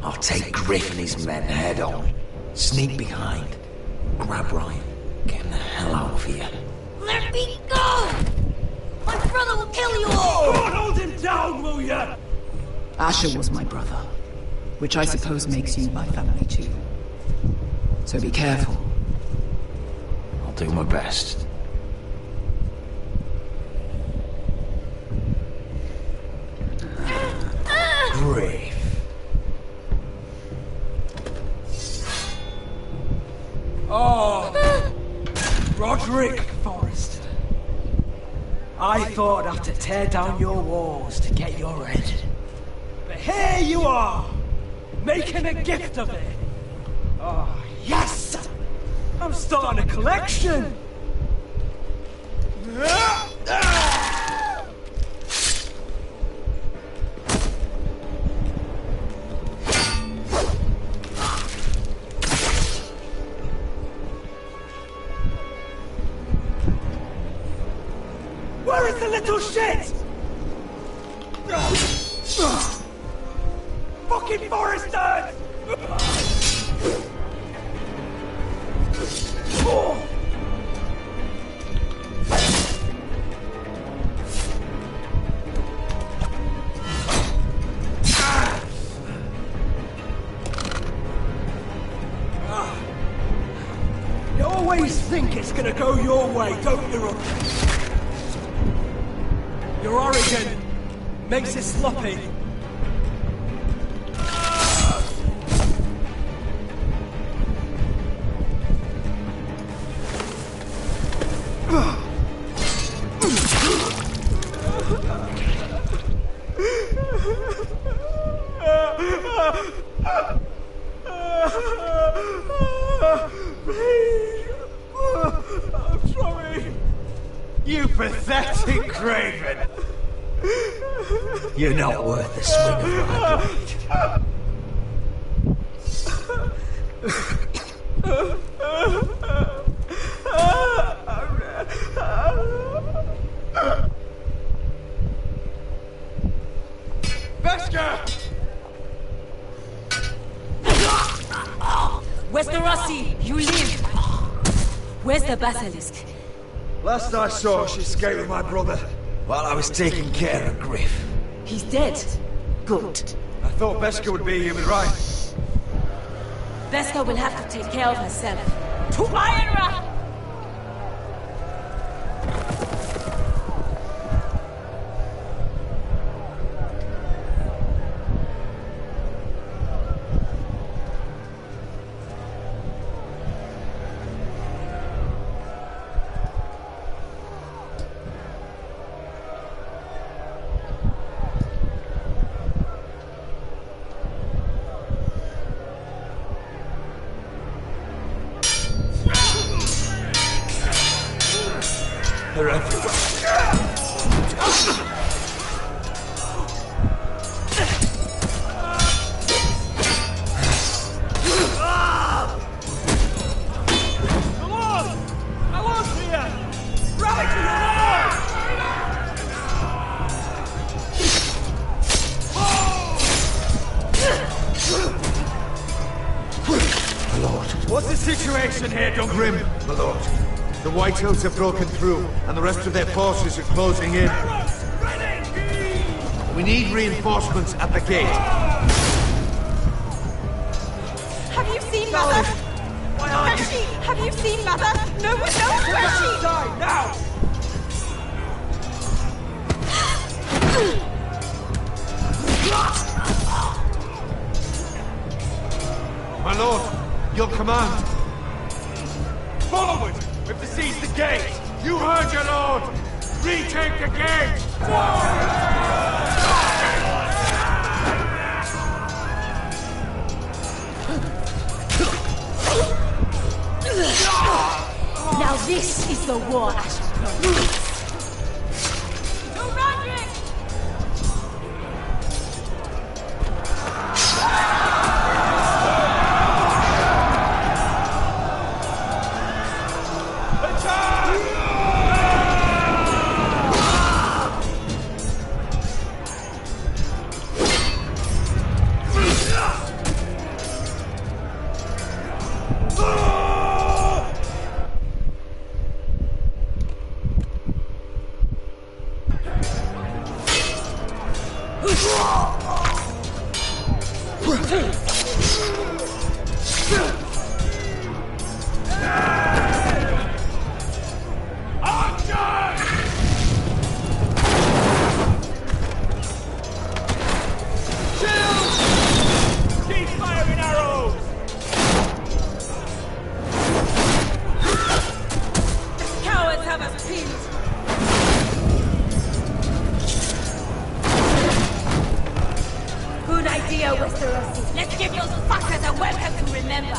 I'll take Griff and his men head on. Sneak behind. Grab Ryan. Get him the hell out of here. Let me go! My brother will kill you all! Don't hold him down, will ya? Asher was my brother, which I suppose makes you my family too. So be careful. I'll do my best. Griff. Oh, Roderick Forrester. I thought I'd have to tear down your walls to get your head. But here you are, making a gift of it. Oh, yes! I'm starting a collection. Where is the little shit? Fucking Forresters! You always think it's gonna go your way, don't you, Roderick? You're arrogant. Makes it sloppy. I'm sorry. You pathetic craven! You're not worth the swing of my blade. Veska! Westerosi, you live! Where's the basilisk? Last I saw, she escaped with my brother. While I was taking care of Griff. He's dead. Good. I thought Veska would be here with Ryan. Veska will have to take care of herself. To Ironrath! They're everywhere. position here, Duncan? Grim, my lord. The Whitehills have broken through, and the rest of their forces are closing in. We need reinforcements at the gate. Have you seen Mother? Where is she? Have you seen Mother? No one knows where she is! Now! My lord, your command. Forward! We have to seize the gate! You heard your lord! Retake the gate! Now this is the war, Asher. Let's give those fuckers a welcome to remember!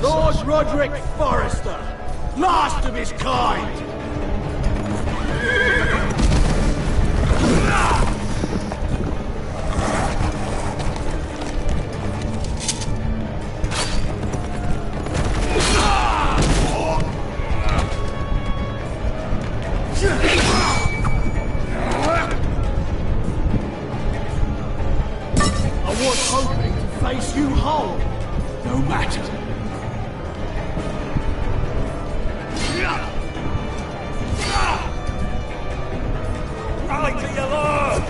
Lord Roderick Forrester, last of his kind! I was hoping to face you whole. No matter. Rally to your lord!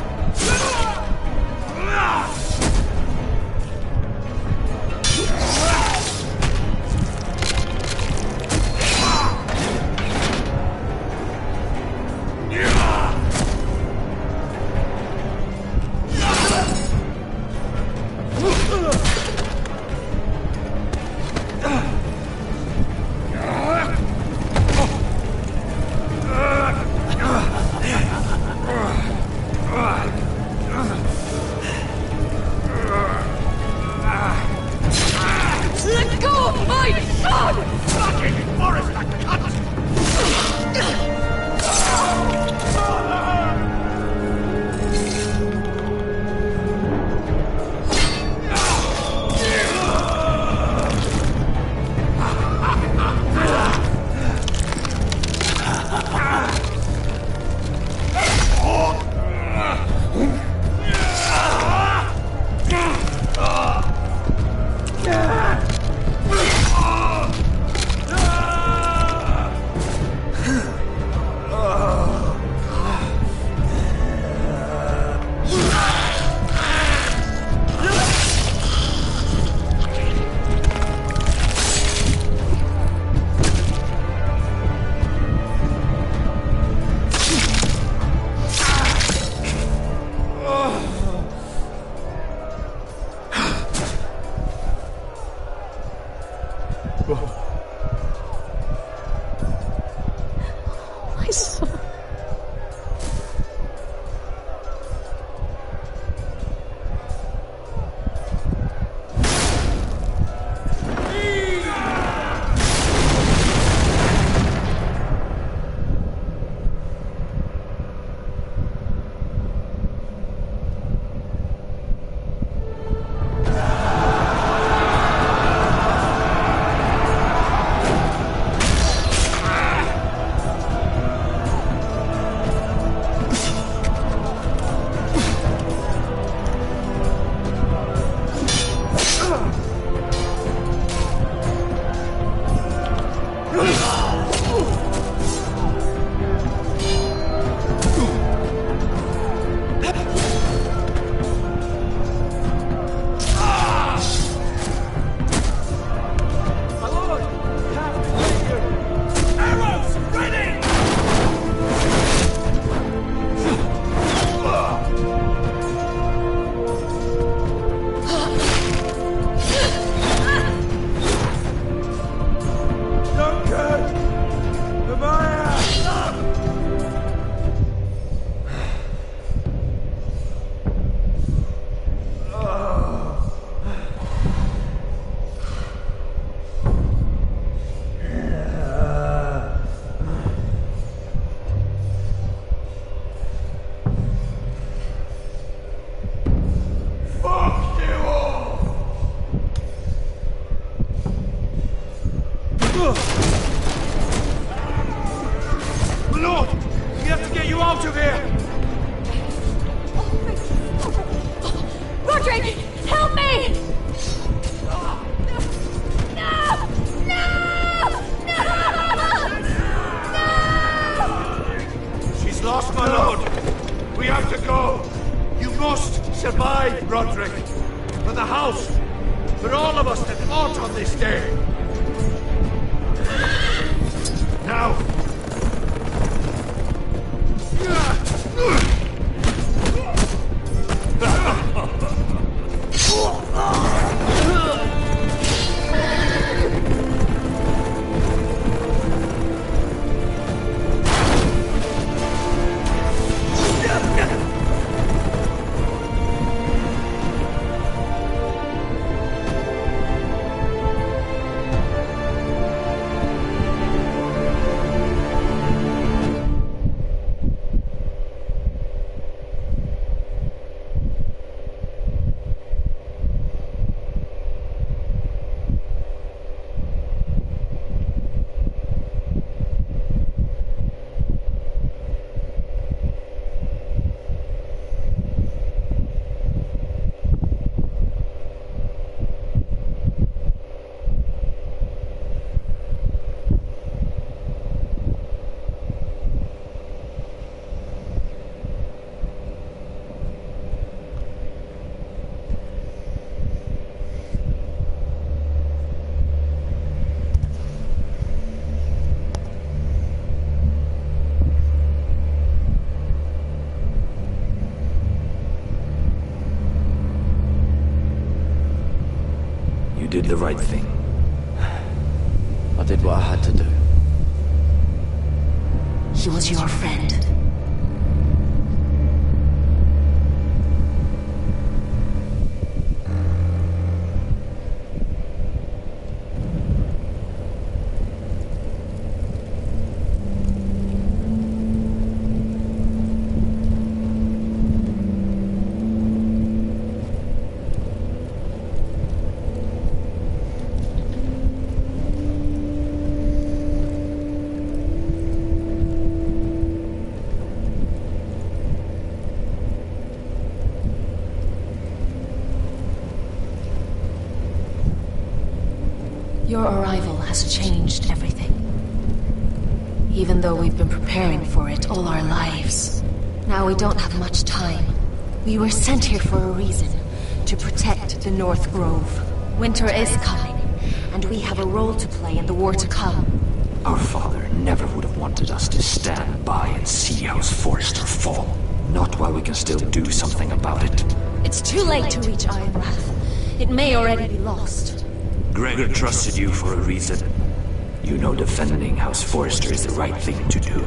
go! You must survive, Roderick! For the house! For all of us that fought on this day! Now! You did the right thing. I did what I had to do. He was your friend. Your arrival has changed everything. Even though we've been preparing for it all our lives. Now we don't have much time. We were sent here for a reason. To protect the North Grove. Winter is coming, and we have a role to play in the war to come. Our father never would have wanted us to stand by and see House Forrester fall. Not while we can still do something about it. It's too late to reach Ironwrath. It may already be lost. Gregor trusted you for a reason. You know defending House Forrester is the right thing to do.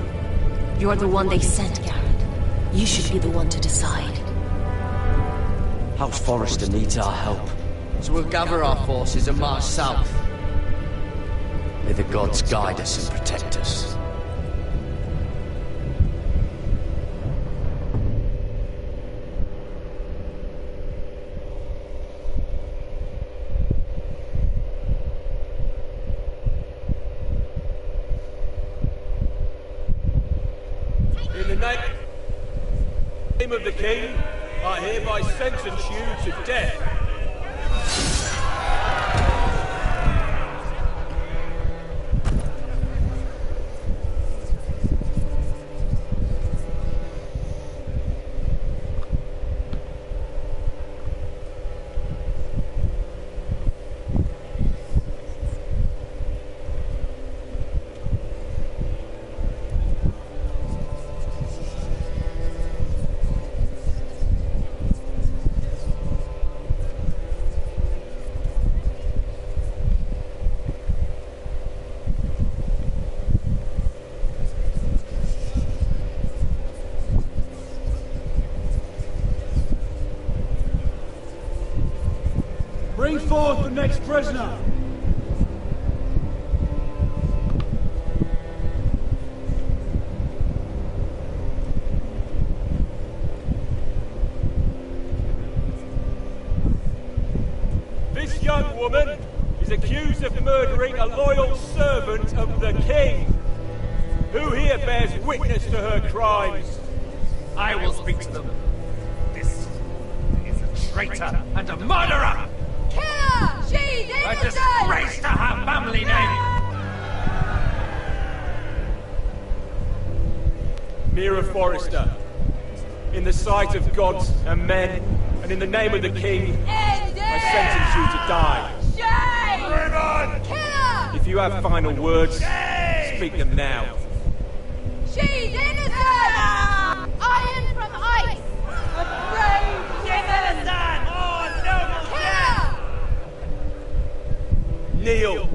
You're the one they sent, Garrett. You should be the one to decide. House Forrester needs our help. So we'll gather our forces and march south. May the gods guide us and protect us. In the name of the King, I hereby sentence you to death. Bring forth the next prisoner! This young woman is accused of murdering a loyal servant of the King. Who here bears witness to her crimes? I will speak to them. This is a traitor and a murderer! Kill her! She's innocent! A disgrace to her family name! Mira Forrester, In the sight of gods and men, and in the name of the king, I sentence you to die. Shame! Killer! If you have final words, speak them now. She's innocent! Iron from ice! A brave! She's innocent! Oh, noble death! Kneel!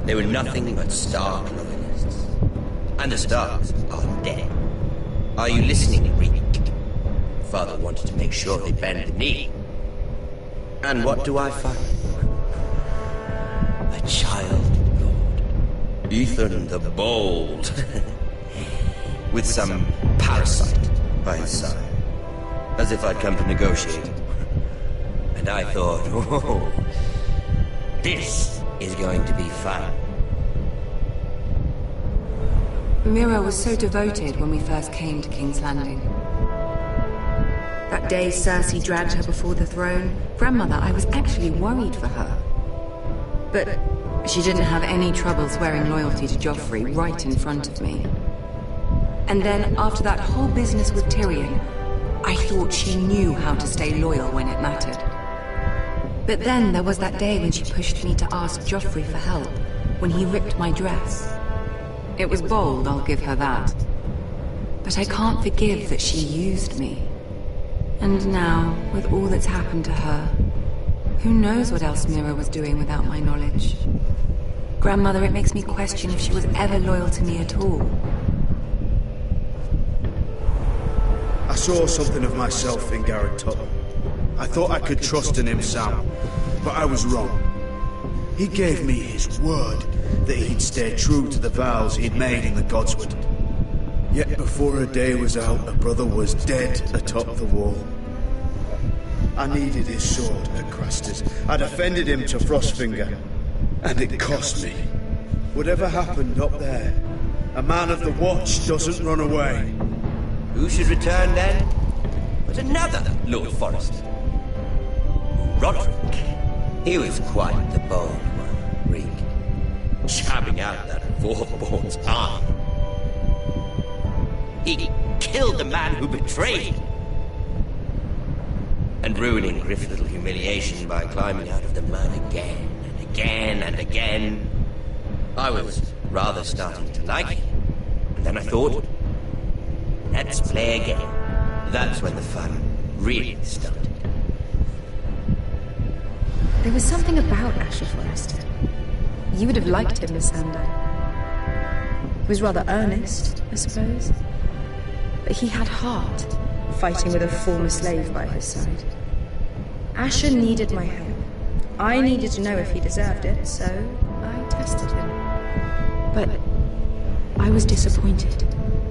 They were nothing but Stark loyalists. And the Starks are dead. Are you listening, Reek? Father wanted to make sure they bend the knee. And what do I find? A child lord. Ethan the Bold. With some parasite by his side. As if I'd come to negotiate. And I thought, oh, this is going to be fun. Mira was so devoted when we first came to King's Landing. That day Cersei dragged her before the throne, Grandmother, I was actually worried for her. But she didn't have any trouble swearing loyalty to Joffrey right in front of me. And then, after that whole business with Tyrion, I thought she knew how to stay loyal when it mattered. But then there was that day when she pushed me to ask Joffrey for help, when he ripped my dress. It was bold, I'll give her that. But I can't forgive that she used me. And now, with all that's happened to her, who knows what else Mira was doing without my knowledge? Grandmother, it makes me question if she was ever loyal to me at all. I saw something of myself in Garrett Tuttle. I thought I could trust in him, Sam, but I was wrong. He gave me his word that he'd stay true to the vows he'd made in the Godswood. Yet before a day was out, a brother was dead atop the wall. I needed his sword at Crastus. I defended him to Frostfinger, and it cost me. Whatever happened up there, a man of the Watch doesn't run away. Who should return then? But another Lord Forrester. Roderick. He was quite the bold one, Reek. Jabbing out that fourborn's arm. He killed the man who betrayed him. and ruining Griff's little humiliation by climbing out of the mud again and again and again. I was rather starting to like it, and then I thought, let's play again. That's when the fun really started. There was something about Asher Forrester. You would have liked him, Miss Sander. He was rather earnest, I suppose. But he had heart, fighting with a former slave by his side. Asher needed my help. I needed to know if he deserved it, so I tested him. But I was disappointed.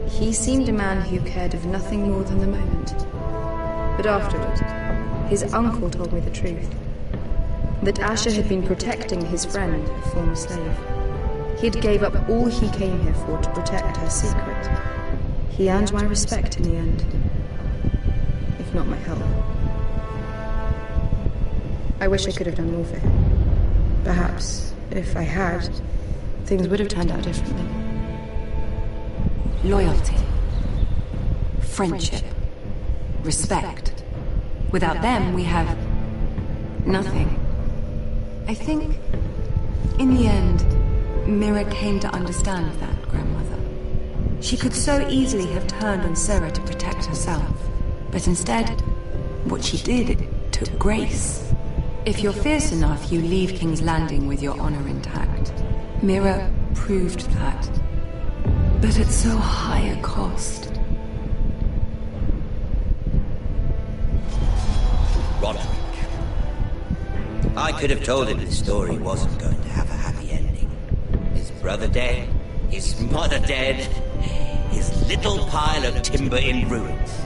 He seemed a man who cared of nothing more than the moment. But afterward, his uncle told me the truth. That Asher had been protecting his friend, a former slave. He'd gave up all he came here for to protect her secret. He earned my respect in the end, if not my help. I wish I could have done more for him. Perhaps, if I had, things would have turned out differently. Loyalty. Friendship. Respect. Without them, we have nothing. I think, in the end, Mira came to understand that, Grandmother. She could so easily have turned on Sarah to protect herself. But instead, what she did took grace. If you're fierce enough, you leave King's Landing with your honor intact. Mira proved that. But at so high a cost. Roderick. I could have told him this story wasn't going to have a happy ending. His brother dead, his mother dead, his little pile of timber in ruins.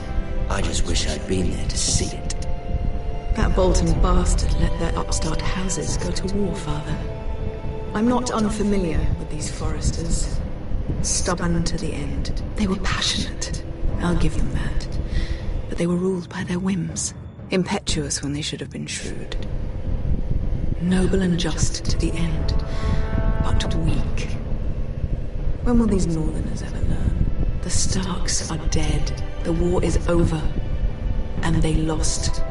I just wish I'd been there to see it. That Bolton bastard let their upstart houses go to war, Father. I'm not unfamiliar with these Forresters. Stubborn to the end. They were passionate, I'll give them that. But they were ruled by their whims. Impetuous when they should have been shrewd. Noble and just to the end, but weak. When will these Northerners ever learn? The Starks are dead, the war is over, and they lost.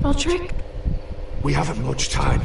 Roderick? We haven't much time.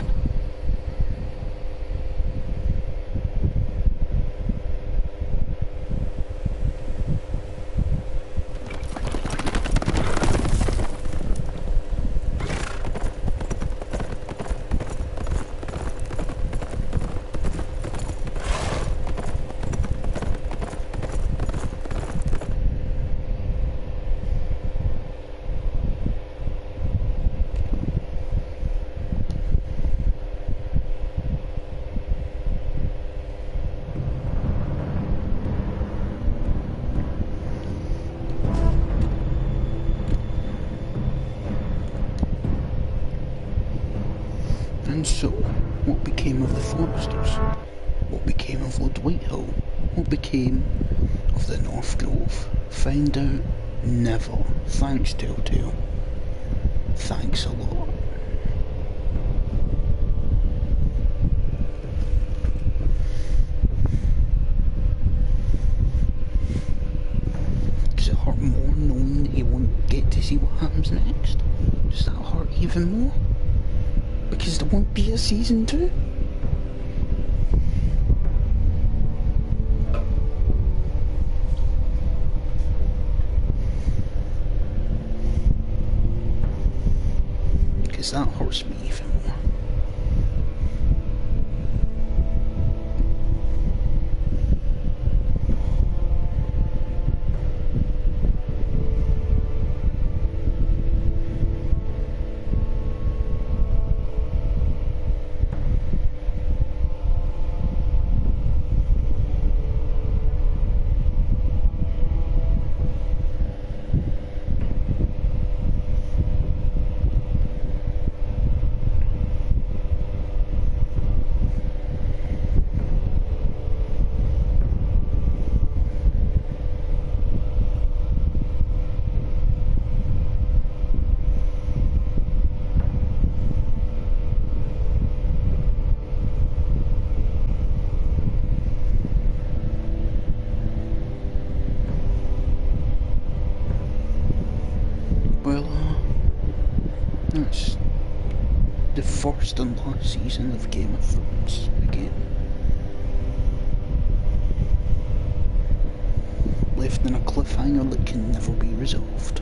And so, what became of the Forresters? What became of Lord Whitehill? What became of the North Grove? Find out never. Thanks, Telltale. Thanks a lot. won't get to see what happens next? Does that hurt even more? Because there won't be a season 2? Because that hurts me even more. That's the first and last season of Game of Thrones again. Left in a cliffhanger that can never be resolved.